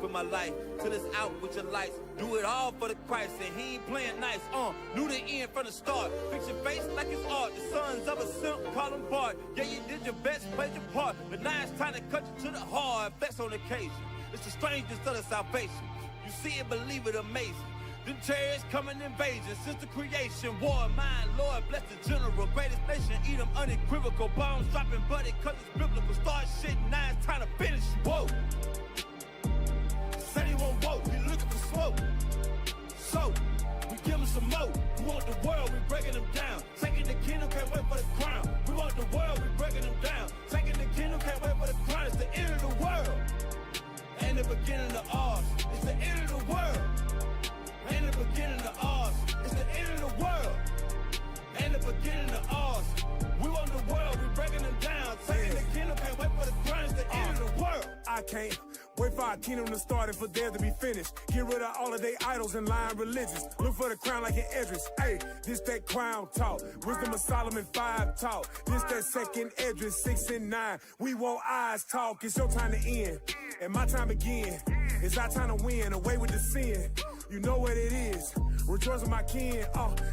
with my life. Till it's out with your lights. Do it all for the Christ, and he ain't playing nice. Knew the end from the start. Fix your face like it's art. The sons of a simp, call them Bart. Yeah, you did your best, played your part. But now it's time to cut you to the heart. Flex on occasion. It's the strangest of the salvation. You see it, believe it, amazing. Them chariots coming invasion since the creation. War, mine, Lord, bless the general. Greatest nation, eat them unequivocal. Bombs dropping, buddy, cause it's biblical. Start shit, now it's time to finish. Whoa. Said he won't vote, he looking for smoke. So, we give him some more. We want the world, we breaking them down. Taking the kingdom, can't wait for the crown. We want the world, we breaking them down. Taking the kingdom, can't wait for the crown. It's the end of the world. And the beginning of ours. It's the end of the world. And the beginning of ours. It's the end of the world. And the beginning of ours. We want the world, we breaking them down. Taking the kingdom, can't wait for the crown. It's the end of the world. I can't wait for our kingdom to start and for there to be finished. Get rid of all of their idols and lying religions. Look for the crown like an Edris. Hey, this that crown talk. Wisdom of Solomon 5 talk. This that second Edris 6 and 9. We want eyes talk. It's your time to end. And my time again. It's our time to win. Away with the sin. You know what it is. Rejoice with my kin.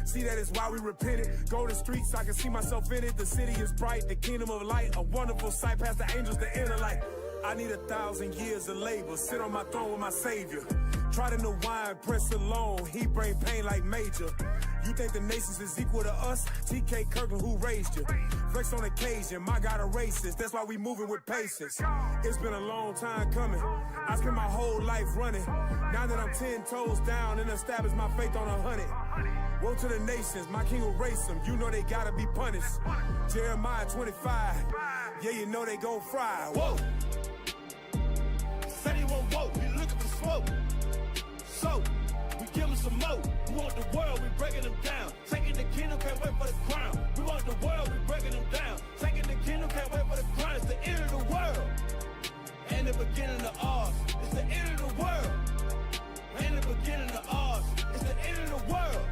See that is why we repented. Go to streets, I can see myself in it. The city is bright, the kingdom of light. A wonderful sight past the angels, the inner light. I need 1,000 years of labor. Sit on my throne with my savior. Try to know wine, press alone. He bring pain like major. You think the nations is equal to us? TK Kirkland, who raised you? Flex on occasion, my God a racist. That's why we moving with patience. It's been a long time coming. I spent my whole life running. Now that I'm 10 toes down and established my faith on 100. Woe to the nations, my king will race them. You know they gotta be punished. Jeremiah 25. Yeah, you know they gon' fry. Whoa. Said he won't vote, he looking for smoke. So, we give him some more. We want the world, we breaking them down. Taking the kingdom, can't wait for the crown. We want the world, we breaking them down. Taking the kingdom, can't wait for the crown. It's the end of the world. And the beginning of ours. It's the end of the world. And the beginning of ours. It's the end of the world.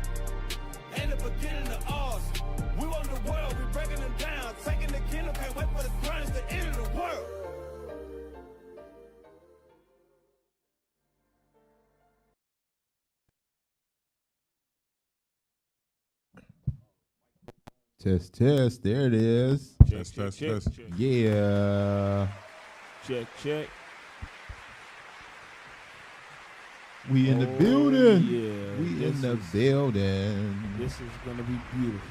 And the beginning of ours. We want the world, we breaking them down. Taking the kingdom, can't wait for the crown. It's the end of the world. Test, test. There it is. Test. Yeah. Check. We in the building. Yeah. We in the building. This is going to be beautiful.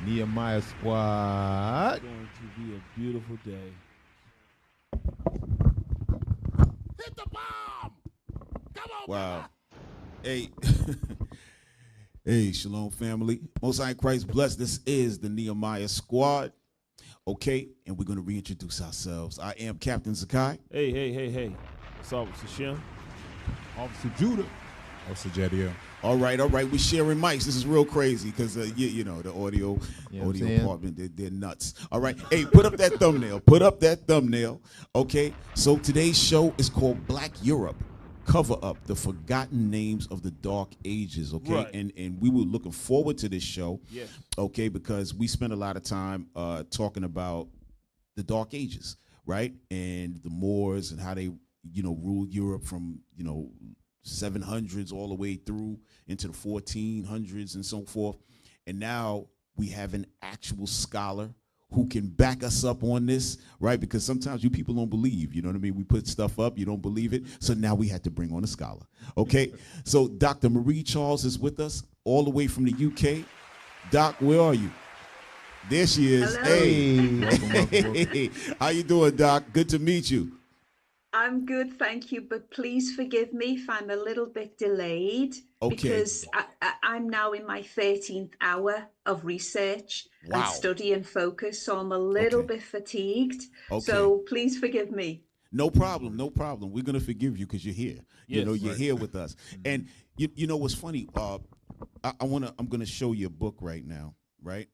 Nehemiah Squad. It's going to be a beautiful day. Hit the bomb! Come on, Wow. Hey. Hey, Shalom family. Most High in Christ bless. This is the Nehemiah Squad. Okay, and we're going to reintroduce ourselves. I am Captain Zakai. Hey. What's up, Officer Shem? Officer Judah. Officer Jadiel. All right. We're sharing mics. This is real crazy because, you know, the audio department, they're nuts. All right. Hey, put up that thumbnail. Okay. So today's show is called Black Europe. Cover up the forgotten names of the Dark Ages, okay? Right. And we were looking forward to this show, yes, okay, because we spent a lot of time talking about the Dark Ages, right? And the Moors and how they, you know, ruled Europe from, you know, 700s all the way through into the 1400s and so forth. And now we have an actual scholar who can back us up on this, right? Because sometimes you people don't believe, you know what I mean? We put stuff up, you don't believe it. So now we had to bring on a scholar, okay? So Dr. Marie Charles is with us all the way from the UK. Doc, where are you? There she is. Hello. Hey. Hey. How you doing, Doc? Good to meet you. I'm good, thank you, but please forgive me if I'm a little bit delayed, Okay. because I'm now in my 13th hour of research and study and focus, so I'm a little bit fatigued, so please forgive me. No problem. We're going to forgive you because you're here. Yes, you know, you're here with us. And you know what's funny? I'm going to show you a book right now, right?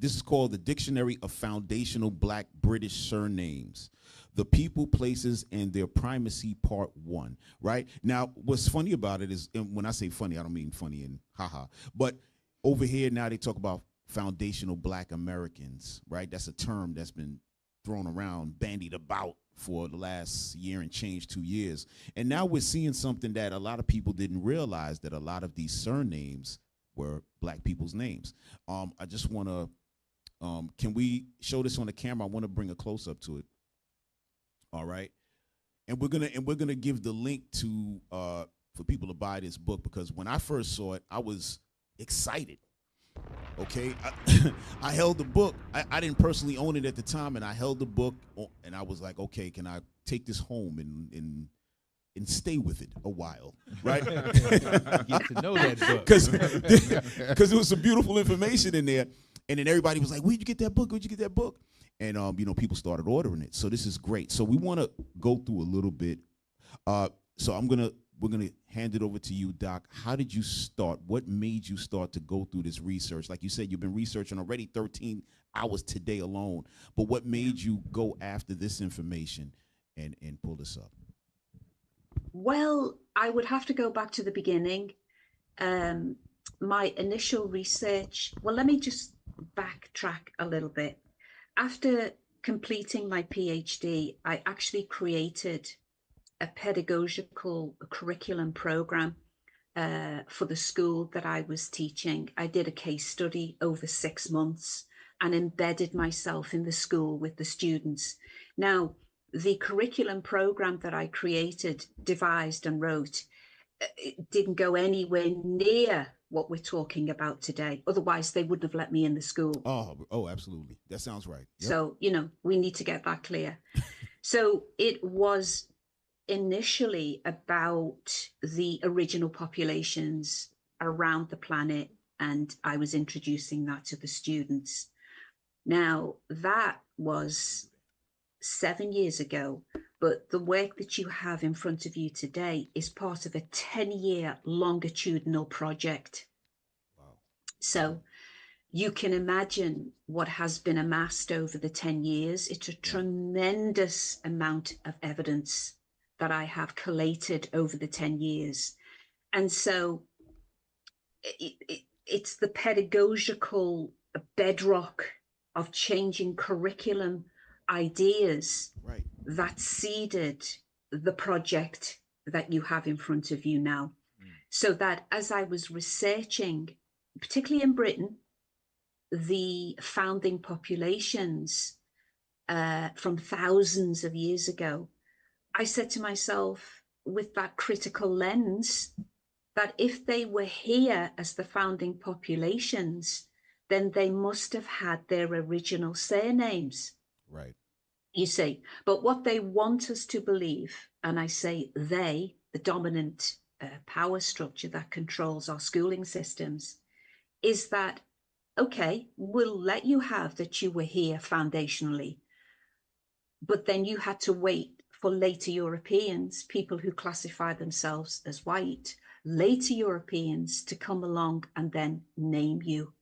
This is called The Dictionary of Foundational Black British Surnames. The People, Places, and Their Primacy, Part 1, right? Now, what's funny about it is, and when I say funny, I don't mean funny and haha, but over here now they talk about foundational Black Americans, right? That's a term that's been thrown around, bandied about for the last year and change, 2 years. And now we're seeing something that a lot of people didn't realize, that a lot of these surnames were black people's names. I just want to, can we show this on the camera? I want to bring a close up to it. All right. And we're gonna give the link to for people to buy this book, because when I first saw it, I was excited. Okay, I held the book. I didn't personally own it at the time, and I held the book, and I was like, okay, can I take this home and stay with it a while, right? Get to know that book. Because there was some beautiful information in there, and then everybody was like, where'd you get that book? Where'd you get that book? And people started ordering it. So this is great. So we want to go through a little bit. So we're gonna hand it over to you, Doc. How did you start? What made you start to go through this research? Like you said, you've been researching already 13 hours today alone. But what made you go after this information and pull this up? Well, I would have to go back to the beginning. My initial research, well, let me just backtrack a little bit. After completing my PhD, I actually created a pedagogical curriculum program for the school that I was teaching. I did a case study over 6 months and embedded myself in the school with the students. Now, the curriculum program that I created, devised and wrote, it didn't go anywhere near what we're talking about today. Otherwise, they wouldn't have let me in the school. Oh, absolutely. That sounds right. Yep. So, we need to get that clear. So it was initially about the original populations around the planet, and I was introducing that to the students. Now, that was 7 years ago, but the work that you have in front of you today is part of a 10-year longitudinal project. Wow. So you can imagine what has been amassed over the 10 years. It's a tremendous amount of evidence that I have collated over the 10 years. And so it's the pedagogical bedrock of changing curriculum ideas that seeded the project that you have in front of you now. So that as I was researching, particularly in Britain, the founding populations from thousands of years ago, I said to myself, with that critical lens, that if they were here as the founding populations, then they must have had their original surnames. Right. You see, but what they want us to believe, and I say they, the dominant power structure that controls our schooling systems, is that, okay, we'll let you have that you were here foundationally, but then you had to wait for later Europeans, people who classify themselves as white, later Europeans to come along and then name you.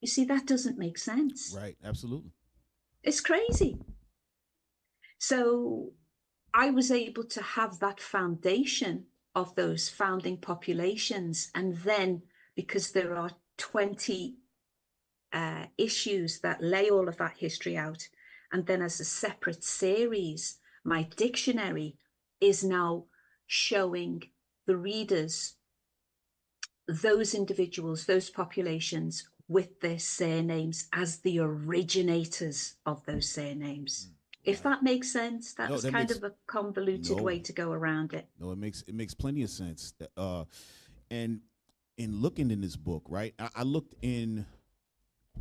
You see, that doesn't make sense. Right, absolutely. It's crazy. So I was able to have that foundation of those founding populations. And then, because there are 20 issues that lay all of that history out, and then as a separate series, my dictionary is now showing the readers those individuals, those populations with their surnames as the originators of those surnames. If that makes sense, that's kind of a convoluted way to go around it. No, it makes plenty of sense. And in looking in this book, right? I looked in.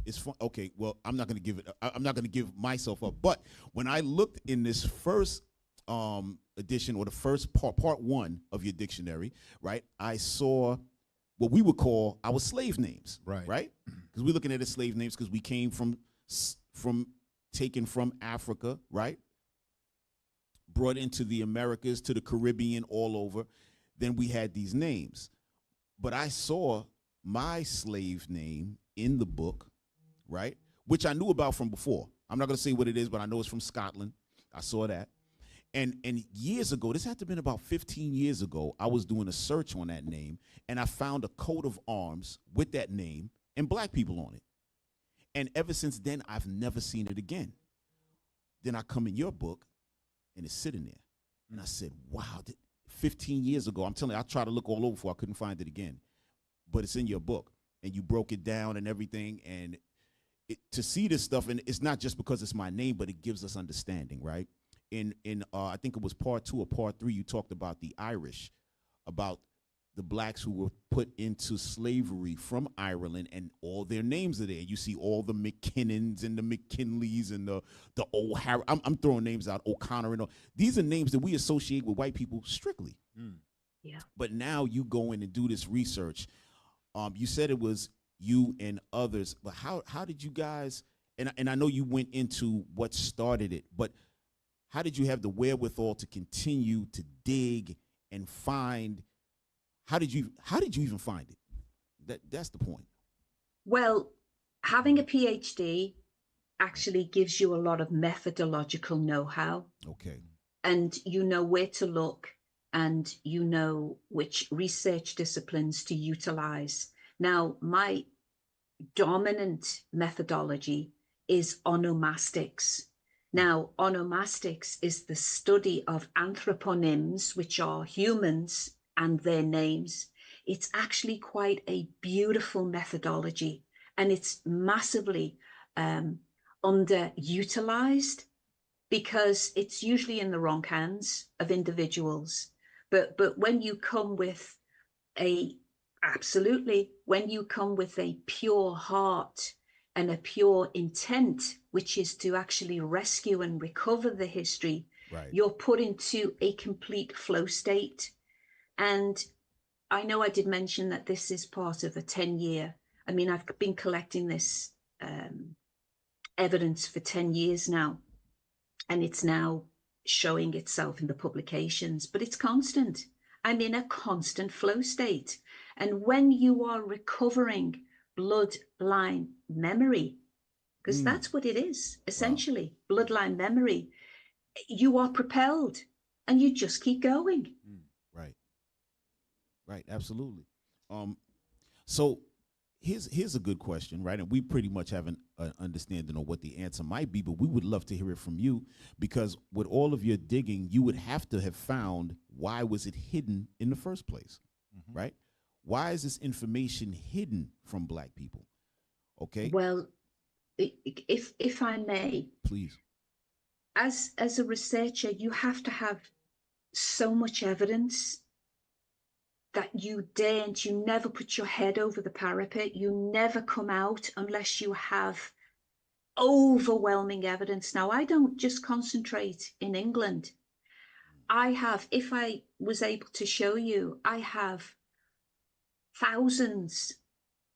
It's fun. Okay, well, I'm not going to give it. I'm not going to give myself up. But when I looked in this first edition, or the first part one of your dictionary, right, I saw what we would call our slave names, right? Because we're looking at the slave names because we came from taken from Africa, right? Brought into the Americas, to the Caribbean, all over. Then we had these names. But I saw my slave name in the book, right? Which I knew about from before. I'm not going to say what it is, but I know it's from Scotland. I saw that. And years ago, this had to have been about 15 years ago, I was doing a search on that name, and I found a coat of arms with that name and black people on it. And ever since then, I've never seen it again. Then I come in your book, and it's sitting there. And I said, wow, 15 years ago, I'm telling you, I tried to look all over for I couldn't find it again. But it's in your book, and you broke it down and everything. And to see this stuff, and it's not just because it's my name, but it gives us understanding, right? In I think it was part 2 or part 3, you talked about the Irish, about the blacks who were put into slavery from Ireland, and all their names are there. You see all the McKinnons and the McKinleys and the O'Hara. I'm throwing names out, O'Connor and all. These are names that we associate with white people strictly. Yeah. But now you go in and do this research. You said it was you and others, but how did you guys? And I know you went into what started it, but how did you have the wherewithal to continue to dig and find? How did you even find it? That's the point. Well, having a PhD actually gives you a lot of methodological know-how. Okay. And you know where to look, and you know which research disciplines to utilize. Now, my dominant methodology is onomastics. Now, onomastics is the study of anthroponyms, which are humans and their names. It's actually quite a beautiful methodology, and it's massively underutilized because it's usually in the wrong hands of individuals. But when you come with when you come with a pure heart and a pure intent, which is to actually rescue and recover the history, right, you're put into a complete flow state. And I know I did mention that this is part of a 10-year. I mean, I've been collecting this evidence for 10 years now, and it's now showing itself in the publications, but it's constant. I'm in a constant flow state. And when you are recovering bloodline memory, because that's what it is, essentially, bloodline memory, you are propelled and you just keep going. Right, absolutely. So here's a good question, right? And we pretty much have an understanding of what the answer might be, but we would love to hear it from you, because with all of your digging, you would have to have found, why was it hidden in the first place, right? Why is this information hidden from Black people? Okay. Well, if I may, please. As a researcher, you have to have so much evidence that you never put your head over the parapet. You never come out unless you have overwhelming evidence. Now, I don't just concentrate in England. I have, if I was able to show you, I have thousands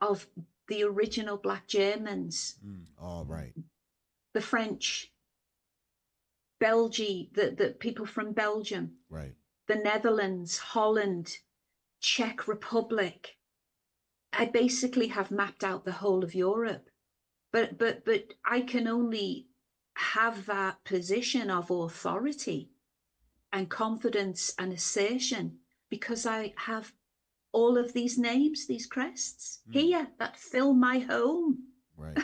of the original Black Germans. All right. The French, Belgium, the people from Belgium. Right. The Netherlands, Holland, Czech Republic. I basically have mapped out the whole of Europe, but I can only have that position of authority and confidence and assertion because I have all of these names, these crests here that fill my home. Right.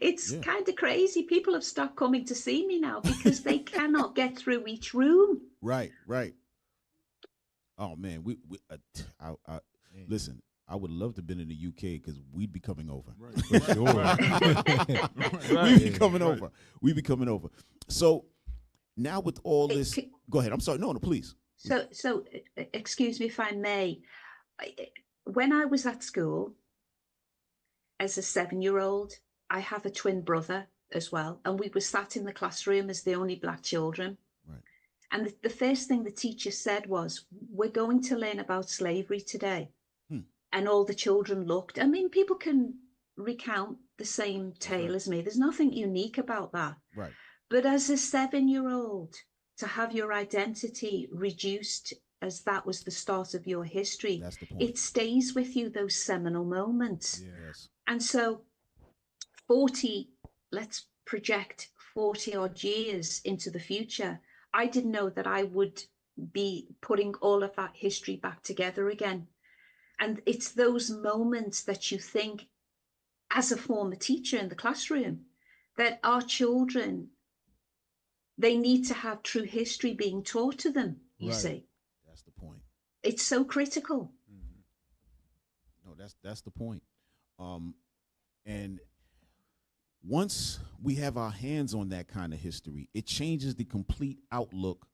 It's kind of crazy. People have stopped coming to see me now because they cannot get through each room. Right. Oh man, listen. I would love to have been in the UK because we'd be coming over. Right. For sure. We'd be coming over. We'd be coming over. So now with all this, go ahead. I'm sorry. No, please. So excuse me if I may. When I was at school as a 7-year-old, I have a twin brother as well, and we were sat in the classroom as the only Black children. Right. And the first thing the teacher said was, "We're going to learn about slavery today." And all the children looked. I mean, people can recount the same tale as me. There's nothing unique about that. Right. But as a 7-year-old, to have your identity reduced as that was the start of your history, that's the point. It stays with you, those seminal moments. Yes. And so let's project 40 odd years into the future. I didn't know that I would be putting all of that history back together again. And it's those moments that you think, as a former teacher in the classroom, that our children they need to have true history being taught to them, you see. That's the point. It's so critical. No, that's the point. And once we have our hands on that kind of history, it changes the complete outlook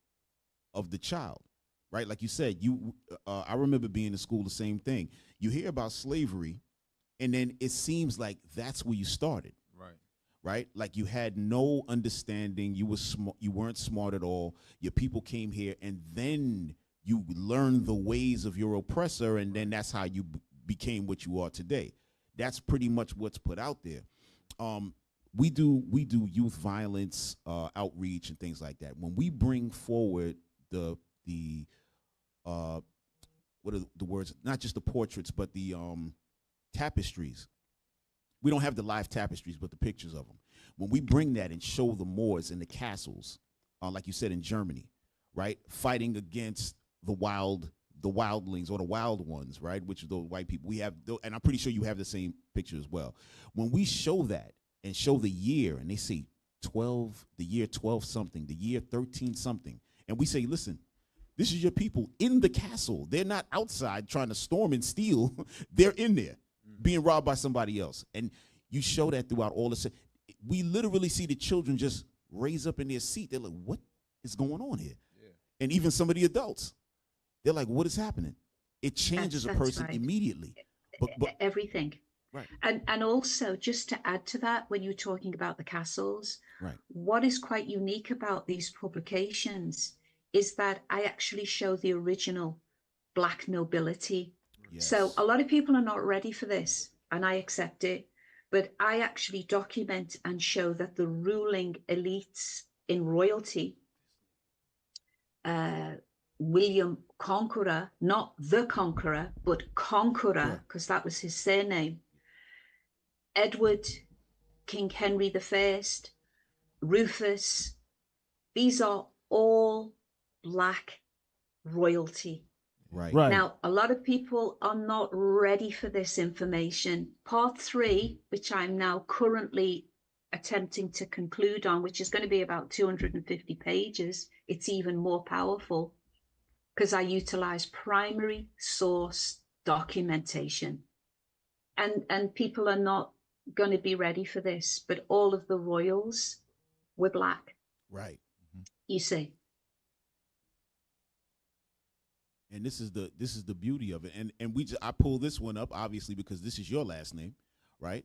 of the child, right? Like you said, I remember being in school, the same thing. You hear about slavery, and then it seems like that's where you started. Right? Like you had no understanding. You weren't smart at all. Your people came here, and then you learned the ways of your oppressor, and then that's how you became what you are today. That's pretty much what's put out there. We do youth violence outreach and things like that. When we bring forward the what are the words? Not just the portraits, but the tapestries. We don't have the live tapestries, but the pictures of them. When we bring that and show the Moors and the castles, like you said in Germany, right, fighting against the wildlings or the wild ones, right, which are those white people. We have, and I'm pretty sure you have the same picture as well. When we show that and show the year, and they say 12, the year 12 something, the year 13 something, and we say, listen, this is your people in the castle. They're not outside trying to storm and steal. They're in there being robbed by somebody else. And you show that throughout all this. We literally see the children just raise up in their seat. They're like, what is going on here? Yeah. And even some of the adults, they're like, what is happening? It changes a person immediately. But everything. Right. And also, just to add to that, when you're talking about the castles, right, what is quite unique about these publications is that I actually show the original Black nobility. Yes. So a lot of people are not ready for this, and I accept it, but I actually document and show that the ruling elites in royalty, William Conqueror, not the Conqueror, but Conqueror, because that was his surname, Edward, King Henry I, Rufus, these are all Black royalty. Right. Now, a lot of people are not ready for this information. Part 3, which I'm now currently attempting to conclude on, which is going to be about 250 pages, it's even more powerful because I utilize primary source documentation. And people are not going to be ready for this, but all of the royals were Black. Right. You see. And this is the beauty of it. And I pull this one up obviously because this is your last name, right?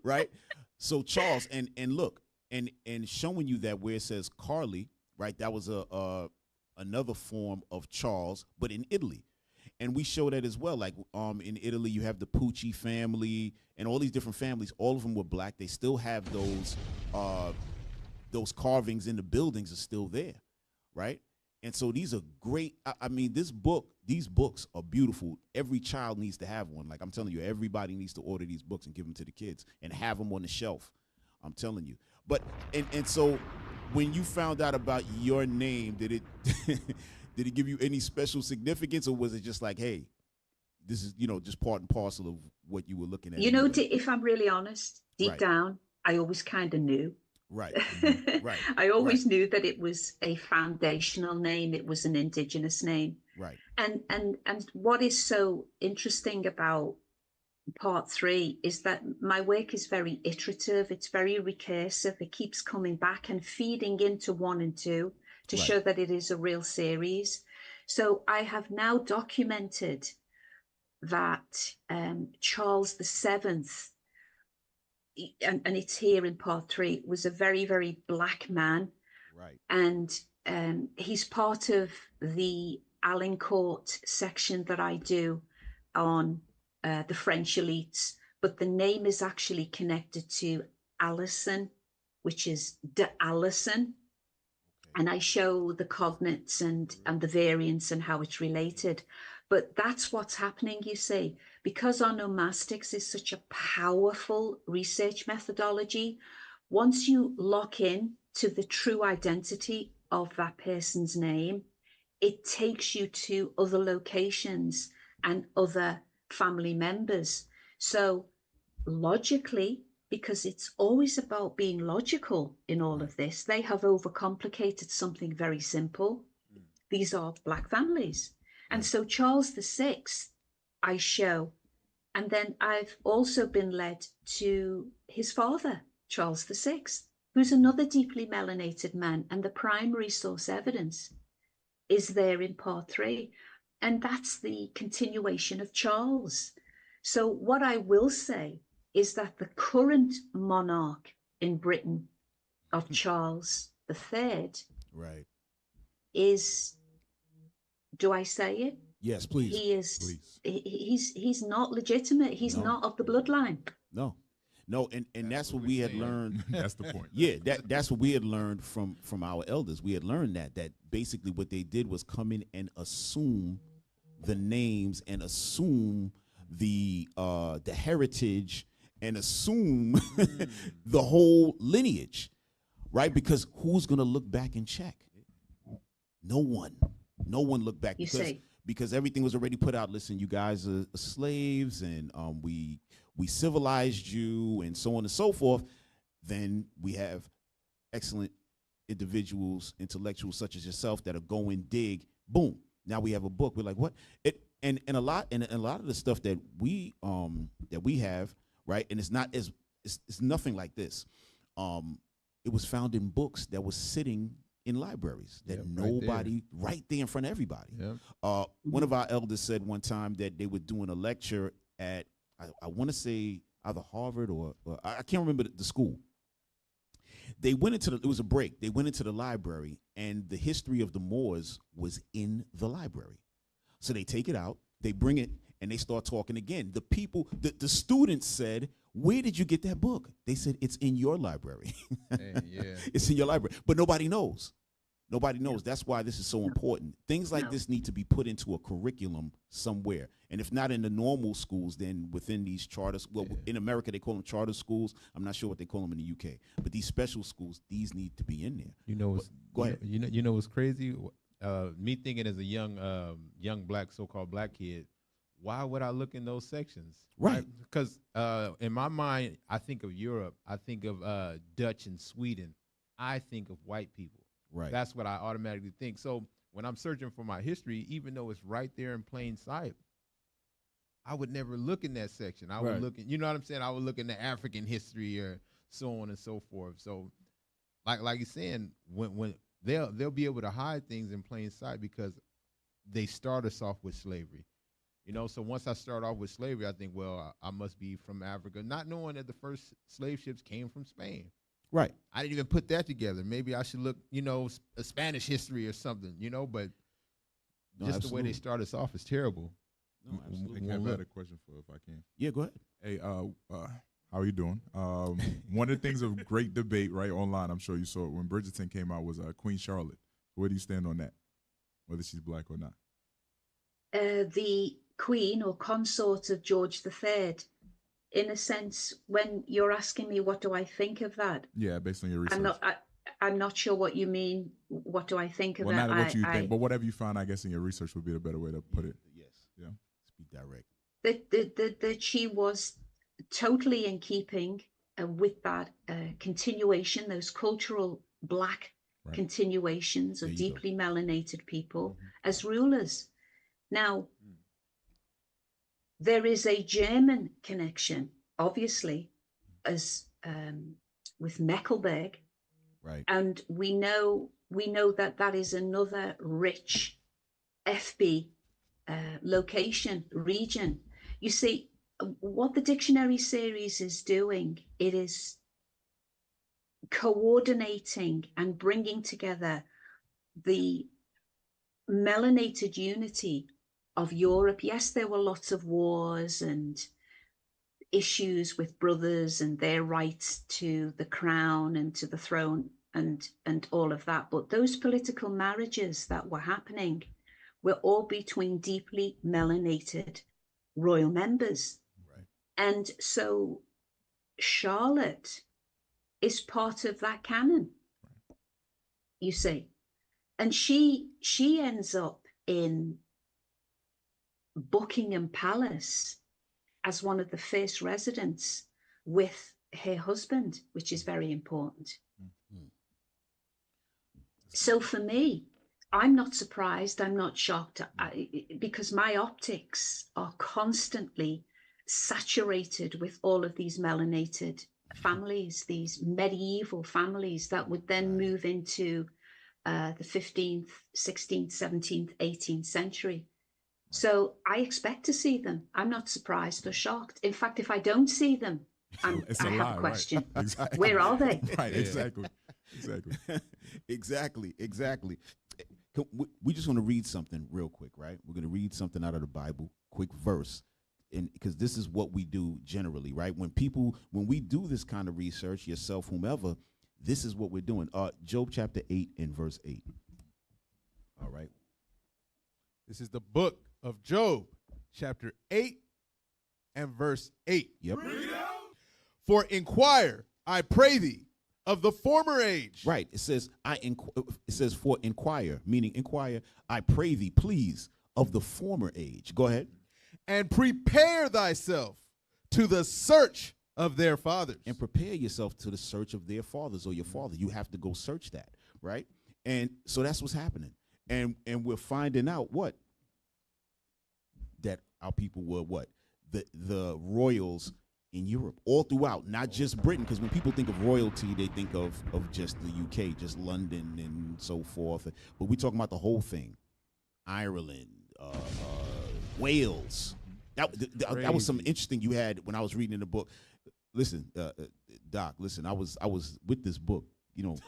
Right? So Charles, and look, and showing you that where it says Carly, right? That was another form of Charles, but in Italy. And we show that as well. Like in Italy, you have the Pucci family and all these different families. All of them were Black. They still have those carvings in the buildings are still there, right? And so these are great. I mean, these books are beautiful. Every child needs to have one. Like I'm telling you, everybody needs to order these books and give them to the kids and have them on the shelf. I'm telling you. But and so when you found out about your name, did it did it give you any special significance, or was it just like, hey, this is just part and parcel of what you were looking at? If I'm really honest, deep down, I always kind of knew. Right. Right. I always knew that it was a foundational name. It was an indigenous name. Right. And what is so interesting about part 3 is that my work is very iterative. It's very recursive. It keeps coming back and feeding into 1 and 2 to show that it is a real series. So I have now documented that Charles VII, and it's here in part 3, was a very, very Black man. Right. And he's part of the Alincourt section that I do on the French elites, but the name is actually connected to Alison, which is de Alison. And I show the cognates and the variants and how it's related. But that's what's happening, you see, because onomastics is such a powerful research methodology. Once you lock in to the true identity of that person's name, it takes you to other locations and other family members. So logically, because it's always about being logical in all of this. They have overcomplicated something very simple. These are black families. And so Charles VI, I show, and then I've also been led to his father, Charles VI, who's another deeply melanated man, and the primary source evidence is there in part 3. And that's the continuation of Charles. So what I will say is that the current monarch in Britain of Charles III Right. is, do I say it? Yes, please. He is. Please. He's not legitimate. He's No. not of the bloodline. No, and that's what we had learned. That's the point. Yeah, that's what we had learned from our elders. We had learned that basically what they did was come in and assume the names and assume the heritage and assume the whole lineage, right? Because who's gonna look back and check? No one looked back because everything was already put out. Listen, you guys are slaves, and we civilized you, and so on and so forth. Then we have excellent individuals, intellectuals such as yourself that are going dig. Boom. Now we have a book. We're like, what? And a lot of the stuff that we have, right? And it's nothing like this. It was found in books that was sitting in libraries that nobody right there in front of everybody. Yep. One of our elders said one time that they were doing a lecture at I want to say either Harvard or I can't remember the school. They went into it was a break. They went into the library, and the history of the Moors was in the library. So they take it out, they bring it, and they start talking again. The people, the students said, "Where did you get that book?" They said, "It's in your library." It's in your library, but nobody knows. Nobody knows. That's why this is so important. Things like this need to be put into a curriculum somewhere. And if not in the normal schools, then within these charters. Well, in America, they call them charter schools. I'm not sure what they call them in the UK. But these special schools, these need to be in there. Go ahead. You know what's crazy? Me thinking as a young black, so-called black kid, why would I look in those sections? Right. Because in my mind, I think of Europe. I think of Dutch and Sweden. I think of white people. Right. That's what I automatically think. So when I'm searching for my history, even though it's right there in plain sight, I would never look in that section. I would look in, you know what I'm saying? I would look in the African history or so on and so forth. So like you're saying, when they'll be able to hide things in plain sight because they start us off with slavery. You know, so once I start off with slavery, I think, well, I must be from Africa, not knowing that the first slave ships came from Spain. Right. I didn't even put that together. Maybe I should look, a Spanish history or something, but just the way they start us off is terrible. No, absolutely. I have a question for if I can. Yeah, go ahead. Hey, how are you doing? One of the things of great debate, right, online, I'm sure you saw it, when Bridgerton came out, was Queen Charlotte. Where do you stand on that, whether she's black or not? The Queen or consort of George III, in a sense, when you're asking me what do I think of that? Yeah, based on your research. I'm not sure what you mean. What do I think of that? Well, not what you think, but whatever you find, I guess, in your research would be the better way to put it. Yes. Yeah. Speak direct. That she was totally in keeping with that continuation, those cultural black continuations of deeply melanated people as rulers. Now, there is a German connection, obviously, as with Mecklenburg, right? And we know that is another rich FB location region. You see, what the dictionary series is doing, it is coordinating and bringing together the melanated unity of Europe. Yes, there were lots of wars and issues with brothers and their rights to the crown and to the throne and all of that. But those political marriages that were happening were all between deeply melanated royal members. Right. And so Charlotte is part of that canon, you see. And she ends up in Buckingham Palace as one of the first residents with her husband, which is very important. Mhm. So for me, I'm not surprised, I'm not shocked, because my optics are constantly saturated with all of these melanated families, these medieval families that would then move into the 15th, 16th, 17th, 18th century. So I expect to see them. I'm not surprised or shocked. In fact, if I don't see them, It's I a have lie, a question. Right? Exactly. Where are they? Right, exactly. Exactly. We just want to read something real quick, right? We're going to read something out of the Bible, quick verse, and because this is what we do generally, right? When we do this kind of research, yourself, whomever, this is what we're doing. Job chapter 8 and verse 8. All right. This is the book of Job, chapter 8 and verse 8. Yep. For inquire, I pray thee, of the former age. Right. It says for inquire, meaning inquire, I pray thee, please, of the former age. Go ahead. And prepare thyself to the search of their fathers. And prepare yourself to the search of their fathers or your father. You have to go search that, right? And so that's what's happening. And we're finding out what? That our people were what? The royals in Europe, all throughout, not just Britain, because when people think of royalty, they think of just the UK, just London and so forth. But we're talking about the whole thing. Ireland, Wales. That was something interesting you had when I was reading the book. Listen, Doc, listen, I was with this book,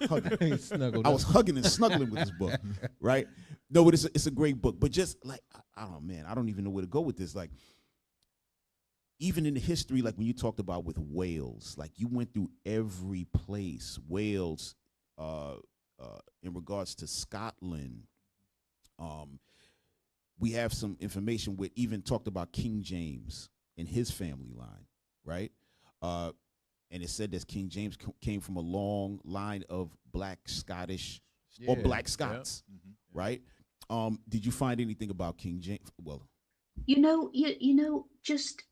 hugging. I was hugging and snuggling with this book, right? No, but it's a great book. But just like, I don't even know where to go with this. Like, even in the history, like when you talked about with Wales, like you went through every place. Wales, in regards to Scotland, we have some information where even talked about King James and his family line, right? And it said that King James came from a long line of Black Scottish or Black Scots, right? Did you find anything about King James? Well, just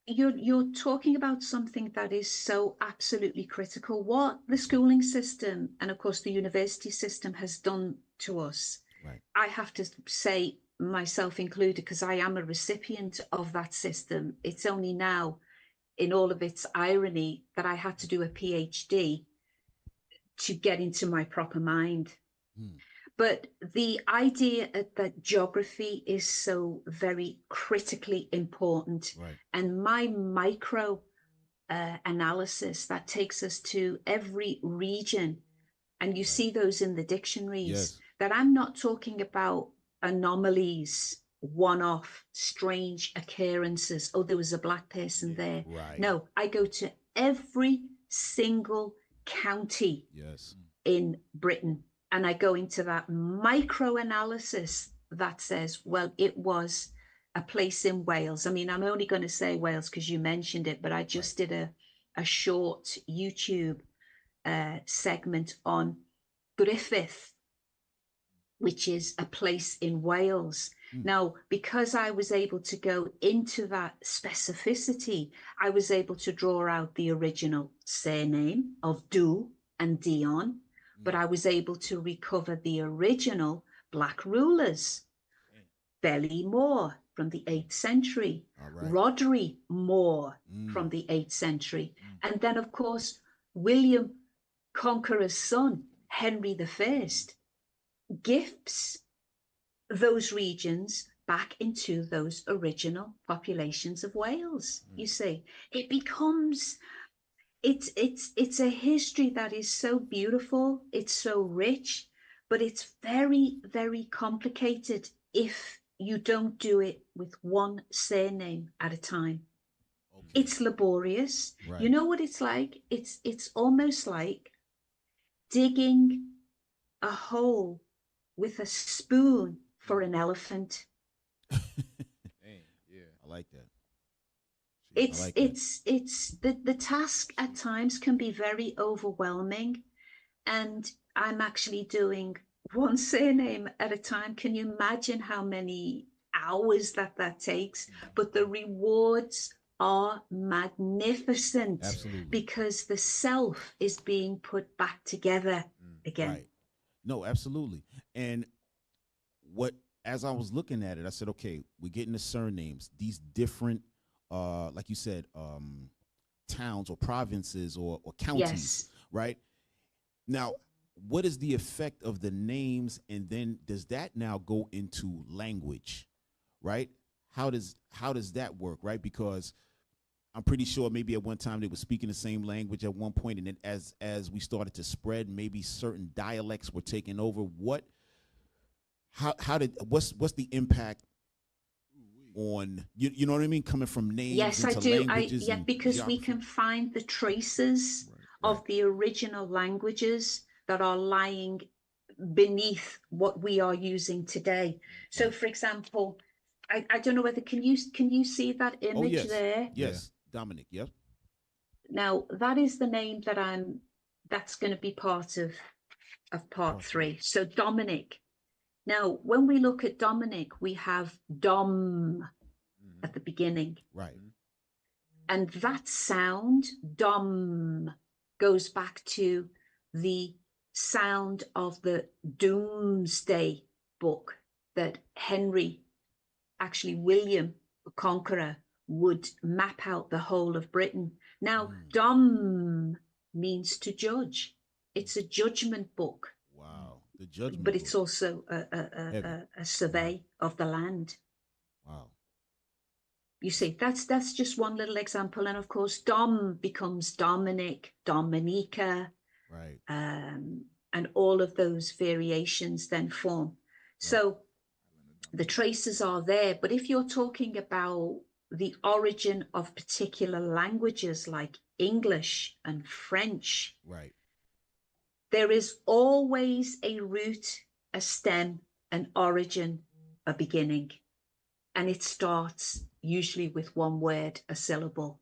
you're talking about something that is so absolutely critical. What the schooling system and of course the university system has done to us, right. I have to say, myself included, because I am a recipient of that system. It's only now, in all of its irony, that I had to do a PhD to get into my proper mind. But the idea that geography is so very critically important, right. and my micro analysis that takes us to every region, and you see those in the dictionaries, that I'm not talking about anomalies, one-off, strange occurrences. Oh, there was a Black person there. Right. No, I go to every single county in Britain, and I go into that micro analysis that says, well, it was a place in Wales. I mean, I'm only going to say Wales because you mentioned it, but I just did a short YouTube segment on Griffith, which is a place in Wales. Now, because I was able to go into that specificity, I was able to draw out the original surname of Du and Dion, but I was able to recover the original Black rulers. Belly Moore from the 8th century, Rodri Moore from the 8th century, and then, of course, William Conqueror's son, Henry I, gifts those regions back into those original populations of Wales. You see, it becomes, it's a history that is so beautiful, it's so rich, but it's very, very complicated if you don't do it with one surname at a time. It's laborious. You know what it's like? It's almost like digging a hole with a spoon for an elephant. I like that. It's the task at times can be very overwhelming, and I'm actually doing one surname at a time. Can you imagine how many hours that takes? But the rewards are magnificent. Absolutely. Because the self is being put back together again. Right. No, absolutely. And what, as I was looking at it, I said, okay, we're getting the surnames, these different, like you said, towns or provinces or counties, right? Now, what is the effect of the names, and then does that now go into language, right? How does that work, right? Because I'm pretty sure maybe at one time they were speaking the same language at one point, and then as we started to spread, maybe certain dialects were taking over. What's the impact on you know what I mean, coming from names Yes, I into do. languages? Because geography? we can find the traces of the original languages that are lying beneath what we are using today. So, for example, I don't know whether can you see that image there? Yes, Dominic. Yep. Now that is the name that's going to be part of part 3. So Dominic. Now, when we look at Dominic, we have Dom at the beginning. Right. And that sound, Dom, goes back to the sound of the Doomsday Book that William the Conqueror would map out the whole of Britain. Now, Dom means to judge. It's a judgment book. Wow. The judgment but it's book. also a survey of the land. Wow. You see, that's just one little example. And of course, Dom becomes Dominic, Dominica, right? And all of those variations then form. Right. So the traces are there. But if you're talking about the origin of particular languages like English and French, right, there is always a root, a stem, an origin, a beginning. And it starts usually with one word, a syllable.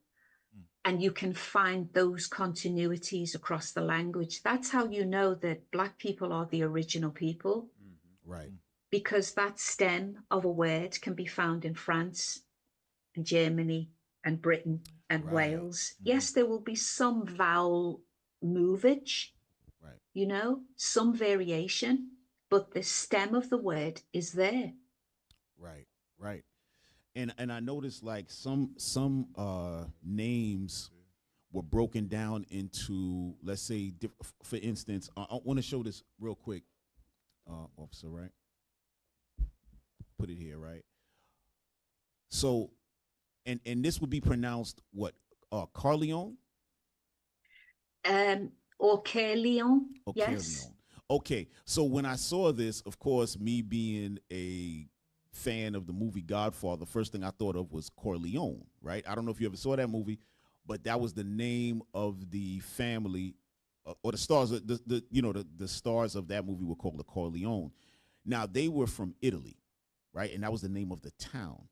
And you can find those continuities across the language. That's how you know that Black people are the original people. Right. Because that stem of a word can be found in France and Germany and Britain and Wales. Yes, there will be some vowel movage, you know, some variation, but the stem of the word is there. Right, right. And I noticed like some names were broken down into, let's say, for instance, I want to show this real quick, officer, right? Put it here, right? So, and this would be pronounced what? Carleon? Or Carleon, yes. Carleon. Okay, so when I saw this, of course, me being a fan of the movie Godfather, first thing I thought of was Corleone, right? I don't know if you ever saw that movie, but that was the name of the family, or the stars. The stars of that movie were called the Corleone. Now they were from Italy, right? And that was the name of the town.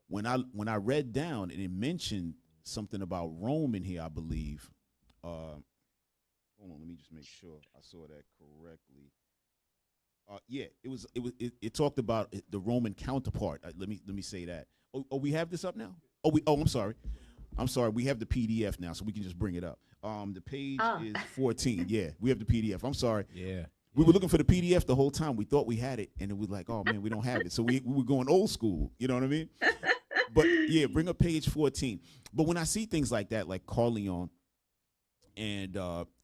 When I read down and it mentioned something about Rome in here, I believe. Hold on, let me just make sure I saw that correctly. Yeah, it talked about the Roman counterpart. Let me say that. Oh, we have this up now. I'm sorry. We have the PDF now, so we can just bring it up. The page is 14. Yeah, we have the PDF. I'm sorry. Yeah. We were looking for the PDF the whole time. We thought we had it, and it was like, oh man, we don't have it. So we were going old school. You know what I mean? But yeah, bring up page 14. But when I see things like that, like Corleone, and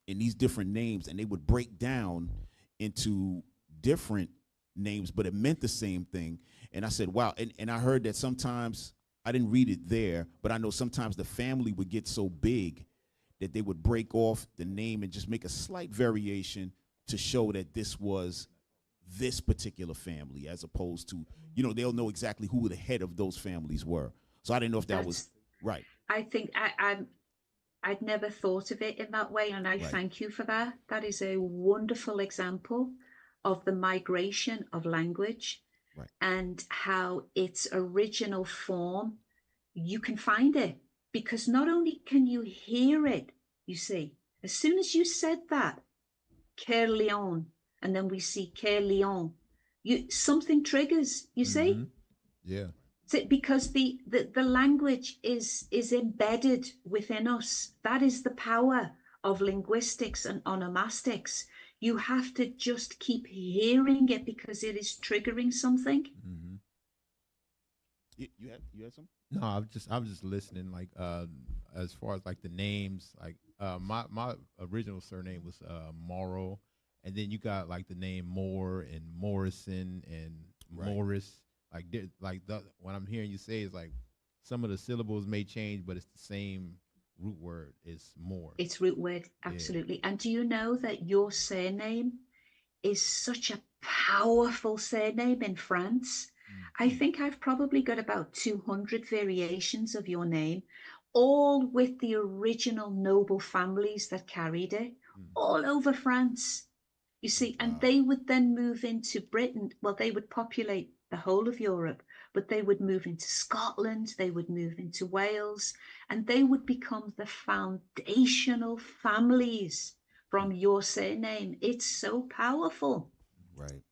these different names, and they would break down into different names, but it meant the same thing. And I said, wow. And I heard that sometimes, I didn't read it there, but I know sometimes the family would get so big that they would break off the name and just make a slight variation to show that this was this particular family, as opposed to, they'll know exactly who the head of those families were. So I didn't know if that was right. I think I'd never thought of it in that way, and I thank you for that. That is a wonderful example of the migration of language and how its original form, you can find it, because not only can you hear it, you see, as soon as you said that, Caerleon, and then we see Caerleon, something triggers, you see? Yeah. Because the language is embedded within us. That is the power of linguistics and onomastics. You have to just keep hearing it because it is triggering something. Mm-hmm. You had some? No, I'm just listening. Like as far as like the names, like my original surname was Morrow, and then you got like the name Moore and Morrison and Right. Morris. Like what I'm hearing you say is like some of the syllables may change, but it's the same root word. It's Moore. It's root word, absolutely. And do you know that your surname is such a powerful surname in France? I think I've probably got about 200 variations of your name, all with the original noble families that carried it, all over France. You see, and they would then move into Britain. Well, they would populate the whole of Europe, but they would move into Scotland, they would move into Wales, and they would become the foundational families from your surname. It's so powerful. Right.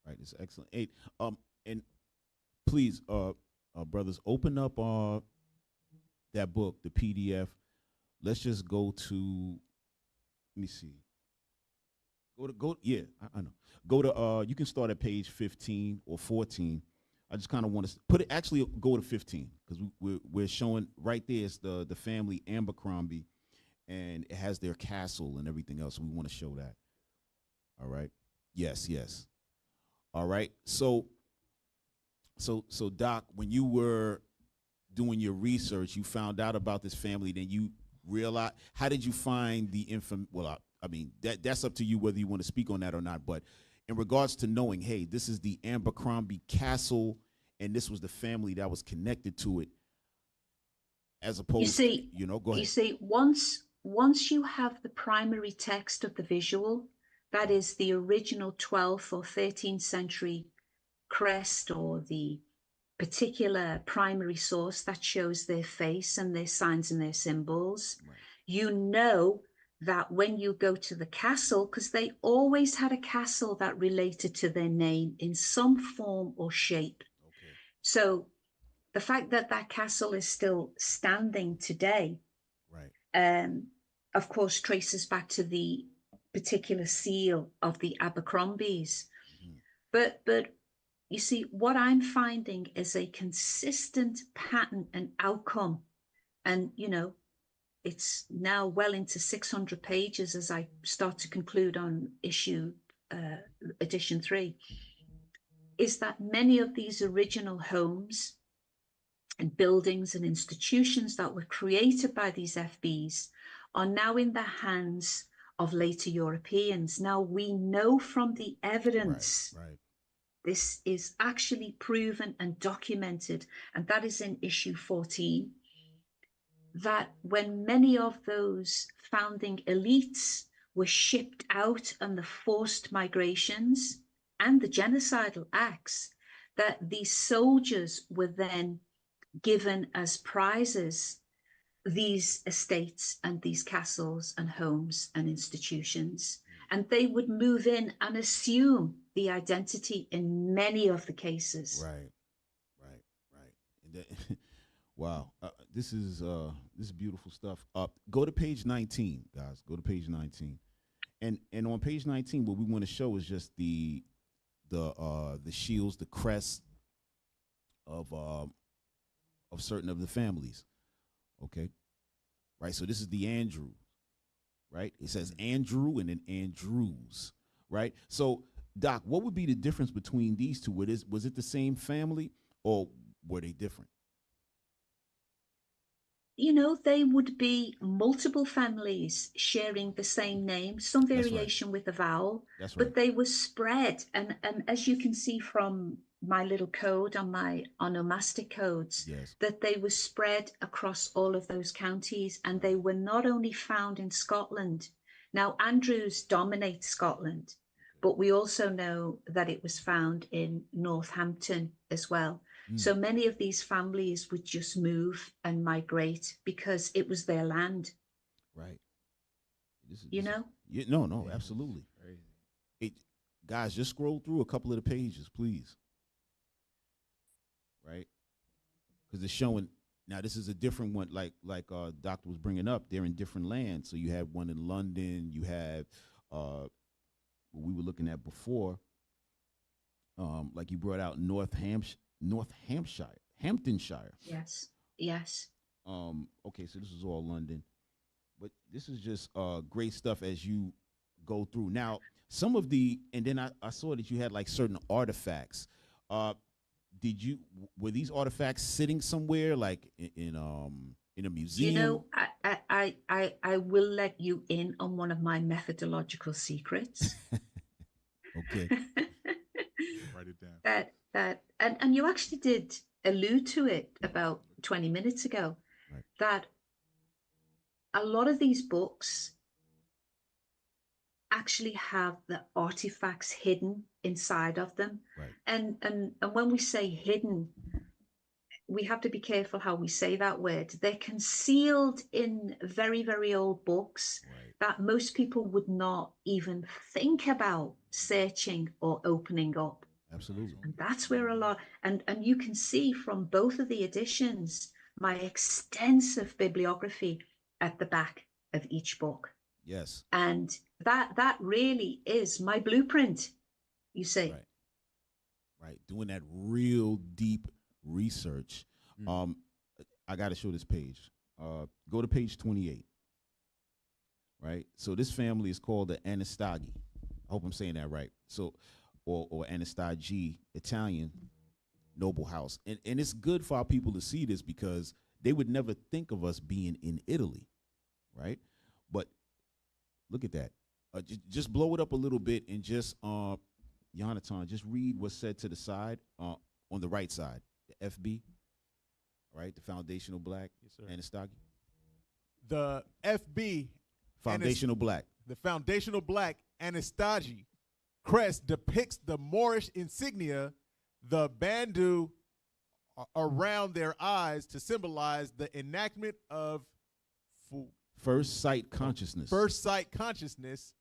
Right. It's excellent. Hey, and please, brothers, open up that book, the PDF. Let's just go to. Let me see. Yeah, I know. Go to you can start at page 15 or 14. I just kind of want to put it. Actually, go to 15 because we're showing right there. It's the family Abercrombie, and it has their castle and everything else. We want to show that. All right. Yes. All right. So Doc, when you were doing your research, you found out about this family. Then you realized. How did you find the info? Well, I mean, that's up to you whether you want to speak on that or not. But in regards to knowing, hey, this is the Abercrombie Castle, and this was the family that was connected to it, as opposed to, go ahead. You see, once you have the primary text of the visual, that is the original 12th or 13th century crest or the particular primary source that shows their face and their signs and their symbols, right. You know that when you go to the castle, because they always had a castle that related to their name in some form or shape. Okay. So the fact that that castle is still standing today, right, of course, traces back to the particular seal of the Abercrombies. Mm-hmm. But you see, what I'm finding is a consistent pattern and outcome. And, it's now well into 600 pages as I start to conclude on edition 3, is that many of these original homes and buildings and institutions that were created by these FBs are now in the hands of later Europeans. Now we know from the evidence, right. This is actually proven and documented, and that is in issue 14, that when many of those founding elites were shipped out on the forced migrations and the genocidal acts, that these soldiers were then given as prizes these estates and these castles and homes and institutions. And they would move in and assume the identity in many of the cases. Right. Wow, this is beautiful stuff. Go to page 19, guys. Go to page 19, and on page 19, what we want to show is just the shields, the crests of certain of the families. Okay, right. So this is the Andrew, right? It says Andrew and then Andrews, right? So Doc, what would be the difference between these two? Was it the same family or were they different? They would be multiple families sharing the same name, some variation with a vowel, but they were spread. And as you can see from my little code on my onomastic codes, that they were spread across all of those counties, and they were not only found in Scotland. Now, Andrews dominates Scotland, but we also know that it was found in Northampton as well. So many of these families would just move and migrate because it was their land. Right. No, absolutely. Guys, just scroll through a couple of the pages, please. right? Because it's showing now. This is a different one, like Doctor was bringing up. They're in different lands. So you have one in London. You have what we were looking at before. Like you brought out Hamptonshire. Yes. Yes. Okay, so this is all London, but this is just great stuff as you go through. Now, some of and then I saw that you had like certain artifacts. Were these artifacts sitting somewhere like in a museum? You know, I will let you in on one of my methodological secrets. Okay. Write it down. And you actually did allude to it about 20 minutes ago, Right. that a lot of these books actually have the artifacts hidden inside of them. Right. And when we say hidden, we have to be careful how we say that word. They're concealed in very, very old books that most people would not even think about searching or opening up. Absolutely. And that's where a lot, and you can see from both of the editions, my extensive bibliography at the back of each book. Yes. And that really is my blueprint, you see. Right. Doing that real deep research. I got to show this page. Go to page 28. Right. So this family is called the Anastagi. I hope I'm saying that right. So, or Anastagi, Italian noble house. And it's good for our people to see this because they would never think of us being in Italy. Right. But look at that. Just blow it up a little bit and just, Jonathan, just read what's said to the side, on the right side, the FB, right? The Foundational Black, Yes, sir. Anastagi. The FB, Foundational Black. the Foundational Black Anastagi crest depicts the Moorish insignia, the bandu around their eyes to symbolize the enactment of First sight consciousness. first sight consciousness.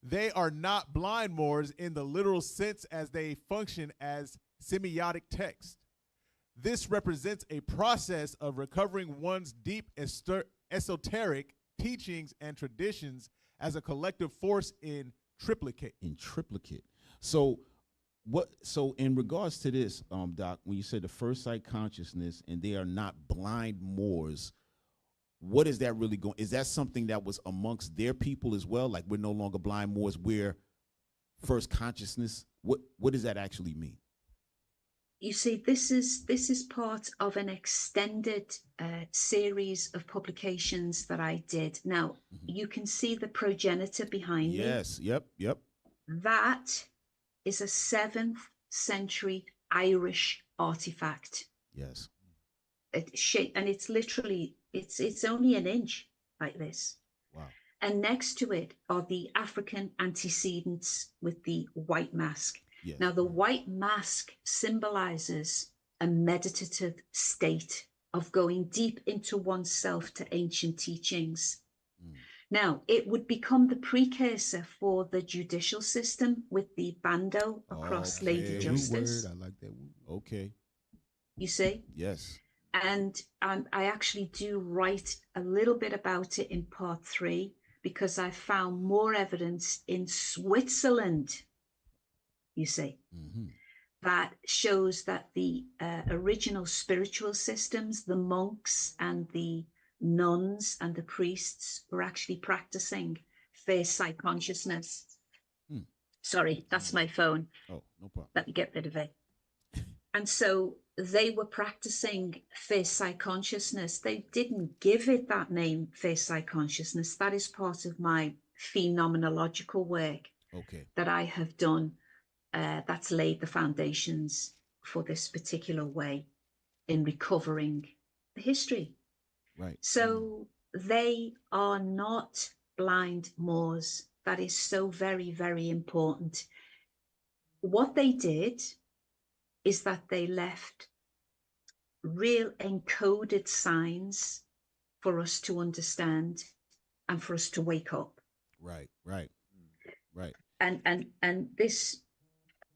They are not blind Moors in the literal sense as they function as semiotic text. This represents a process of recovering one's deep esoteric teachings and traditions as a collective force in triplicate. So in regards to this, Doc, when you said the first sight consciousness and they are not blind Moors, what is that really going? Is that something that was amongst their people as well? Like we're no longer blind Moors, we're first consciousness. What does that actually mean? You see, this is part of an extended series of publications that I did. Now, you can see the progenitor behind me. Yes, yep. That is a 7th century Irish artifact. Yes. And it's literally, it's only an inch like this. Wow. And next to it are the African antecedents with the white mask. Yes. Now, the white mask symbolizes a meditative state of going deep into oneself to ancient teachings. Now, it would become the precursor for the judicial system with the bando across Lady Justice. I like that word. Okay. You see? Yes. And I actually do write a little bit about it in part 3 because I found more evidence in Switzerland, you see, that shows that the original spiritual systems, the monks and the nuns and the priests were actually practicing first sight consciousness. Sorry, that's my phone. Oh, no problem. Let me get rid of it. And so they were practicing first sight consciousness. They didn't give it that name, first sight consciousness. That is part of my phenomenological work that I have done. That's laid the foundations for this particular way in recovering the history. Right. So they are not blind Moors. That is so very, very important. What they did is that they left real encoded signs for us to understand and for us to wake up. Right. And this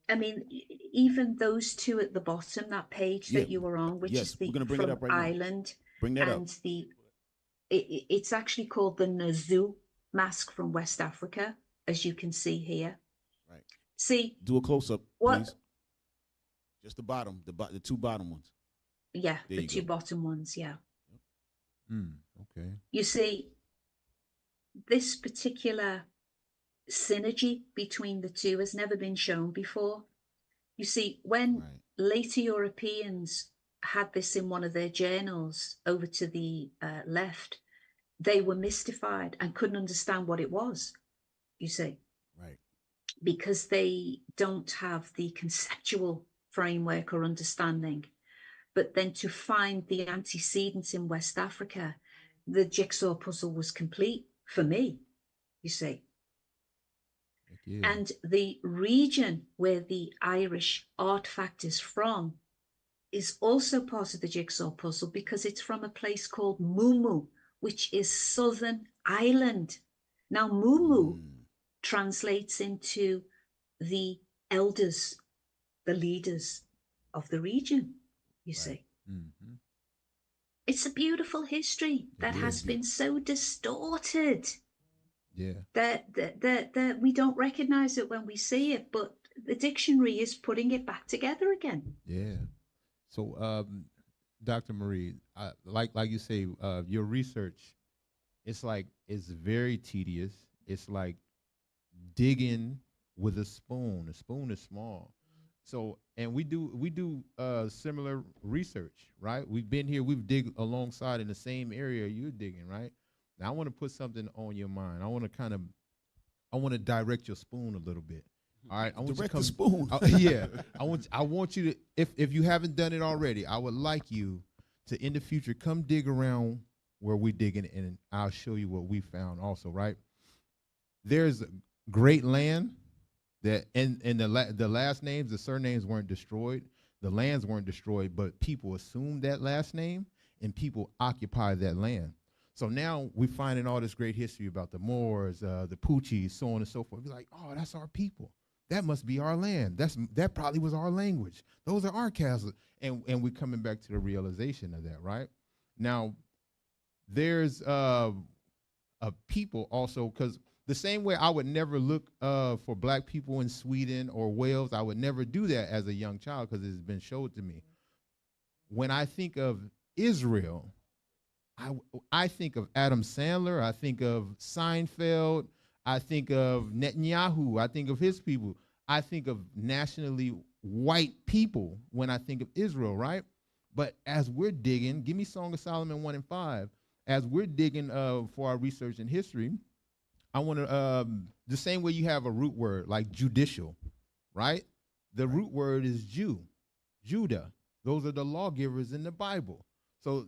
I mean, even those two at the bottom, that page that you were on, which yes, is the we're gonna bring it from up right now. Ireland, Bring that and up. it's actually called the Nazu mask from West Africa, as you can see here. Right. See, Do a close up, what? please. Just the bottom, the two bottom ones. Yeah, There the you two go. bottom ones. Yeah. Okay. You see, this particular synergy between the two has never been shown before. You see, when Right. later Europeans had this in one of their journals over to the left, they were mystified and couldn't understand what it was, you see, Right. because they don't have the conceptual framework or understanding. But then to find the antecedents in West Africa, the jigsaw puzzle was complete for me, you see. Yeah. And the region where the Irish artifact is from is also part of the jigsaw puzzle because it's from a place called Mumu, which is Southern Ireland. Now, Mumu translates into the elders, the leaders of the region, you see. Mm-hmm. It's a beautiful history that has been so distorted. Yeah. That we don't recognize it when we see it, but the dictionary is putting it back together again. Yeah. So, Dr. Marie, like you say, your research, it's very tedious. It's like digging with a spoon. A spoon is small. So, and we do similar research, right? We've been here, we've dig alongside in the same area you're digging, right? Now I want to put something on your mind. I want to direct your spoon a little bit. All right. I want Direct you the to spoon. yeah. I want you to, if you haven't done it already, I would like you to in the future come dig around where we're digging, and I'll show you what we found also, right? There's great land that and the last names, the surnames weren't destroyed. The lands weren't destroyed, but people assumed that last name and people occupied that land. So now we're finding all this great history about the Moors, the Poochies, so on and so forth. We're like, oh, that's our people. That must be our land. That probably was our language. Those are our castles. And we're coming back to the realization of that, right? Now, there's a people also, because the same way I would never look for black people in Sweden or Wales, I would never do that as a young child because it's been showed to me. When I think of Israel, I think of Adam Sandler, I think of Seinfeld, I think of Netanyahu, I think of his people. I think of nationally white people when I think of Israel, right? But as we're digging, give me Song of Solomon 1 and 5. As we're digging for our research in history, I want to, the same way you have a root word like judicial, right? The root word is Jew, Judah. Those are the lawgivers in the Bible.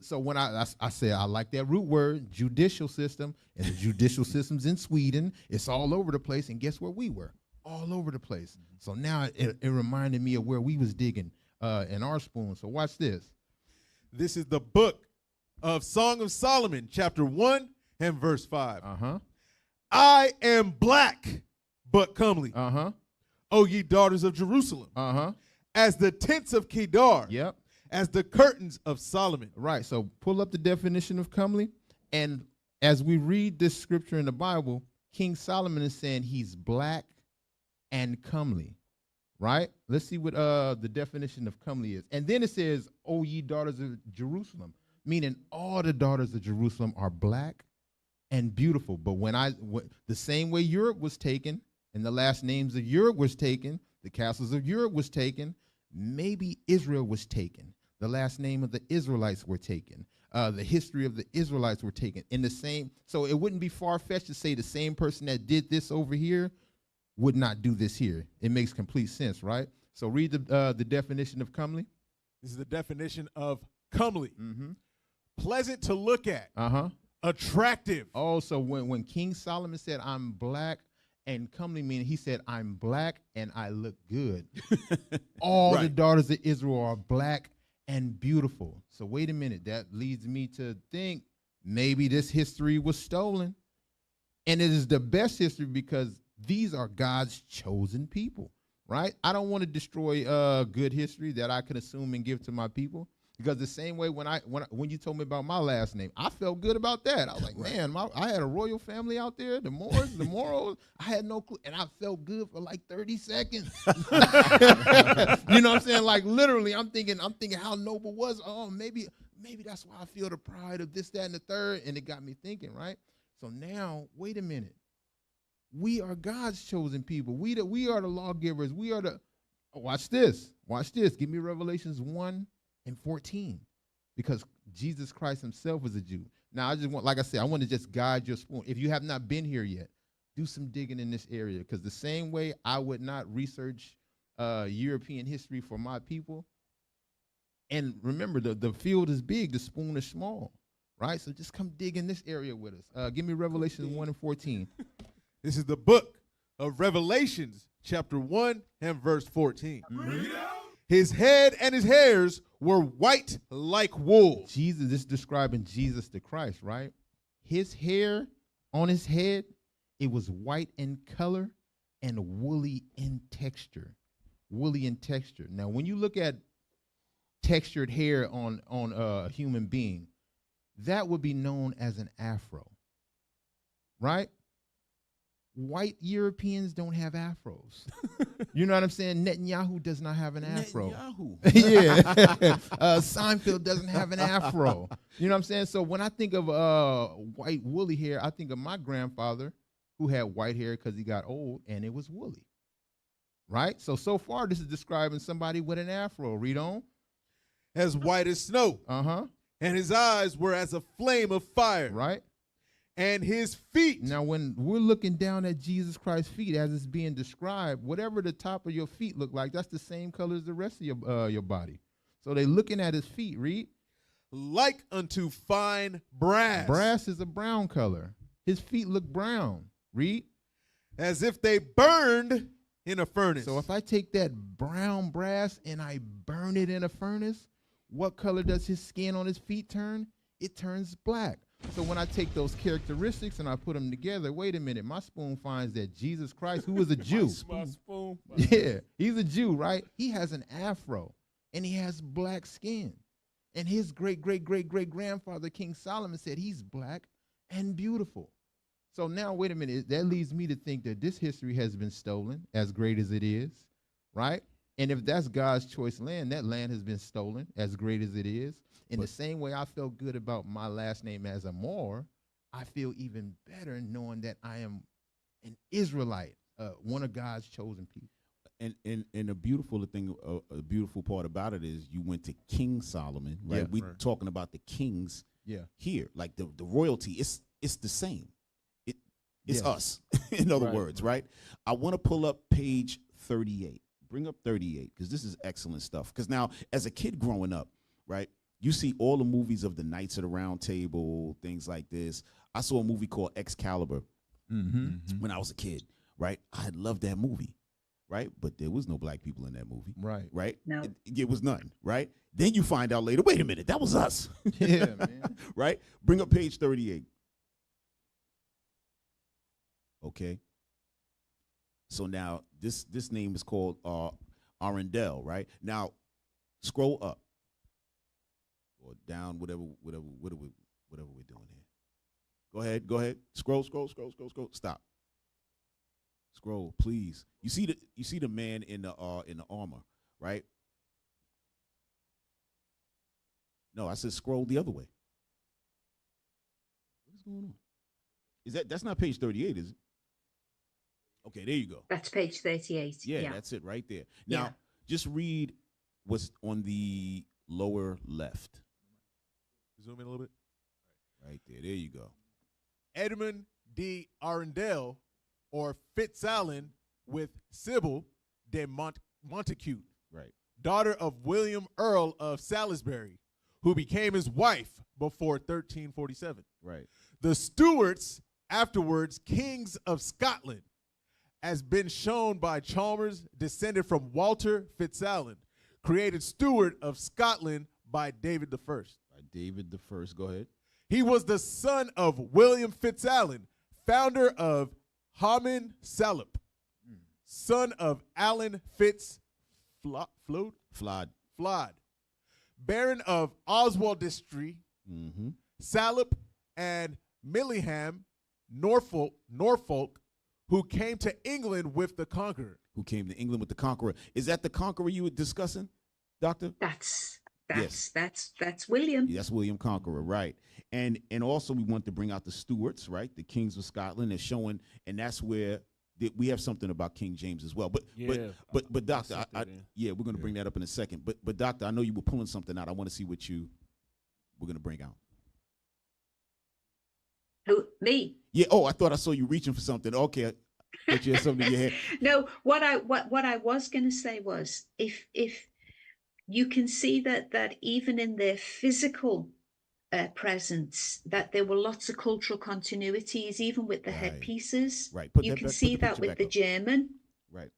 So when I say I like that root word, judicial system, and the judicial systems in Sweden, it's all over the place. And guess where we were? All over the place. Mm-hmm. So now it reminded me of where we was digging in our spoon. So watch this. This is the book of Song of Solomon, chapter 1 and verse 5. Uh-huh. I am black, but comely. Uh-huh. O ye daughters of Jerusalem. Uh-huh. As the tents of Kedar. Yep. As the curtains of Solomon. Right. So pull up the definition of comely. And as we read this scripture in the Bible, King Solomon is saying he's black and comely. Right? Let's see what the definition of comely is. And then it says, O ye daughters of Jerusalem, meaning all the daughters of Jerusalem are black and beautiful. But the same way Europe was taken, and the last names of Europe was taken, the castles of Europe was taken, maybe Israel was taken. The last name of the Israelites were taken. The history of the Israelites were taken in the same. So it wouldn't be far-fetched to say the same person that did this over here would not do this here. It makes complete sense, right? So read the definition of comely. This is the definition of comely. Mm-hmm. Pleasant to look at. Uh-huh. Attractive. Oh, so when King Solomon said, I'm black and comely, meaning he said, I'm black and I look good. All the daughters of Israel are black and beautiful. So wait a minute. That leads me to think maybe this history was stolen. And it is the best history because these are God's chosen people. right? I don't want to destroy good history that I can assume and give to my people. Because the same way when you told me about my last name, I felt good about that. I was like, man, I had a royal family out there, the Moors, the Moros. I had no clue, and I felt good for like 30 seconds. You know what I'm saying? Like literally, I'm thinking how noble was. Oh, maybe that's why I feel the pride of this, that, and the third, and it got me thinking, right? So now, wait a minute. We are God's chosen people. We are the lawgivers. We are the. Watch this. Give me Revelations 1:14, because Jesus Christ himself was a Jew. Now, I just want, like I said, I want to just guide your spoon. If you have not been here yet, do some digging in this area, because the same way I would not research European history for my people. And remember, the field is big, the spoon is small, right? So just come dig in this area with us. Give me Revelation 1:14. This is the book of Revelations, chapter 1 and verse 14. His head and his hairs were white like wool. Jesus, this is describing Jesus the Christ, right? His hair on his head, it was white in color and woolly in texture. Now, when you look at textured hair on a human being, that would be known as an afro, right? White Europeans don't have afros. You know what I'm saying? Netanyahu does not have an afro. Yeah. Seinfeld doesn't have an afro. You know what I'm saying? So when I think of white woolly hair, I think of my grandfather who had white hair because he got old and it was woolly. Right? So far, this is describing somebody with an afro. Read on. As white as snow. Uh-huh. And his eyes were as a flame of fire. Right? And his feet. Now, when we're looking down at Jesus Christ's feet as it's being described, whatever the top of your feet look like, that's the same color as the rest of your body. So they're looking at his feet. Read. Like unto fine brass. Brass is a brown color. His feet look brown. Read. As if they burned in a furnace. So if I take that brown brass and I burn it in a furnace, what color does his skin on his feet turn? It turns black. So when I take those characteristics and I put them together, wait a minute, my spoon finds that Jesus Christ, who was a Jew. My spoon. Yeah, he's a Jew, right? He has an afro and he has black skin. And his great-great-great-great-grandfather, King Solomon, said he's black and beautiful. So now, wait a minute, that leads me to think that this history has been stolen, as great as it is, right? And if that's God's choice land, that land has been stolen, as great as it is. In the same way I felt good about my last name as a Moor, I feel even better knowing that I am an Israelite, one of God's chosen people. And a beautiful thing, a beautiful part about it is you went to King Solomon, right? Yeah, We're talking about the kings here, like the royalty. It's the same. It's us, in other words, right? I want to pull up page 38. Bring up 38 because this is excellent stuff. Because now, as a kid growing up, right, you see all the movies of the Knights of the Round Table, things like this. I saw a movie called Excalibur when I was a kid, right? I loved that movie, right? But there was no black people in that movie, right? No. It was none, right? Then you find out later, wait a minute, that was us. Yeah, man. Right? Bring up page 38. Okay. So now this name is called Arundel, right? Now scroll up or down, whatever we're doing here. Go ahead. Scroll. Stop. Scroll, please. You see the man in the armor, right? No, I said scroll the other way. What is going on? That's not page 38, is it? Okay, there you go. That's page 38. Yeah, that's it right there. Now, just read what's on the lower left. Zoom in a little bit. Right there. There you go. Edmund de Arundel, or Fitzalan, with Sybil de Montacute, right, daughter of William Earl of Salisbury, who became his wife before 1347. Right. The Stuarts, afterwards kings of Scotland, has been shown by Chalmers, descended from Walter Fitzalan, created Steward of Scotland by David I. By David I. Go ahead. He was the son of William Fitzalan, founder of Haman Salop. son of Alan Flawed. Flod, Baron of Oswaldistry, Mm-hmm. Salop, and Millingham, Norfolk, who came to England with the Conqueror. Who came to England with the Conqueror? Is that the Conqueror you were discussing, Doctor? That's Yes. that's William. Yeah, that's William Conqueror, right? And also we want to bring out the Stuarts, right? The kings of Scotland is showing, and that's where we have something about King James as well. But Doctor, we're going to bring that up in a second. But Doctor, I know you were pulling something out. I want to see what you were going to bring out. Who, me? Yeah. Oh, I thought I saw you reaching for something. Okay, I thought you had something in your head. No, what I was going to say was, if you can see that even in their physical presence, that there were lots of cultural continuities, even with the headpieces. Right. You can see that with the German. Right.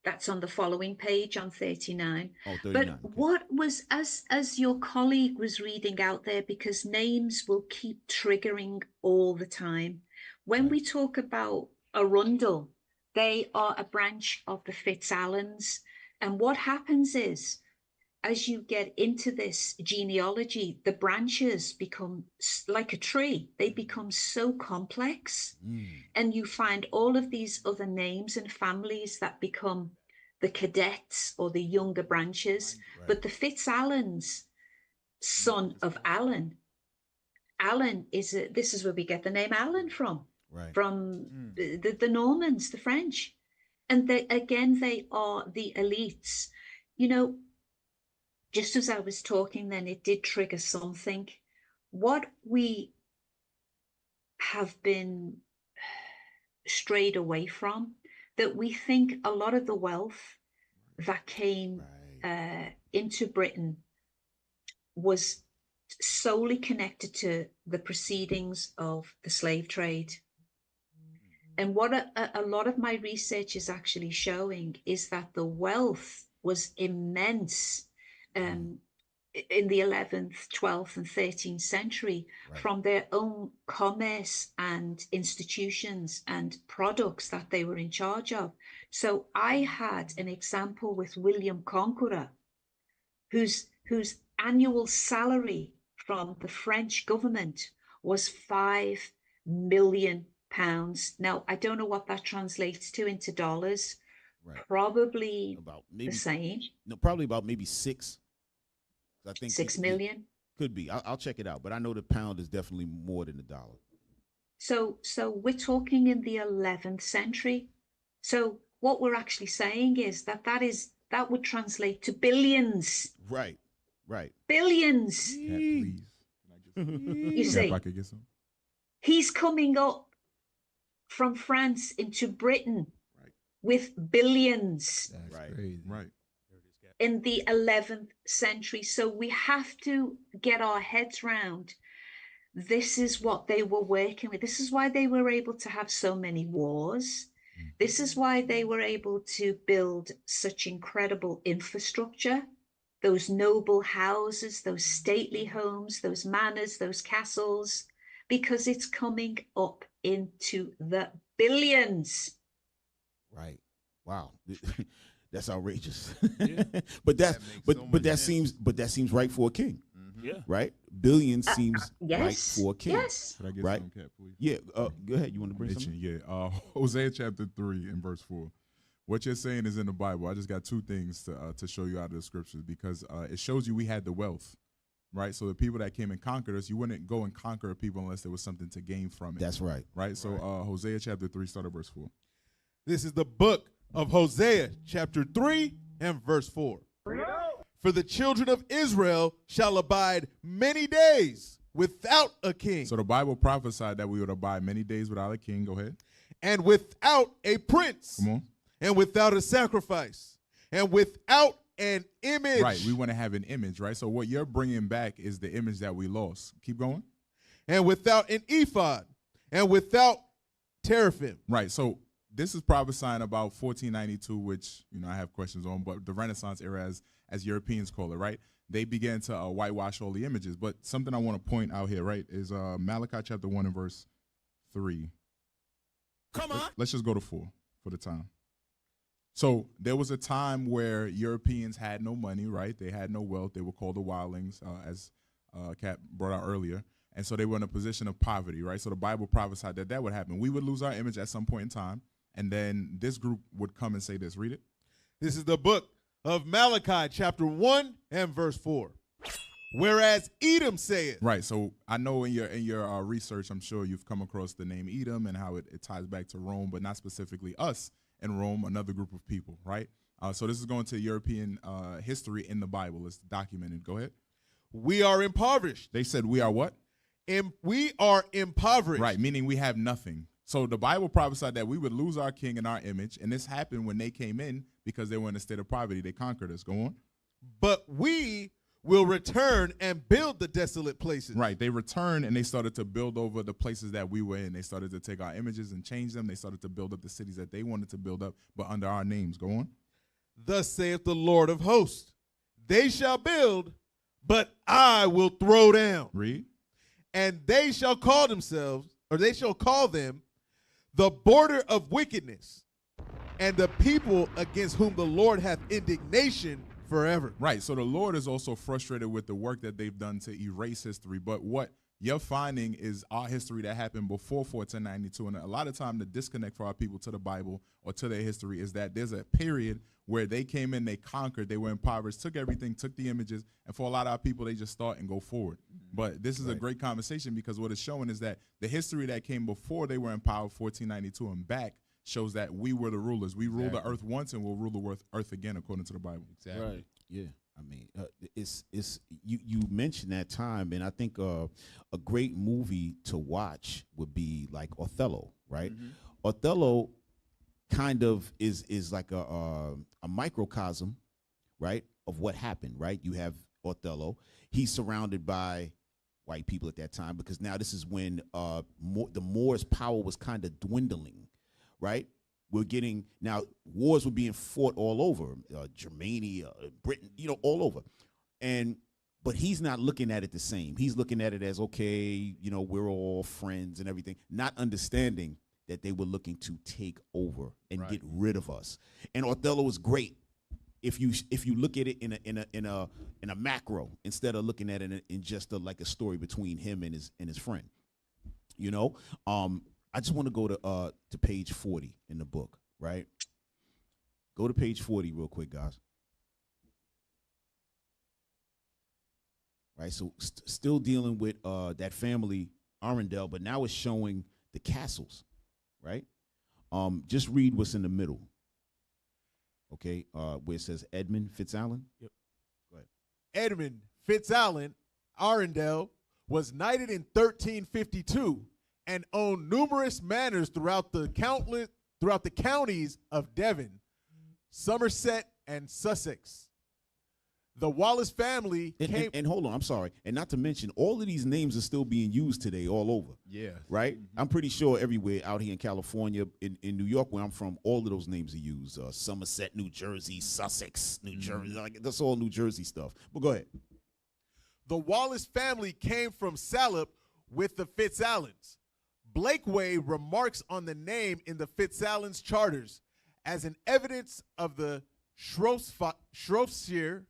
That's on the following page on 39. Oh, 39. But okay. what was, as your colleague was reading out there, because names will keep triggering all the time. When we talk about Arundel, they are a branch of the FitzAlans. And what happens is, as you get into this genealogy, the branches become like a tree. They become so complex. And you find all of these other names and families that become the cadets or the younger branches. Right. But the FitzAlans, son of Alan, Alan this is where we get the name Alan from. Right. From the Normans, the French. And they are the elites. You know, just as I was talking then, it did trigger something. What we have been strayed away from, that we think a lot of the wealth that came into Britain was solely connected to the proceedings of the slave trade. And what a lot of my research is actually showing is that the wealth was immense in the 11th, 12th, and 13th century from their own commerce and institutions and products that they were in charge of. So I had an example with William Conqueror, whose annual salary from the French government was £5 million. Now, I don't know what that translates to into dollars. Right. Probably about maybe the same. No, probably about maybe six. I think 6 million. Could be. I'll check it out. But I know the pound is definitely more than the dollar. So we're talking in the 11th century. So what we're actually saying is that would translate to billions. Right. Billions. Yeah, please. You see, if I could get some. He's coming up from France into Britain with billions. That's crazy. Right. In the 11th century. So we have to get our heads round. This is what they were working with. This is why they were able to have so many wars. This is why they were able to build such incredible infrastructure. Those noble houses, those stately homes, those manors, those castles, because it's coming up into the billions. Right. Wow. That's outrageous. Yeah. that seems right for a king. Mm-hmm. Yeah. Right? Billions seems right for a king. Yes. Could I get some, Cat, please? Yeah. Go ahead. You want to bring something? Yeah. Hosea chapter 3 and verse 4. What you're saying is in the Bible. I just got two things to show you out of the scriptures, because it shows you we had the wealth. Right, so the people that came and conquered us, you wouldn't go and conquer people unless there was something to gain from it. That's right. Right, so Hosea chapter 3, start at verse 4. This is the book of Hosea, chapter 3 and verse 4. For the children of Israel shall abide many days without a king. So the Bible prophesied that we would abide many days without a king. Go ahead. And without a prince. Come on. And without a sacrifice. And without an image. Right, we want to have an image, right? So what you're bringing back is the image that we lost. Keep going. And without an ephod. And without teraphim. Right, so this is prophesying about 1492, which, I have questions on, but the Renaissance era, as Europeans call it, right? They began to whitewash all the images. But something I want to point out here, right, is Malachi chapter 1 and verse 3. Come on. Let's just go to 4. for the time. So there was a time where Europeans had no money, right? They had no wealth. They were called the wildlings, as Cap brought out earlier. And so they were in a position of poverty, right? So the Bible prophesied that that would happen. We would lose our image at some point in time. And then this group would come and say this. Read it. This is the book of Malachi, chapter 1 and verse 4. Whereas Edom saith. Right. So I know in your research, I'm sure you've come across the name Edom and how it ties back to Rome, but not specifically us in Rome, another group of people, right? So this is going to European history in the Bible. It's documented. Go ahead. We are impoverished. They said we are what? We are impoverished. Right, meaning we have nothing. So the Bible prophesied that we would lose our king and our image, and this happened when they came in because they were in a state of poverty. They conquered us. Go on. But we will return and build the desolate places. Right, they returned and they started to build over the places that we were in. They started to take our images and change them. They started to build up the cities that they wanted to build up, but under our names. Go on. Thus saith the Lord of hosts, they shall build, but I will throw down. Read. And they shall call themselves, or they shall call them, the border of wickedness, and the people against whom the Lord hath indignation forever. Right. So the Lord is also frustrated with the work that they've done to erase history. But what you're finding is our history that happened before 1492. And a lot of time the disconnect for our people to the Bible or to their history is that there's a period where they came in, they conquered, they were impoverished, took everything, took the images. And for a lot of our people, they just start and go forward. But this is a great conversation because what it's showing is that the history that came before they were in power, 1492 and back, shows that we were the rulers. We ruled the earth once and we'll rule the earth again according to the Bible. Exactly. Right. Yeah. I mean, it's you mentioned that time, and I think a great movie to watch would be like Othello, right? Othello kind of is like a microcosm, right, of what happened, right? You have Othello. He's surrounded by white people at that time because now this is when the Moors' power was kind of dwindling, right? We're getting now wars were being fought all over Germania, Britain, all over, but he's not looking at it the same. He's looking at it as okay, we're all friends and everything, not understanding that they were looking to take over and get rid of us. And Othello is great if you look at it in a macro instead of looking at it in just like a story between him and his friend. I just want to go to page 40 in the book, right? Go to page 40 real quick, guys. Right, so still dealing with that family, Arundel, but now it's showing the castles, right? Just read what's in the middle, okay, where it says Edmund Fitzallen. Yep. Go ahead. Edmund Fitzallen, Arundel, was knighted in 1352 and owned numerous manors throughout the counties of Devon, Somerset, and Sussex. The Wallace family came. And hold on, I'm sorry. And not to mention, all of these names are still being used today all over. Yeah. Right? I'm pretty sure everywhere out here in California, in New York, where I'm from, all of those names are used. Somerset, New Jersey, Sussex, New Jersey. Like, that's all New Jersey stuff. But go ahead. The Wallace family came from Salop with the Fitzallens. Blakeway remarks on the name in the Fitzallen's charters as an evidence of the Shropshire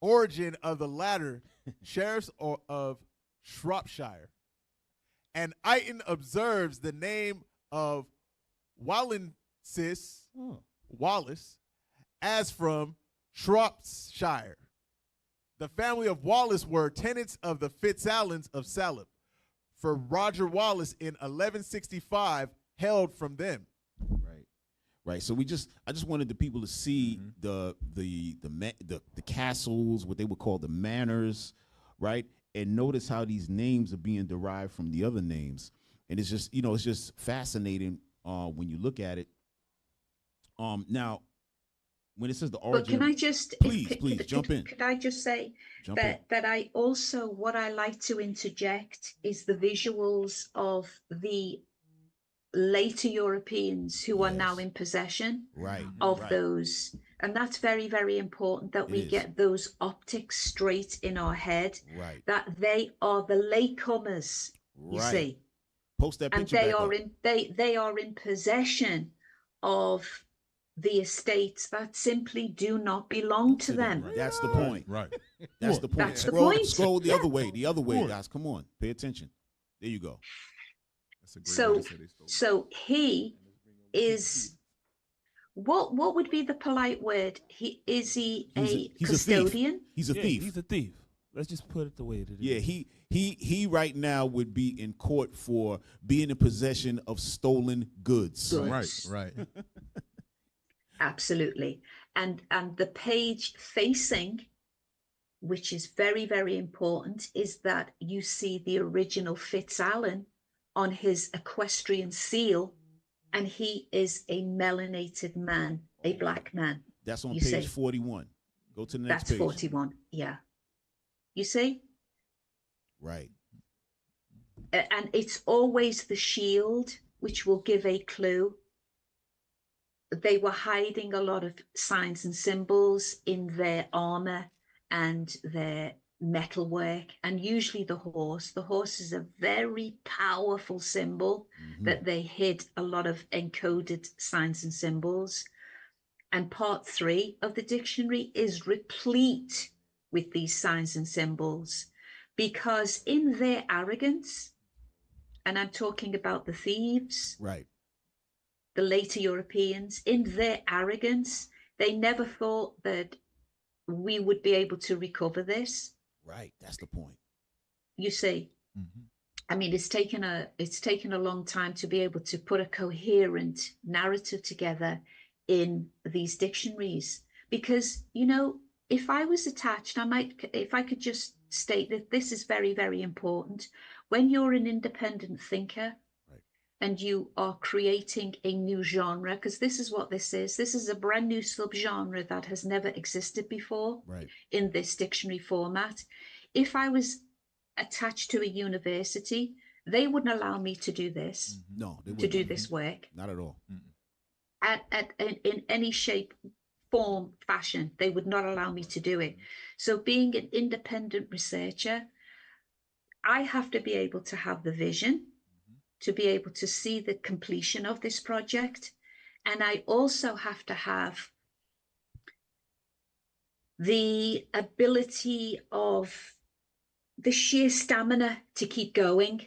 origin of the latter sheriffs of Shropshire. And Eiton observes the name of Wallace as from Shropshire. The family of Wallace were tenants of the Fitzallens of Salop, for Roger Wallace in 1165 held from them. Right. So I just wanted the people to see the castles, what they would call the manors, right? And notice how these names are being derived from the other names. And it's just, it's just fascinating when you look at it. Now, when it says the origin, but can I just please jump in? Could I just say that I also, what I like to interject is the visuals of the later Europeans who are now in possession of those, and that's very, very important that we get those optics straight in our head. That they are the latecomers. You see, post that picture, and they are in possession of the estates that simply do not belong to them. That's the point. Right. That's the point. That's the Scroll, point. scroll the Yeah. other way. The other way, guys. Come on. Pay attention. There you go. That's a great way to say they stole it. So he is, what would be the polite word? Is he a He's custodian? a thief. He's a thief. He's a thief. Let's just put it the way it is. Yeah, he right now would be in court for being in possession of stolen goods. Goods. Right. Absolutely. And the page facing, which is very, very important, is that you see the original FitzAlan on his equestrian seal, and he is a melanated man, a black man. That's on You page see? 41. Go to the next That's page. 41. Yeah. You see? Right. And it's always the shield, which will give a clue. They were hiding a lot of signs and symbols in their armor and their metalwork, and usually the horse. The horse is a very powerful symbol that they hid a lot of encoded signs and symbols. And part 3 of the dictionary is replete with these signs and symbols, because in their arrogance, and I'm talking about the thieves, Right. the later Europeans, in their arrogance, they never thought that we would be able to recover this. Right. That's the point. You see, I mean, it's taken a long time to be able to put a coherent narrative together in these dictionaries, because, you know, if I was attached, if I could just state that this is very, very important. When you're an independent thinker, and you are creating a new genre, because this is what this is. This is a brand new subgenre that has never existed before in this dictionary format. If I was attached to a university, they wouldn't allow me to do this, No, they to wouldn't. do this work Not at all. in any shape, form, fashion. They would not allow me to do it. So being an independent researcher, I have to be able to have the vision, to be able to see the completion of this project. And I also have to have the ability of the sheer stamina to keep going.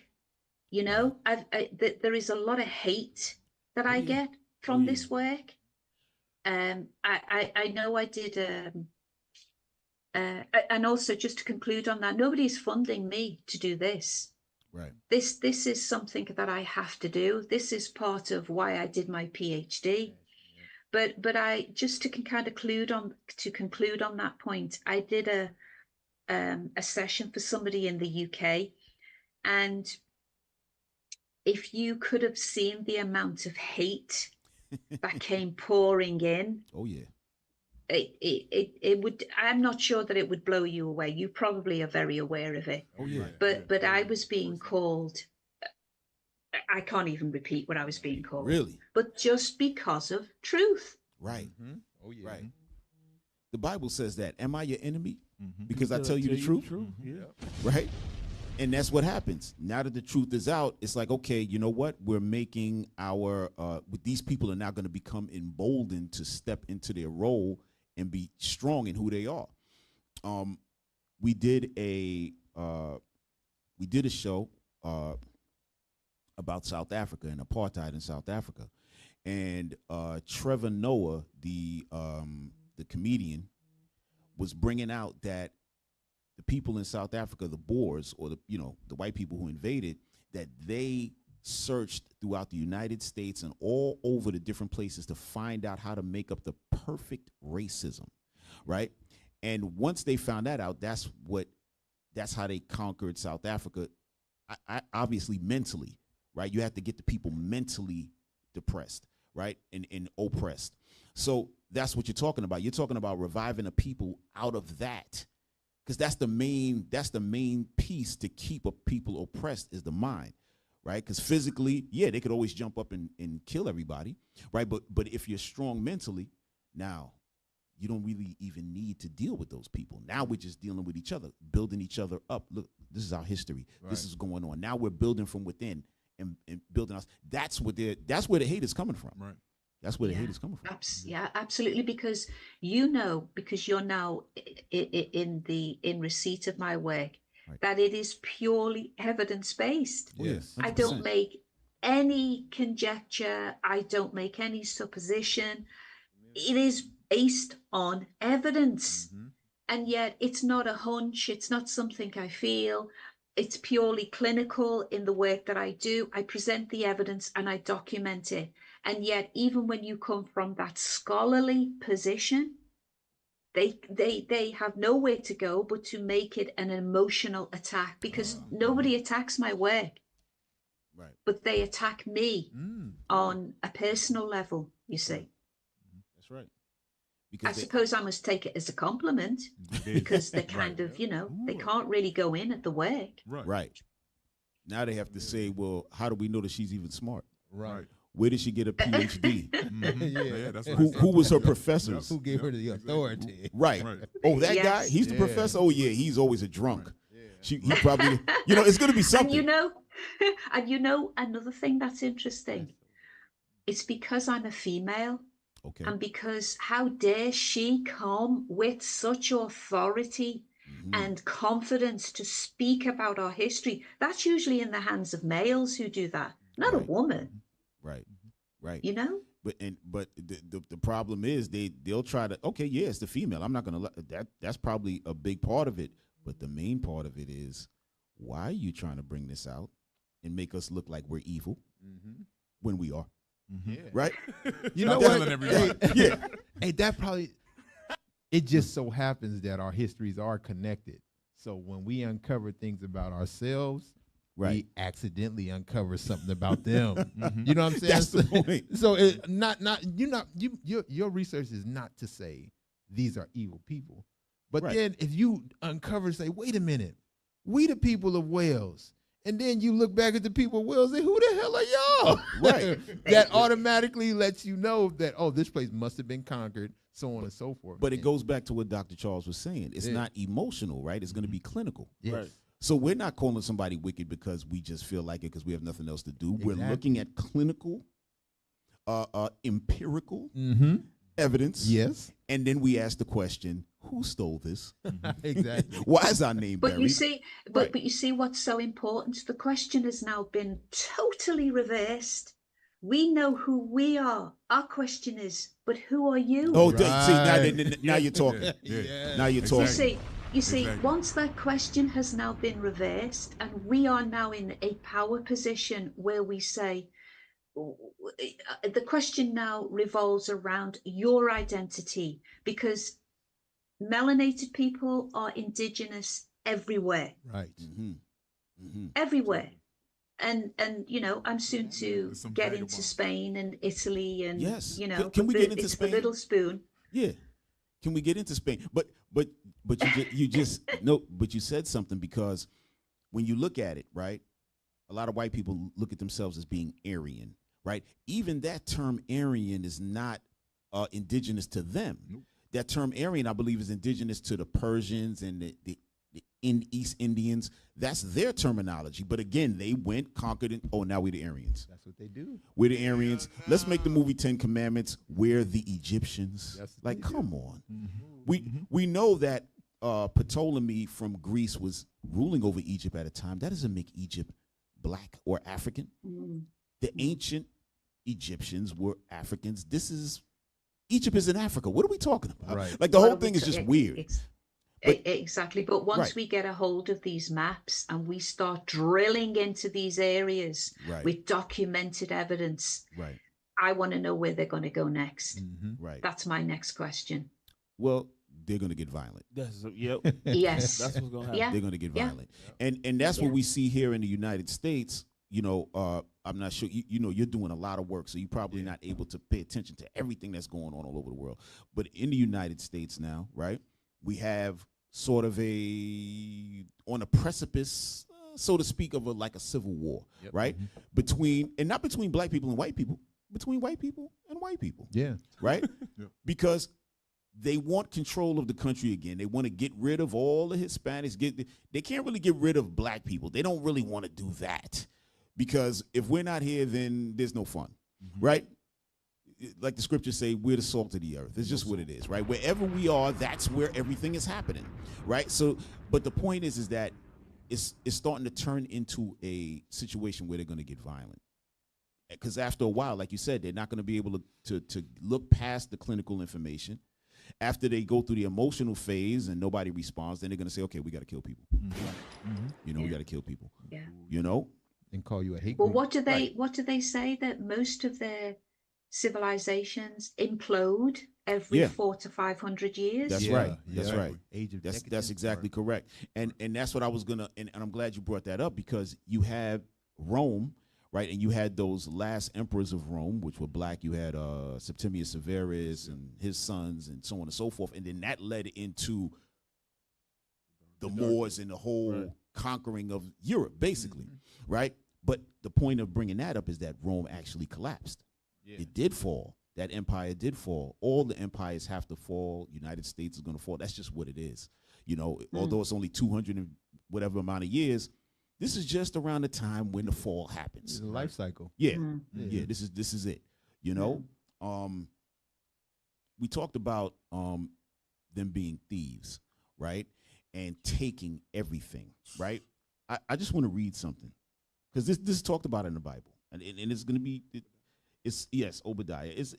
You know, there is a lot of hate that I get from this work. I know I did, and also just to conclude on that, nobody's funding me to do this. Right. This is something that I have to do. This is part of why I did my PhD. But I just to kind of conclude on that point, I did a session for somebody in the UK, and if you could have seen the amount of hate that came pouring in. Oh yeah. It would, I'm not sure that it would blow you away. You probably are very aware of it. Oh yeah. But I was being called, I can't even repeat what I was being called. Really? But just because of truth. Right. Oh yeah. Right. The Bible says that. Am I your enemy? Mm-hmm. Because I tell you the truth. Yeah. Right. And that's what happens. Now that the truth is out, it's like, okay, you know what? We're making our, with these people are now going to become emboldened to step into their role and be strong in who they are. We did a show about South Africa and apartheid in South Africa, and Trevor Noah, the comedian, was bringing out that the people in South Africa, the Boers, or the white people who invaded, that they searched throughout the United States and all over the different places to find out how to make up the perfect racism, right? And once they found that out, that's how they conquered South Africa. I obviously mentally, right? You have to get the people mentally depressed, right, and oppressed. So that's what you're talking about. You're talking about reviving a people out of that, because that's the main piece to keep a people oppressed is the mind. Right, because physically, yeah, they could always jump up and kill everybody, right? But if you're strong mentally, now you don't really even need to deal with those people. Now we're just dealing with each other, building each other up. Look, this is our history. Right. This is going on. Now we're building from within and building us. That's where the hate is coming from. Right. That's where the hate is coming from. Yeah, absolutely. Because you're now in receipt of my work, that it is purely evidence based. Yes, I don't make any conjecture. I don't make any supposition. It is based on evidence. And yet it's not a hunch. It's not something I feel. It's purely clinical in the work that I do. I present the evidence and I document it. And yet, even when you come from that scholarly position, they have nowhere to go but to make it an emotional attack, because nobody attacks my work, Right. but they attack me on a personal level, you see. That's right. I suppose I must take it as a compliment, because they're kind of, they can't really go in at the work. Right. Now they have to say, well, how do we know that she's even smart? Right. Where did she get a PhD? Yeah, that's Who was her professors? Who gave her the authority? Right. Oh, that guy? He's the professor? Oh, yeah, he's always a drunk. He probably, it's going to be something. And another thing that's interesting, it's because I'm a female. Okay. And because how dare she come with such authority and confidence to speak about our history? That's usually in the hands of males who do that, not a woman. Right. But the problem is they'll try to, okay, yeah, it's the female. I'm not gonna that's probably a big part of it. But the main part of it is, why are you trying to bring this out and make us look like we're evil when we are? Right? You know what? Hey, that probably, it just so happens that our histories are connected. So when we uncover things about ourselves, we accidentally uncover something about them. You know what I'm saying? That's the point. So your research is not to say these are evil people. But then if you uncover, say, wait a minute, we the people of Wales. And then you look back at the people of Wales and who the hell are y'all? Right. That automatically lets you know that, oh, this place must have been conquered, so on and so forth. But it goes back to what Dr. Charles was saying. It's not emotional, right? It's going to be clinical. Yes. Right. So we're not calling somebody wicked because we just feel like it because we have nothing else to do. Exactly. We're looking at clinical, empirical evidence. Yes. And then we ask the question, who stole this? Exactly. Why is our name buried? You see, but you see what's so important? The question has now been totally reversed. We know who we are. Our question is, but who are you? Oh, see, now you're talking. Now you're talking. You see, once that question has now been reversed, and we are now in a power position where we say, the question now revolves around your identity, because melanated people are indigenous everywhere. Right. Everywhere. And I'm soon to get into Spain and Italy and can we get into Spain? The little spoon. Yeah. Can we get into Spain? But you said something, because when you look at it, right, a lot of white people look at themselves as being Aryan, right? Even that term Aryan is not indigenous to them. Nope. That term Aryan, I believe, is indigenous to the Persians and the East Indians. That's their terminology. But again, they went, conquered, and now we're the Aryans. That's what they do. We're the Aryans. Let's make the movie 10 Commandments. We're the Egyptians. Come on. We know that Ptolemy from Greece was ruling over Egypt at a time. That doesn't make Egypt black or African. The ancient Egyptians were Africans. Egypt is in Africa. What are we talking about? Right. Like the whole thing is just weird. Exactly. But once we get a hold of these maps and we start drilling into these areas with documented evidence, I want to know where they're going to go next. Right. That's my next question. Well, they're going to get violent. Yes. That's what's going to happen. Yeah. They're going to get violent. And that's what we see here in the United States. I'm not sure, you're doing a lot of work, so you're probably not able to pay attention to everything that's going on all over the world. But in the United States now, right, we have sort of on a precipice, so to speak, of a civil war, right? Not between black people and white people, between white people and white people. Yeah. Right? Because they want control of the country again. They want to get rid of all the Hispanics. They can't really get rid of black people. They don't really want to do that, because if we're not here, then there's no fun, right? like the scriptures say, we're the salt of the earth. It's just what it is, right? Wherever we are, that's where everything is happening, right? So, but the point is that it's starting to turn into a situation where they're going to get violent. Because after a while, like you said, they're not going to be able to look past the clinical information. After they go through the emotional phase and nobody responds, then they're going to say, okay, we got to kill people. You know, we got to kill people. Yeah. You know? And call you a hate Well, group. what do they say? That most of their civilizations implode every 400 to 500 years. That's right. That's Yeah. right. Age of That's decadence, exactly or- correct. And that's what I was gonna, and I'm glad you brought that up, because you have Rome, right? And you had those last emperors of Rome, which were black. You had Septimius Severus and his sons, and so on and so forth. And then that led into the Moors and the whole conquering of Europe, basically, right? But the point of bringing that up is that Rome actually collapsed. Yeah. It did fall. That empire did fall. All the empires have to fall. United States is going to fall. That's just what it is. You know, although it's only 200 and whatever amount of years, this is just around the time when the fall happens. It's a life cycle. Yeah. Yeah, this is it. You know? We talked about them being thieves, right? And taking everything, right? I just want to read something, because this is talked about in the Bible, and it's going to be it's Obadiah. It's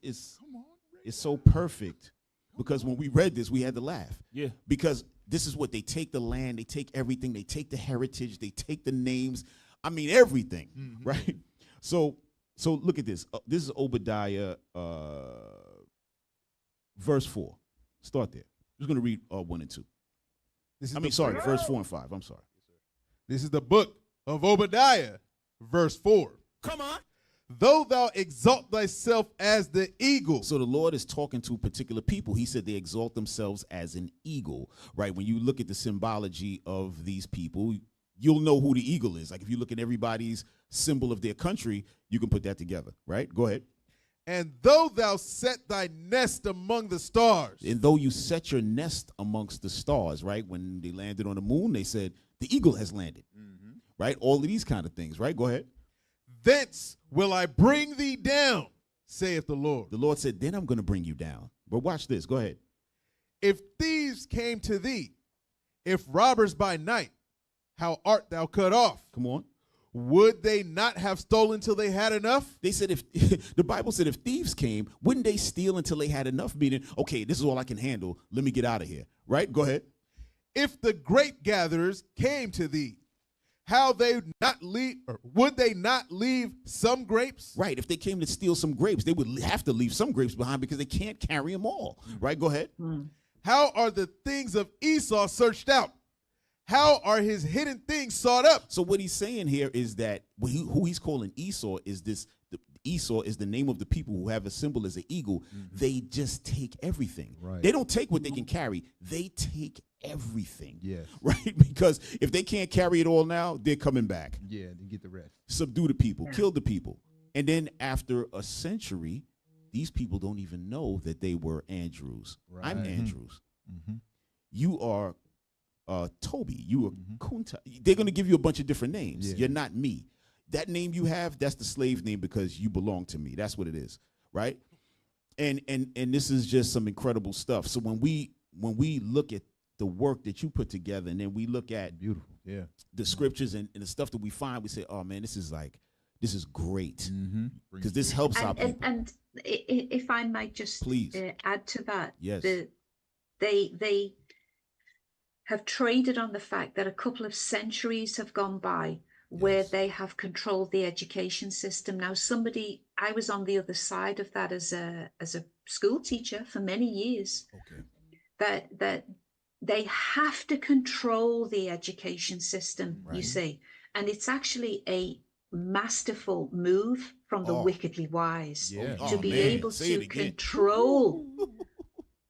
so perfect, because when we read this, we had to laugh. Yeah. Because this is what they take: the land, they take everything, they take the heritage, they take the names. I mean, everything, right? So look at this. This is Obadiah, verse 4. Start there. I'm just going to read 1 and 2. Verse 4 and 5. I'm sorry. This is the book of Obadiah, verse 4. Come on. Though thou exalt thyself as the eagle. So the Lord is talking to particular people. He said they exalt themselves as an eagle, right? When you look at the symbology of these people, you'll know who the eagle is. Like if you look at everybody's symbol of their country, you can put that together, right? Go ahead. And though thou set thy nest among the stars. And though you set your nest amongst the stars, right? When they landed on the moon, they said, the eagle has landed, right? All of these kind of things, right? Go ahead. Thence will I bring thee down, saith the Lord. The Lord said, then I'm going to bring you down. But watch this. Go ahead. If thieves came to thee, if robbers by night, how art thou cut off? Come on. Would they not have stolen till they had enough? They said if the Bible said if thieves came, wouldn't they steal until they had enough? Meaning, okay, this is all I can handle. Let me get out of here. Right? Go ahead. If the grape gatherers came to thee, how they not leave, or would they not leave some grapes? Right. If they came to steal some grapes, they would have to leave some grapes behind because they can't carry them all. Right? Go ahead. How are the things of Esau searched out? How are his hidden things sought up? So what he's saying here is that who he's calling Esau is this. Esau is the name of the people who have a symbol as an eagle. They just take everything. Right. They don't take what they can carry. They take everything. Yes. Right? Because if they can't carry it all now, they're coming back. Yeah, they get the rest. Subdue the people, kill the people. And then after a century, these people don't even know that they were Andrews. Right. I'm Andrews. You are Toby. You are Kunta. They're going to give you a bunch of different names. Yeah. You're not me. That name you have, that's the slave name because you belong to me. That's what it is, right? And this is just some incredible stuff. So when we look at the work that you put together, and then we look at Beautiful. Yeah. the scriptures and the stuff that we find, we say, oh man, this is great, because this helps our people. And if I might just Please. add to that, Yes. they have traded on the fact that a couple of centuries have gone by where they have controlled the education system. Now, I was on the other side of that as a school teacher for many years. Okay. That they have to control the education system, you see, and it's actually a masterful move from the wickedly wise to be able to control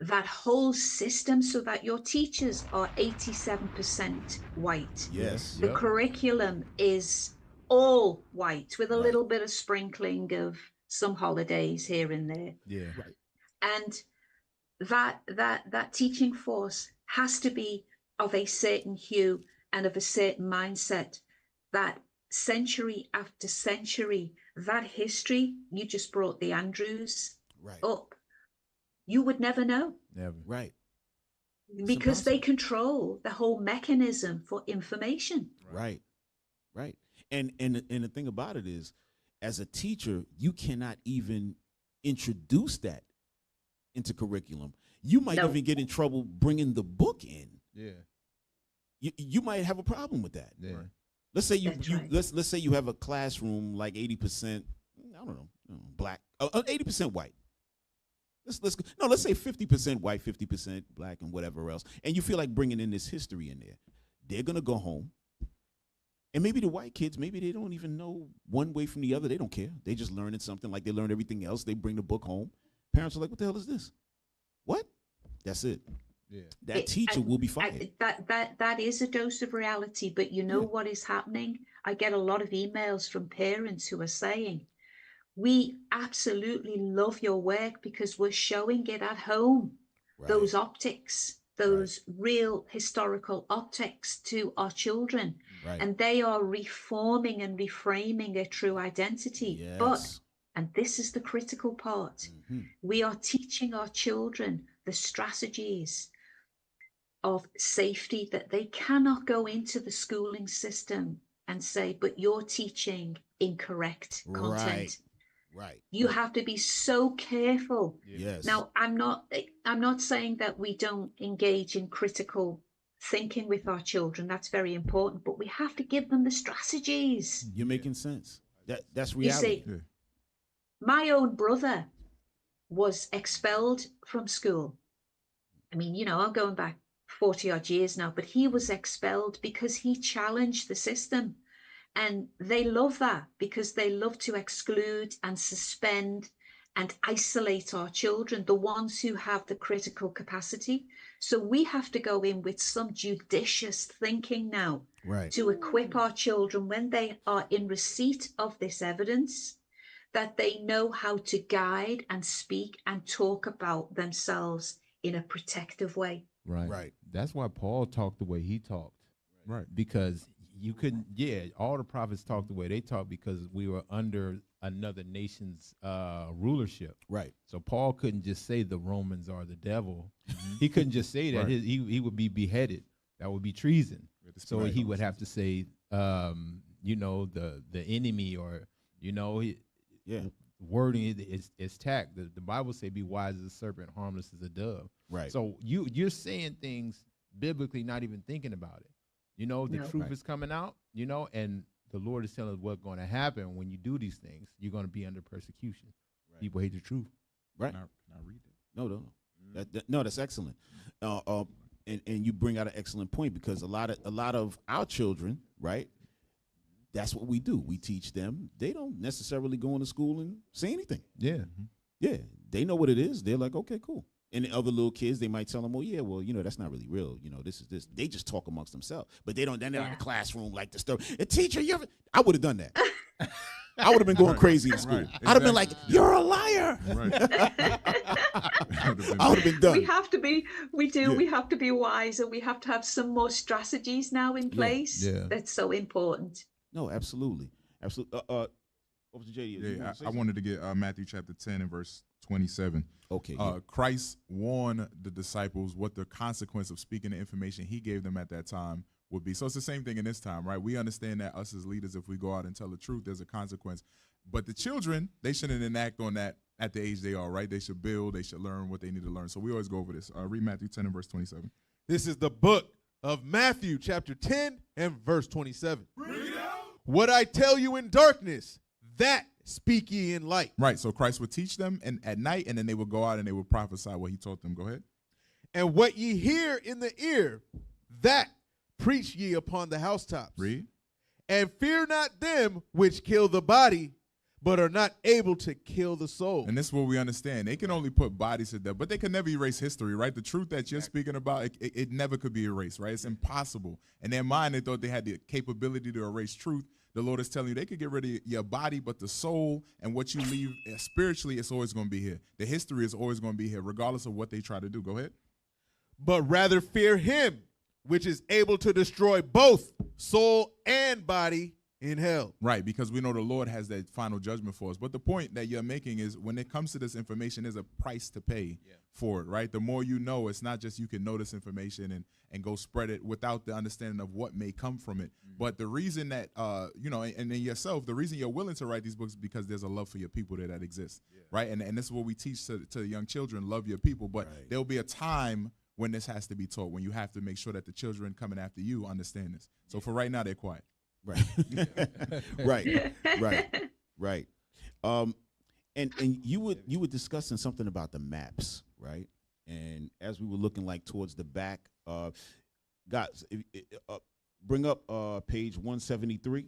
that whole system so that your teachers are 87% white. Yes. The curriculum is all white with a little bit of sprinkling of some holidays here and there. Yeah. And that teaching force has to be of a certain hue and of a certain mindset, that century after century, that history, you just brought the Andrews, up, you would never know. Never. Right. Because they control the whole mechanism for information. Right. And the thing about it is, as a teacher, you cannot even introduce that into curriculum. You might even get in trouble bringing the book in. Yeah. You might have a problem with that. Yeah. Let's say let's say you have a classroom like 80%, I don't know, black, 80% white. Let's say 50% white, 50% black, and whatever else. And you feel like bringing in this history in there. They're gonna go home, and maybe the white kids, maybe they don't even know one way from the other. They don't care. They just learning something like they learned everything else. They bring the book home. Parents are like, "What the hell is this? What?" That's it. Yeah. That teacher will be fired. That is a dose of reality. But you know what is happening? I get a lot of emails from parents who are saying, we absolutely love your work because we're showing it at home. Right. Those optics, those real historical optics to our children. Right. And they are reforming and reframing a true identity. Yes. But, and this is the critical part, we are teaching our children the strategies of safety, that they cannot go into the schooling system and say, but you're teaching incorrect content. Right. You have to be so careful. Yes. Now, I'm not saying that we don't engage in critical thinking with our children. That's very important, but we have to give them the strategies. You're making sense. That's reality. You see, my own brother was expelled from school. I mean, you know, I'm going back 40 odd years now, but he was expelled because he challenged the system. And they love that because they love to exclude and suspend and isolate our children, the ones who have the critical capacity. So we have to go in with some judicious thinking now to equip our children when they are in receipt of this evidence, that they know how to guide and speak and talk about themselves in a protective way. Right. That's why Paul talked the way he talked. Right. Because you couldn't, all the prophets talked the way they talked because we were under another nation's rulership. Right. So Paul couldn't just say the Romans are the devil. He couldn't just say that. He would be beheaded. That would be treason. So he would have to say, you know, the enemy, or, you know, wording is tact. The Bible say, be wise as a serpent, harmless as a dove. Right. So you're saying things biblically, not even thinking about it. You know, the truth is coming out, you know, and the Lord is telling us what's going to happen when you do these things. You're going to be under persecution. People hate the truth. Right. Can I read that? No. No, that's excellent. And you bring out an excellent point, because a lot of our children, right, that's what we do. We teach them. They don't necessarily go into school and say anything. Yeah. Yeah. They know what it is. They're like, okay, cool. And the other little kids, they might tell them, well, you know, that's not really real. You know, this is this. They just talk amongst themselves. But they're not in the classroom like the story. A teacher, I would have done that. I would have been going crazy in school. I'd have been like, you're a liar. I would have been done. We have to be wiser. We have to have some more strategies now in place. Yeah. That's so important. No, absolutely. Absolutely. Over to JD. I wanted to get Matthew chapter 10 and verse 27. Okay. Christ warned the disciples what the consequence of speaking the information he gave them at that time would be. So it's the same thing in this time, right? We understand that us as leaders, if we go out and tell the truth, there's a consequence. But the children, they shouldn't enact on that at the age they are, right? They should build. They should learn what they need to learn. So we always go over this. Read Matthew 10 and verse 27. This is the book of Matthew chapter 10 and verse 27. What I tell you in darkness, that speak ye in light. Right. So Christ would teach them at night, and then they would go out and they would prophesy what he taught them. Go ahead. And what ye hear in the ear, that preach ye upon the housetops. Read. And fear not them which kill the body, but are not able to kill the soul. And this is what we understand. They can only put bodies to death, but they can never erase history, right? The truth that you're speaking about, it never could be erased, right? It's impossible. In their mind, they thought they had the capability to erase truth. The Lord is telling you they could get rid of your body, but the soul and what you leave spiritually, it's always going to be here. The history is always going to be here, regardless of what they try to do. Go ahead. But rather fear him, which is able to destroy both soul and body in hell. Right, because we know the Lord has that final judgment for us. But the point that you're making is when it comes to this information, there's a price to pay for it, right? The more you know, it's not just you can know this information and go spread it without the understanding of what may come from it. But the reason that, and then yourself, the reason you're willing to write these books is because there's a love for your people there that exists, right? And this is what we teach to young children, love your people. But there'll be a time when this has to be taught, when you have to make sure that the children coming after you understand this. So for right now, they're quiet. Right. right. And you were discussing something about the maps, right? And as we were looking like towards the back, guys, bring up page 173.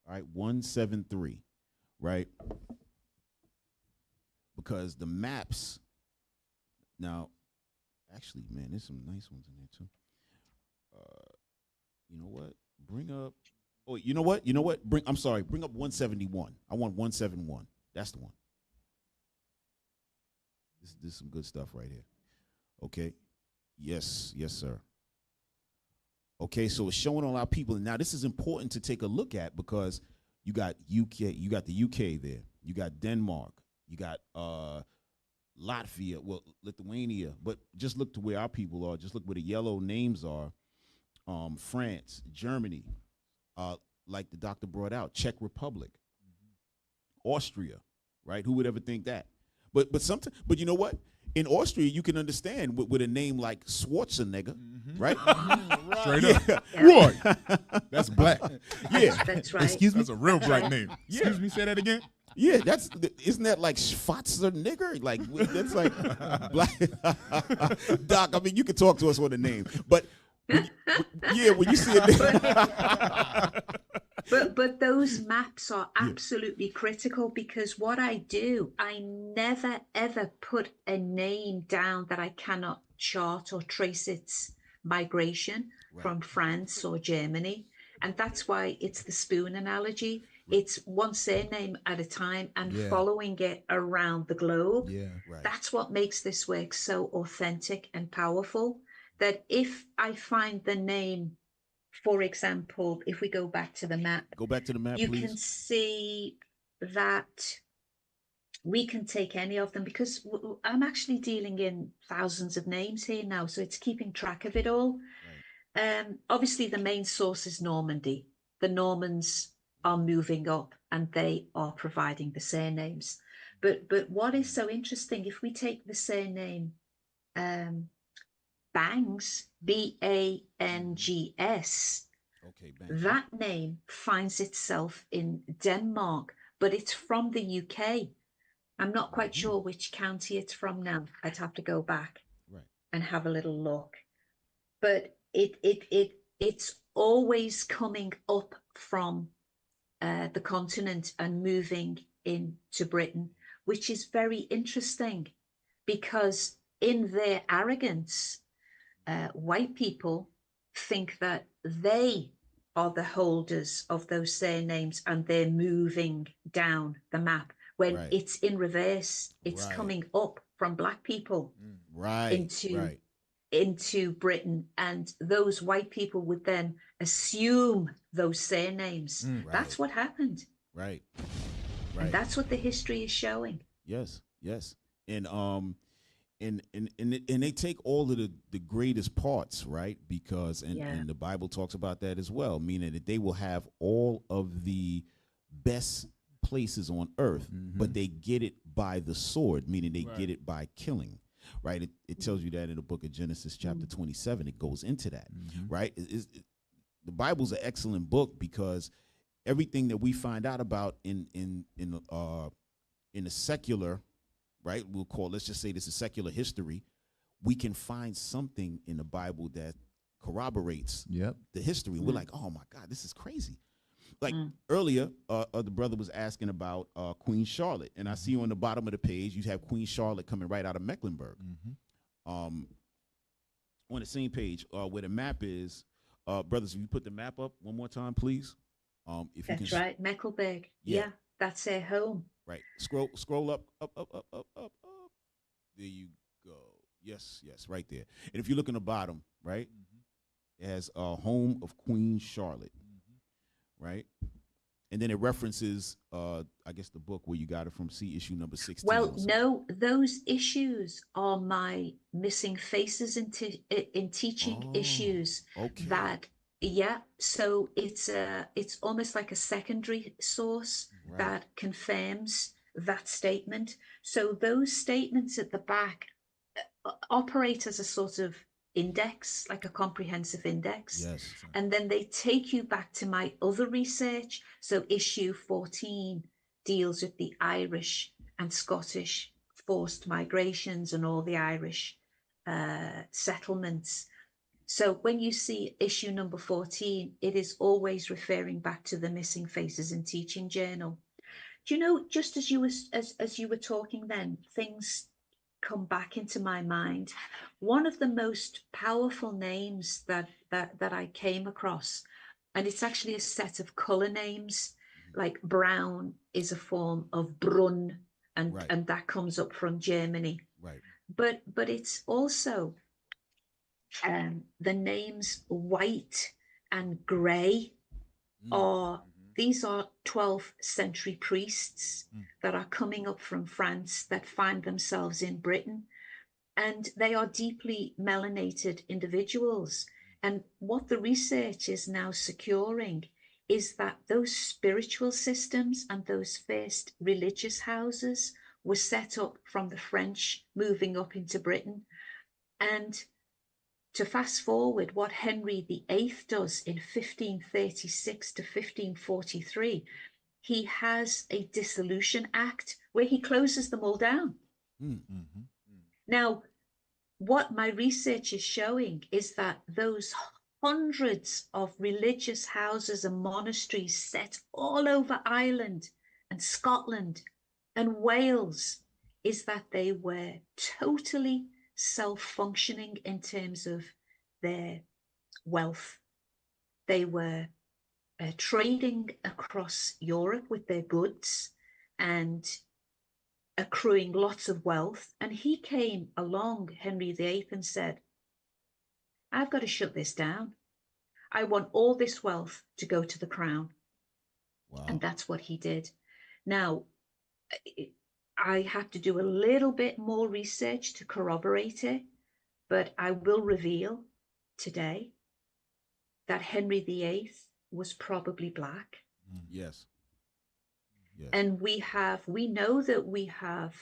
All right, 173, right? Because the maps, now, actually, man, there's some nice ones in there too. You know what? Bring up. Oh, you know what? Bring up 171. I want 171. That's the one. This is some good stuff right here. Okay. Yes, sir. Okay, so it's showing all our people. And now this is important to take a look at because you got UK, you got the UK there. You got Denmark. You got Latvia, well, Lithuania. But just look to where our people are. Just look where the yellow names are. France, Germany, like the doctor brought out, Czech Republic, Austria, right? Who would ever think that? But you know what? In Austria, you can understand with a name like Schwarzenegger, right? Straight up. Roy. That's black. Yeah. That's right. Excuse me? That's a real black name. Excuse me, say that again? Yeah, isn't that like Schwarzenegger? Like, that's like black. Doc, I mean, you can talk to us on the name, but when you see it. But those maps are absolutely critical because what I do, I never ever put a name down that I cannot chart or trace its migration from France or Germany. And that's why it's the spoon analogy. It's one surname at a time and following it around the globe. Yeah, right. That's what makes this work so authentic and powerful. That if I find the name, for example, if we go back to the map, you please. can see that we can take any of them because I'm actually dealing in thousands of names here now, so it's keeping track of it all. Right. Obviously, the main source is Normandy. The Normans are moving up and they are providing the surnames. But what is so interesting, if we take the surname Bangs, Bangs, that name finds itself in Denmark, but it's from the UK. I'm not quite sure which county it's from now. I'd have to go back and have a little look. But it's always coming up from the continent and moving into Britain, which is very interesting because in their arrogance, white people think that they are the holders of those surnames and they're moving down the map when it's in reverse. It's coming up from black people into Britain, and those white people would then assume those surnames. That's what happened. Right. And that's what the history is showing. Yes. And they take all of the greatest parts, right? Because and the Bible talks about that as well, meaning that they will have all of the best places on earth, but they get it by the sword, meaning they get it by killing, right? It tells you that in the book of Genesis chapter 27. It goes into that, right? The Bible's an excellent book because everything that we find out about in the secular, right? Let's just say this is secular history. We can find something in the Bible that corroborates the history. We're like, oh my God, this is crazy. Like earlier, the brother was asking about Queen Charlotte, and I see on the bottom of the page you have Queen Charlotte coming right out of Mecklenburg. On the same page where the map is, brothers, if you put the map up one more time, please. If That's you can right, Mecklenburg. Yeah, that's their home. Right. Scroll up. There you go. Yes, right there. And if you look in the bottom, right, it has home of Queen Charlotte. right? And then it references, I guess, the book where you got it from. See issue number 16. Well, no, those issues are my missing faces in teaching issues. Okay. That, yeah. So it's almost like a secondary source that confirms that statement. So those statements at the back operate as a sort of index, like a comprehensive index. Yes. And then they take you back to my other research. So issue 14 deals with the Irish and Scottish forced migrations and all the Irish settlements. So when you see issue number 14, it is always referring back to the Missing Faces in Teaching journal. Do you know, just as you were talking then, things come back into my mind. One of the most powerful names that I came across, and it's actually a set of color names, like brown is a form of Brunn, and that comes up from Germany. Right. But it's also the names white and gray are these are 12th century priests that are coming up from France that find themselves in Britain, and they are deeply melanated individuals. And what the research is now securing is that those spiritual systems and those first religious houses were set up from the French moving up into Britain. And to fast forward, what Henry VIII does in 1536 to 1543, he has a dissolution act where he closes them all down. Mm-hmm. Now, what my research is showing is that those hundreds of religious houses and monasteries set all over Ireland and Scotland and Wales, is that they were totally self-functioning in terms of their wealth. They were trading across Europe with their goods and accruing lots of wealth. And he came along, Henry VIII, and said, I've got to shut this down. I want all this wealth to go to the crown. Wow. And that's what he did. Now, I have to do a little bit more research to corroborate it, but I will reveal today that Henry VIII was probably black. Yes. Yes. And we know that we have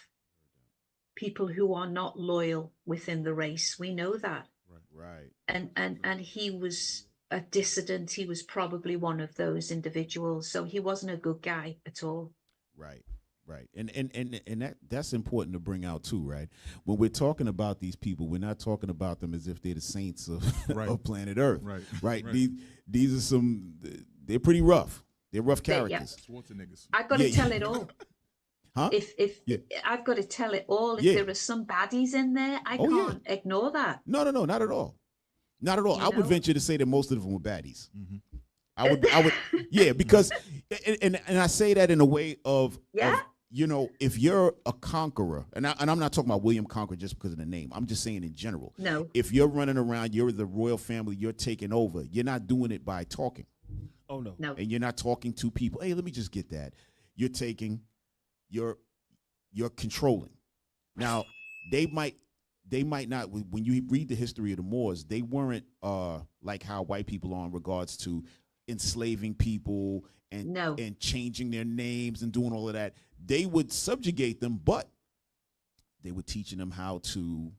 people who are not loyal within the race. We know that. Right. And he was a dissident. He was probably one of those individuals. So he wasn't a good guy at all. Right. Right. And that's important to bring out too, right? When we're talking about these people, we're not talking about them as if they're the saints of, of planet Earth. Right. Right. These are they're pretty rough. They're rough characters. I've got to tell it all. Huh? If I've got to tell it all. If there are some baddies in there, I can't ignore that. No, not at all. Not at all. I would venture to say that most of them were baddies. Mm-hmm. I would, yeah, because, and I say that in a way of you know, if you're a conqueror, and I'm not talking about William Conqueror just because of the name. I'm just saying in general. No. If you're running around, you're the royal family, you're taking over. You're not doing it by talking. Oh no. No. And you're not talking to people. Hey, let me just get that. You're taking, you're controlling. Now, they might not. When you read the history of the Moors, they weren't like how white people are in regards to enslaving people and changing their names and doing all of that. They would subjugate them, but they were teaching them how to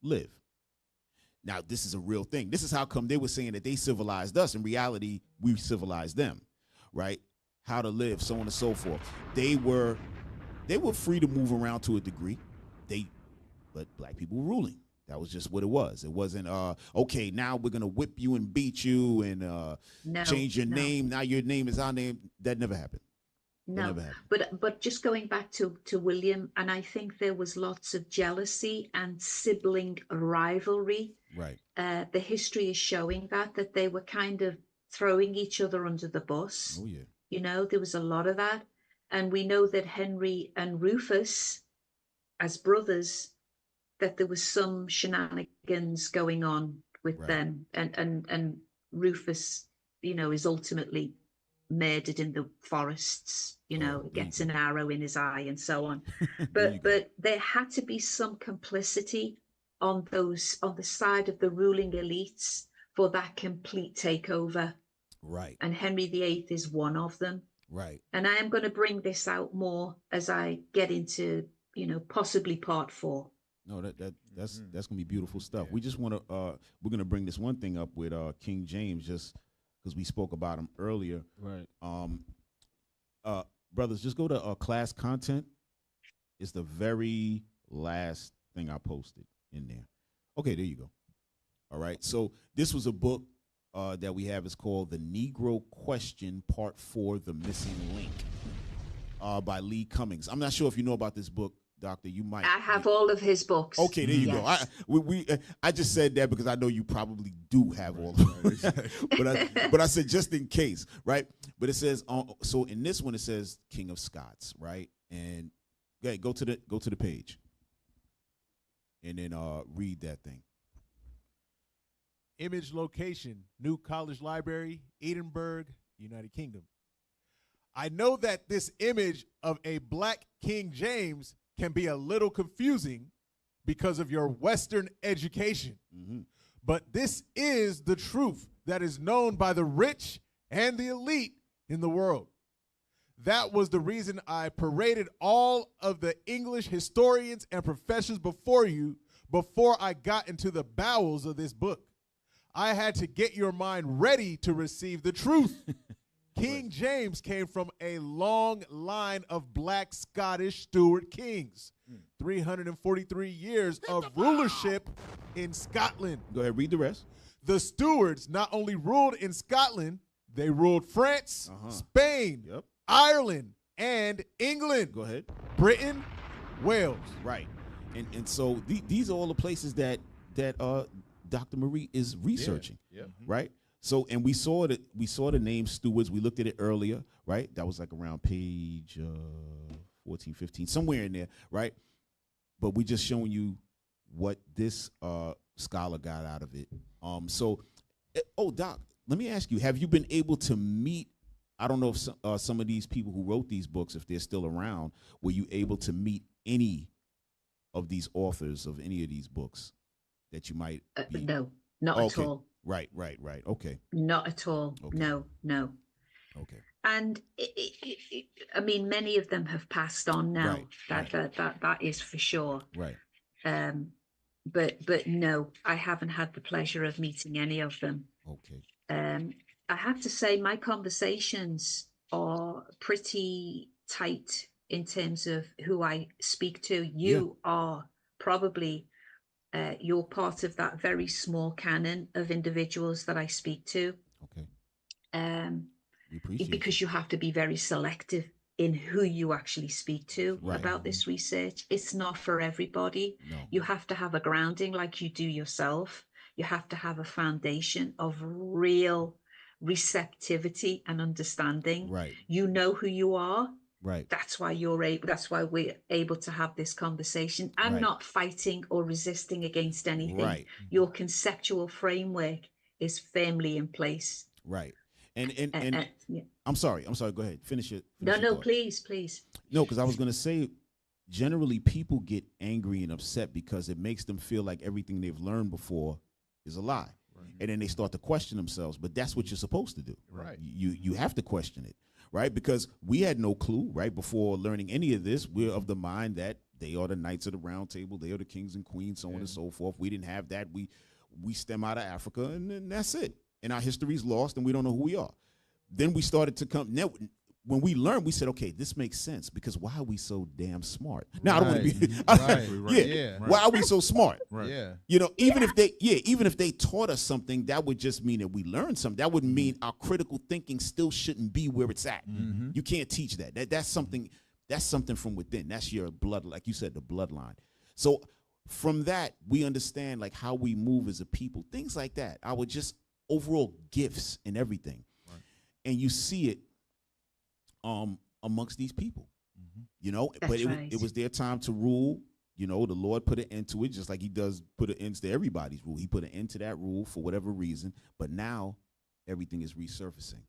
live. Now, this is a real thing. This is how come they were saying that they civilized us. In reality, we civilized them, right? How to live, so on and so forth. They were free to move around to a degree. But black people were ruling. That was just what it was. It wasn't, okay, now we're going to whip you and beat you and change your name. Now your name is our name. That never happened. No, but just going back to William, and I think there was lots of jealousy and sibling rivalry. Right. The history is showing that they were kind of throwing each other under the bus. Oh, yeah. You know, there was a lot of that. And we know that Henry and Rufus, as brothers, that there was some shenanigans going on with them. And Rufus, you know, is ultimately murdered in the forests, gets an arrow in his eye and so on. But there had to be some complicity on the side of the ruling elites for that complete takeover. Right. And Henry VIII is one of them. Right. And I am going to bring this out more as I get into, possibly part 4. No, that's gonna be beautiful stuff. We just want to we're gonna bring this one thing up with King James, just because we spoke about him earlier. Right. Brothers, just go to class content. It's the very last thing I posted in there. Okay, there you go. All right. So this was a book that we have. It's called The Negro Question, Part 4, The Missing Link, by Lee Cummings. I'm not sure if you know about this book, Doctor. You might. I have all of his books. Okay, there you go. I just said that because I know you probably do have all of them. but I said just in case, right? But it says so in this one it says King of Scots, right? And go to the page, and then read that thing. Image location, New College Library, Edinburgh, United Kingdom. I know that this image of a black King James can be a little confusing because of your Western education. Mm-hmm. But this is the truth that is known by the rich and the elite in the world. That was the reason I paraded all of the English historians and professors before you before I got into the bowels of this book. I had to get your mind ready to receive the truth. King James came from a long line of black Scottish Stuart kings. 343 years of rulership in Scotland. Go ahead, read the rest. The Stuarts not only ruled in Scotland, they ruled France, Spain, Ireland, and England. Go ahead. Britain, Wales. Right. And so these are all the places that Dr. Marie is researching. Yeah. Right? So, and we saw the name Stewards. We looked at it earlier, right? That was like around page 14, 15, somewhere in there, right? But we just showing you what this scholar got out of it. Doc, let me ask you, have you been able to meet, I don't know if some of these people who wrote these books, if they're still around, were you able to meet any of these authors of any of these books that you might be? No, not at all. Right. Okay. Not at all. Okay. No. Okay. And I mean, many of them have passed on now. Right. That is for sure. Right. But no, I haven't had the pleasure of meeting any of them. Okay. I have to say my conversations are pretty tight in terms of who I speak to. You are probably you're part of that very small canon of individuals that I speak to. Okay. We appreciate because you have to be very selective in who you actually speak to about this research. It's not for everybody. No. You have to have a grounding like you do yourself. You have to have a foundation of real receptivity and understanding. Right. You know who you are. Right. That's why we're able to have this conversation. I'm not fighting or resisting against anything. Right. Your conceptual framework is firmly in place. Right. And I'm sorry. Go ahead. Finish it. No, please. No, because I was going to say, generally people get angry and upset because it makes them feel like everything they've learned before is a lie. Right. And then they start to question themselves. But that's what you're supposed to do. Right. You have to question it. Right. Because we had no clue. Right. Before learning any of this, we're of the mind that they are the knights of the round table. They are the kings and queens, so on and so forth. We didn't have that. We stem out of Africa, and then that's it. And our history is lost, and we don't know who we are. Then we started to come. Now, when we learned, we said, okay, this makes sense because why are we so damn smart? Now, I don't want to be. Why are we so smart? Right. Yeah. You know, even if they taught us something, that would just mean that we learned something. That wouldn't mean our critical thinking still shouldn't be where it's at. Mm-hmm. You can't teach that. That's something from within. That's your blood, like you said, the bloodline. So from that, we understand like how we move as a people, things like that. Our just overall gifts and everything. Right. And you see it amongst these people, you know, That's but right. it was their time to rule. You know, the Lord put an end to it, just like he does put an end to everybody's rule. He put an end to that rule for whatever reason. But now everything is resurfacing.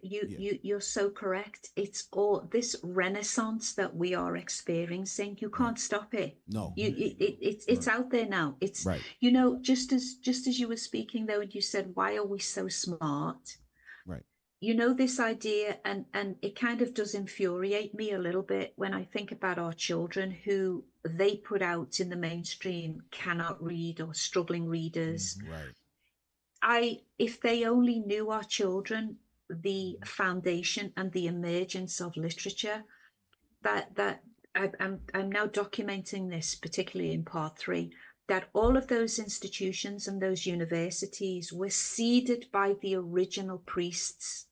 You're so correct. It's all this renaissance that we are experiencing. You can't stop it. No, it's out there now. It's right. Just as you were speaking though, and you said, why are we so smart? Right. This idea, and it kind of does infuriate me a little bit when I think about our children who they put out in the mainstream cannot read or struggling readers. Right. If they only knew, our children, the foundation and the emergence of literature, that I'm now documenting this, particularly in part 3, that all of those institutions and those universities were seeded by the original priests.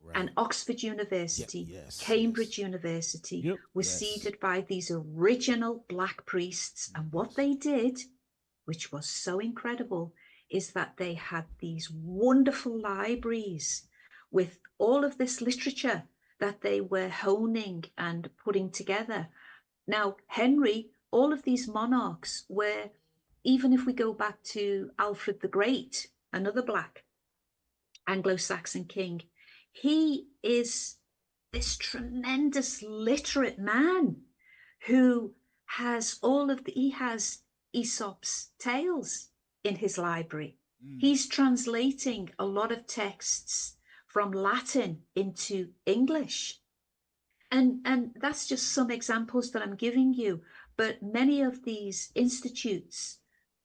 Right. And Oxford University, Cambridge University was seeded by these original Black priests. And what they did, which was so incredible, is that they had these wonderful libraries with all of this literature that they were honing and putting together. Now, Henry, all of these monarchs were, even if we go back to Alfred the Great, another Black Anglo-Saxon king, he is this tremendous literate man who has he has Aesop's tales in his library. He's translating a lot of texts from Latin into English. And that's just some examples that I'm giving you. But many of these institutes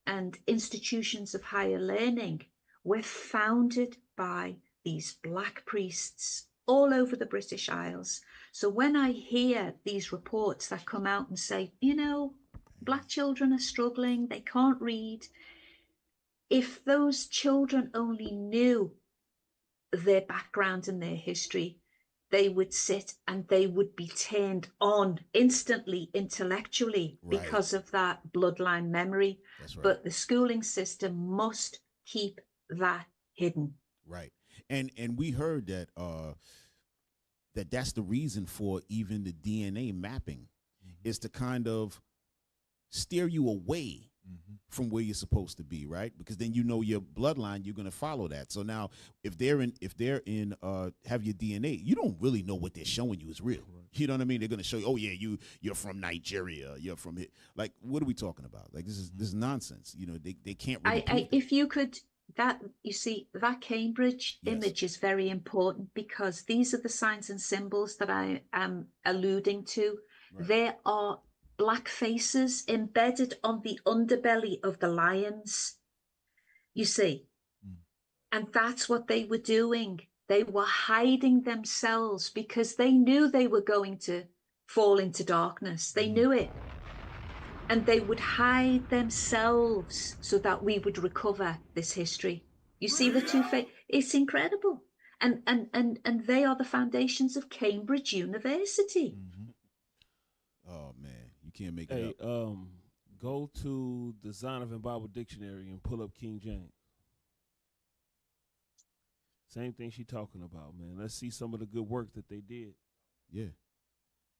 and institutions of higher learning were founded by these Black priests all over the British Isles. So when I hear these reports that come out and say, Black children are struggling, they can't read, if those children only knew their background and their history, they would sit and they would be turned on instantly intellectually because of that bloodline memory. That's right. But the schooling system must keep that hidden. Right. And we heard that that's the reason for even the DNA mapping is to kind of steer you away from where you're supposed to be, right? Because then your bloodline, you're going to follow that. So now if they're in have your DNA, you don't really know what they're showing you is real. Right. You know what I mean? They're going to show you, oh yeah, you're from Nigeria, you're from it. Like, what are we talking about? Like, this is nonsense. They can't really if you could, that Cambridge image is very important, because these are the signs and symbols that I am alluding to. Right. There are Black faces embedded on the underbelly of the lions, you see. And that's what they were doing. They were hiding themselves because they knew they were going to fall into darkness. They knew it. And they would hide themselves so that we would recover this history. You see the two faces? It's incredible. And they are the foundations of Cambridge University. Oh man, you can't make it up. Go to the Zonovan Bible Dictionary and pull up King James. Same thing she talking about, man. Let's see some of the good work that they did. Yeah,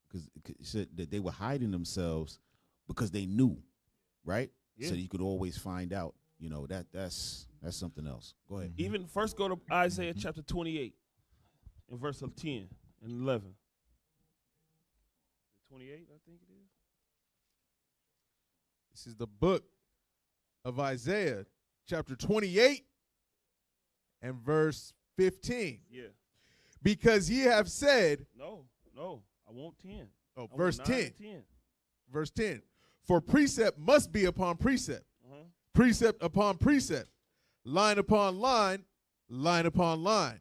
because it said that they were hiding themselves because they knew, right? Yeah. So you could always find out. That's something else. Go ahead. Even first go to Isaiah chapter 28 and verse 10 and 11. 28, I think it is. This is the book of Isaiah, chapter 28 and verse 15. Yeah. Because ye have said. No, I want 10. Oh, verse 10. Verse 10. For precept must be upon precept, precept upon precept, line upon line, line upon line.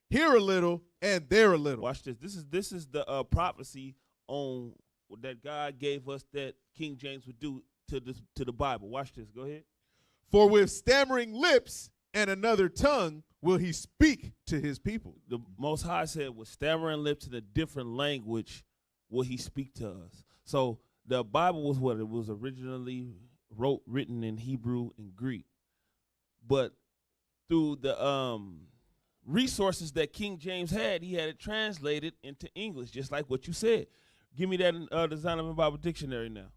Here a little and there a little. Watch this. This is the prophecy on that God gave us that King James would do to the Bible. Watch this. Go ahead. For with stammering lips and another tongue will he speak to his people. The Most High said with stammering lips and a different language will he speak to us. So the Bible was what it was originally written in Hebrew and Greek. But through the resources that King James had, he had it translated into English, just like what you said. Give me that the Zonovan Bible Dictionary now.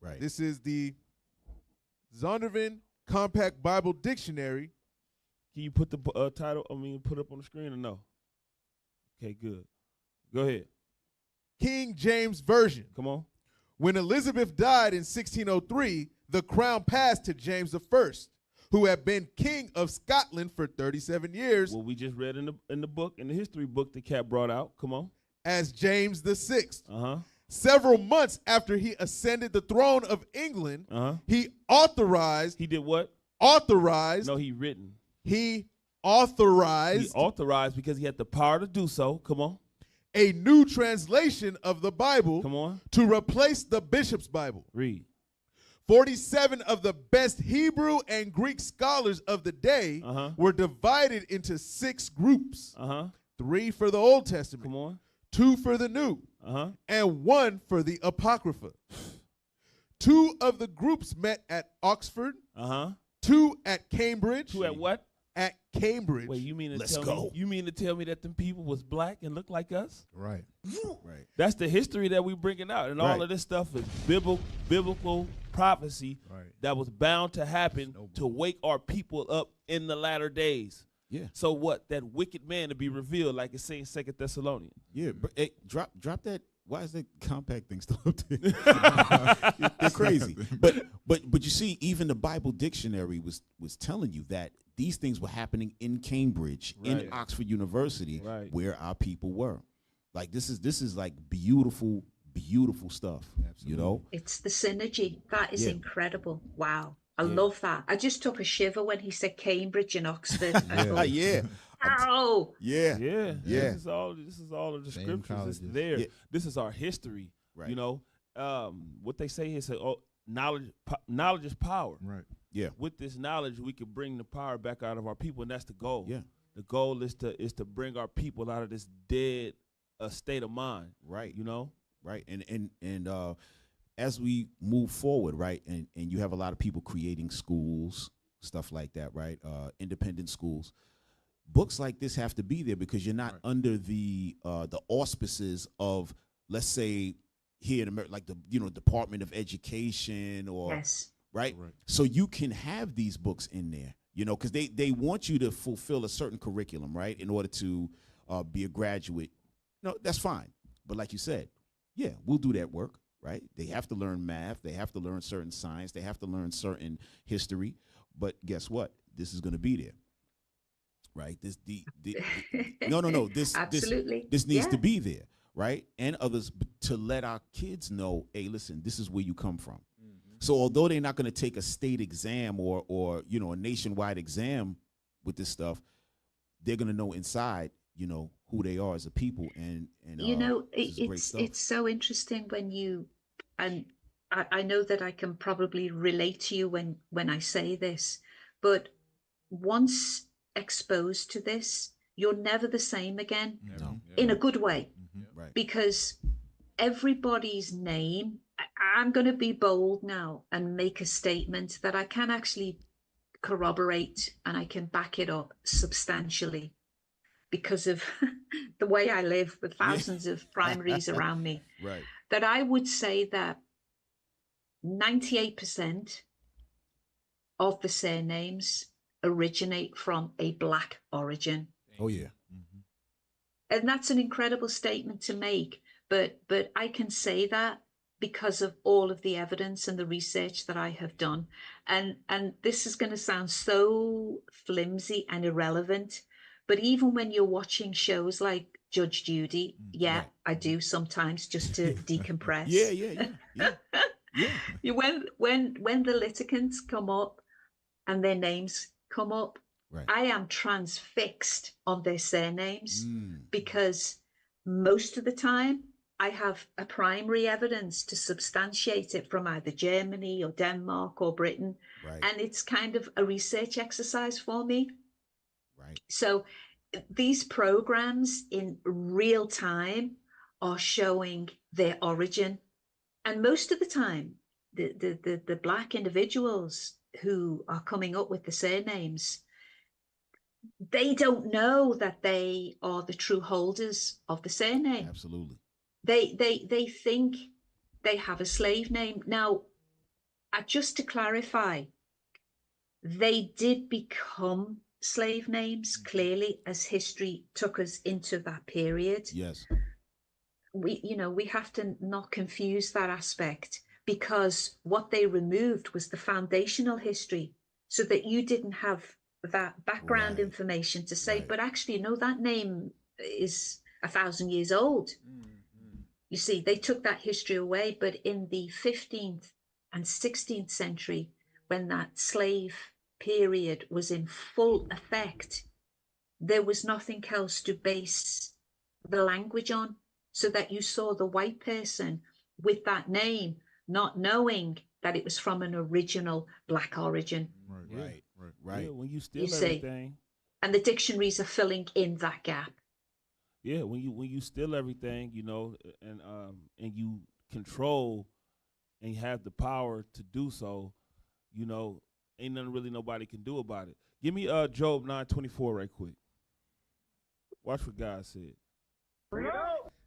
Right. This is the Zondervan Compact Bible Dictionary. Can you put the title, put up on the screen or no? Okay, good. Go ahead. King James Version. Come on. When Elizabeth died in 1603, the crown passed to James I, who had been king of Scotland for 37 years. Well, we just read in the book, in the history book that Cat brought out. Come on. As James VI. Uh-huh. Several months after he ascended the throne of England, he authorized. He did what? Authorized. No, he written. He authorized. He authorized because he had the power to do so. Come on. A new translation of the Bible. Come on. To replace the Bishop's Bible. Read. 47 of the best Hebrew and Greek scholars of the day were divided into 6 groups. 3 for the Old Testament. Come on. 2 for the New. And 1 for the Apocrypha. 2 of the groups met at Oxford. 2 at Cambridge. 2 at what? At Cambridge. Wait, you mean to tell me that them people was black and looked like us? Right. Right. That's the history that we bringing out, and all of this stuff is biblical prophecy that was bound to happen to wake our people up in the latter days. Yeah. So what? That wicked man to be revealed, like it's saying 2 Thessalonians. Yeah. But, hey, drop that. Why is that compact thing still up there? They're crazy. But you see, even the Bible dictionary was telling you that these things were happening in Cambridge, in Oxford University, where our people were. Like this is like beautiful stuff. Absolutely. You know? It's the synergy. That is incredible. Wow. I love that. I just took a shiver when he said Cambridge and Oxford. Yeah. Ow. Yeah. This is all of the scriptures. It's there. Yeah. This is our history. Right. You know, what they say is knowledge is power. Right. Yeah. With this knowledge, we can bring the power back out of our people, and that's the goal. Yeah. The goal is to bring our people out of this dead state of mind. Right. You know. Right. And as we move forward, right, and you have a lot of people creating schools, stuff like that, right? Independent schools. Books like this have to be there because you're not under the auspices of, let's say, here in America, like the Department of Education or right. So you can have these books in there, because they want you to fulfill a certain curriculum, right, in order to be a graduate. No, that's fine. But like you said, yeah, we'll do that work, right? They have to learn math. They have to learn certain science. They have to learn certain history. But guess what? This is going to be there. Right. No. This needs to be there, right? And others to let our kids know, hey, listen, this is where you come from. So although they're not going to take a state exam or a nationwide exam with this stuff, they're going to know inside, who they are as a people. And it's so interesting when you and I know that I can probably relate to you when I say this, but once exposed to this, you're never the same again. In a good way. Right. Because everybody's name, I'm going to be bold now and make a statement that I can actually corroborate and I can back it up substantially because of the way I live with thousands of primaries around me. Right. That I would say that 98% of the surnames originate from a black origin. Oh yeah. And that's an incredible statement to make, but I can say that because of all of the evidence and the research that I have done. And this is going to sound so flimsy and irrelevant, but even when you're watching shows like Judge Judy, I do sometimes just to decompress. Yeah. When the litigants come up and their names come up, I am transfixed on their surnames because most of the time I have a primary evidence to substantiate it from either Germany or Denmark or Britain. Right. And it's kind of a research exercise for me. Right. So these programs in real time are showing their origin. And most of the time, the black individuals who are coming up with the surnames, they don't know that they are the true holders of the surname. Absolutely. They think they have a slave name. Now, just to clarify, They did become slave names, clearly, as history took us into that period. Yes. We have to not confuse that aspect, because what they removed was the foundational history, so that you didn't have that background Right. information to say, Right. but actually, no, that name is 1,000 years old. You see, they took that history away. But in the 15th and 16th century, when that slave period was in full effect, there was nothing else to base the language on, so that you saw the white person with that name, not knowing that it was from an original black origin. Right. Yeah, when you You steal see. everything. And the dictionaries are filling in that gap. Yeah, when you steal everything, and you control and you have the power to do so, ain't nothing really nobody can do about it. Give me Job 9:24 right quick. Watch what God said.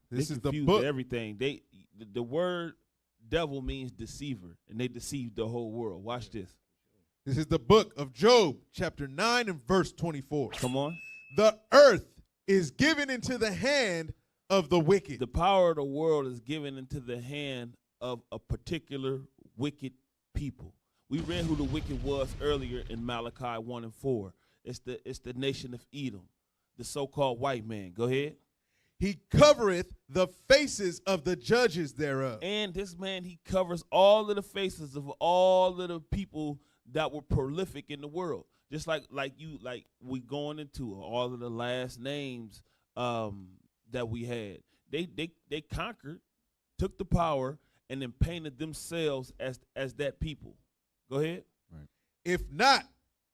This They is the confused book. everything. The word devil means deceiver, and they deceived the whole world. Watch this. This is the book of Job, chapter 9 and verse 24. Come on. The earth is given into the hand of the wicked. The power of the world is given into the hand of a particular wicked people. We read who the wicked was earlier in Malachi 1 and 4. It's the nation of Edom, the so-called white man. Go ahead. He covereth the faces of the judges thereof. And this man, he covers all of the faces of all of the people that were prolific in the world. Just like we going into all of the last names that we had. They conquered, took the power, and then painted themselves as that people. Go ahead. Right. If not,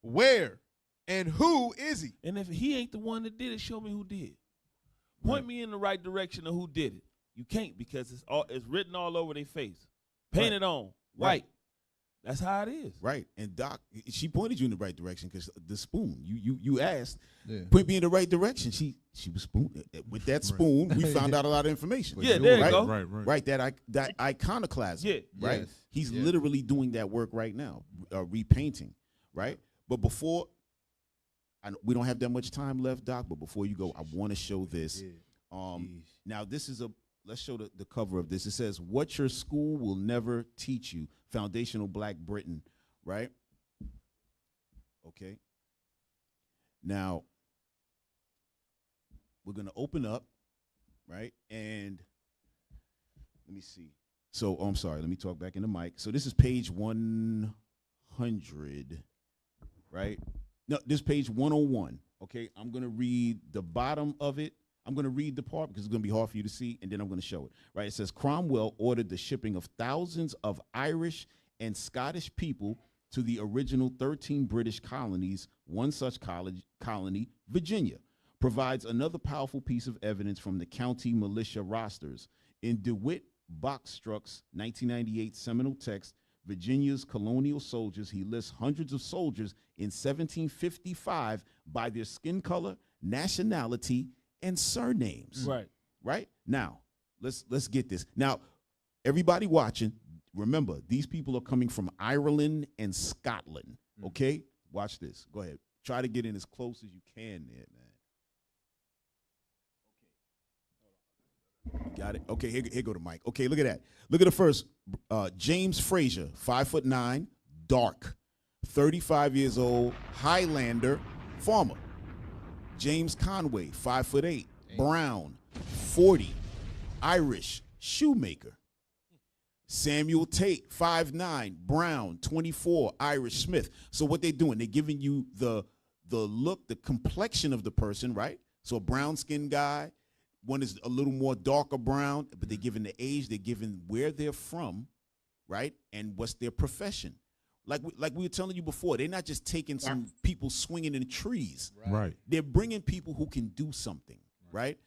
where and who is he? And if he ain't the one that did it, show me who did. Point me in the right direction of who did it. You can't, because it's written all over their face. Painted on white. Right. That's how it is. Right. And Doc, she pointed you in the right direction, because the spoon, you asked, Yeah. point me in the right direction. She was spoon. With that spoon, we found out a lot of information. Yeah, there you right? go. Right. That iconoclasm. Yeah. Right. Yes. He's Yeah. literally doing that work right now, repainting. Right. But before, we don't have that much time left, Doc. But before you go, I want to show this. Now this is let's show the cover of this. It says, "What your school will never teach you." Foundational Black Britain, right? Okay. Now we're gonna open up, right? And let me see. So, I'm sorry. Let me talk back in the mic. So this is page 100, right? No, this is page 101. Okay, I'm gonna read the bottom of it. I'm going to read the part because it's going to be hard for you to see, and then I'm going to show it. Right? It says, Cromwell ordered the shipping of thousands of Irish and Scottish people to the original 13 British colonies. One such colony, Virginia, provides another powerful piece of evidence from the county militia rosters. In DeWitt Boxstruck's 1998 seminal text, Virginia's colonial soldiers, he lists hundreds of soldiers in 1755 by their skin color, nationality, and surnames. Right? Now, let's get this. Now, everybody watching, remember, these people are coming from Ireland and Scotland. Okay? Watch this. Go ahead. Try to get in as close as you can there, man. Okay. Got it. Okay, here go the mic. Okay, look at that. Look at the first. James Frazier, 5'9", dark, 35 years old, Highlander, farmer. James Conway, 5'8", brown, 40, Irish, shoemaker. Samuel Tate, 5'9", brown, 24, Irish smith. So what they're doing, they're giving you the look, the complexion of the person, right? So a brown-skinned guy, one is a little more darker brown, but they're giving the age, they're giving where they're from, right? And what's their profession. Like we were telling you before, they're not just taking some people swinging in trees. Right. They're bringing people who can do something, right?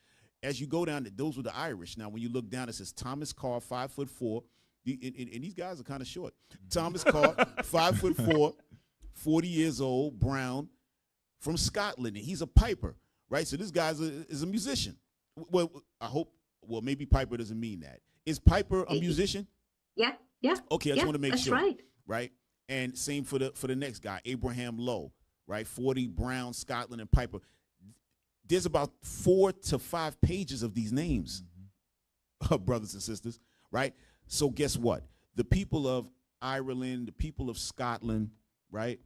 As you go down, those were the Irish. Now, when you look down, it says Thomas Carr, 5'4", and these guys are kind of short. Thomas Carr, 5'4", 40 years old, brown, from Scotland, and he's a piper, right? So this guy is a musician. Well, I hope. Well, maybe piper doesn't mean that. Is piper a musician? Yeah. Okay, I just want to make sure. That's right. Right? And same for the next guy, Abraham Lowe, right? 40 Brown, Scotland, and Piper. There's about 4 to 5 pages of these names, brothers and sisters, right? So guess what? The people of Ireland, the people of Scotland, right?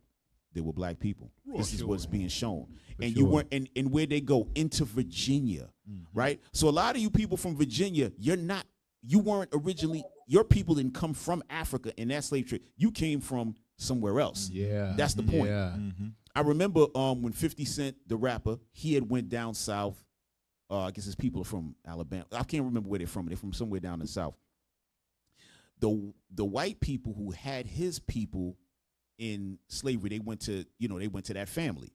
They were black people. This is what's being shown. And you weren't, and where they go into Virginia, right? So a lot of you people from Virginia, you weren't originally, your people didn't come from Africa in that slave trade. You came from somewhere else. Yeah. That's the point. Yeah. I remember when 50 Cent, the rapper, he had went down south. I guess his people are from Alabama. I can't remember where they're from. They're from somewhere down in the south. The white people who had his people in slavery, they went to that family.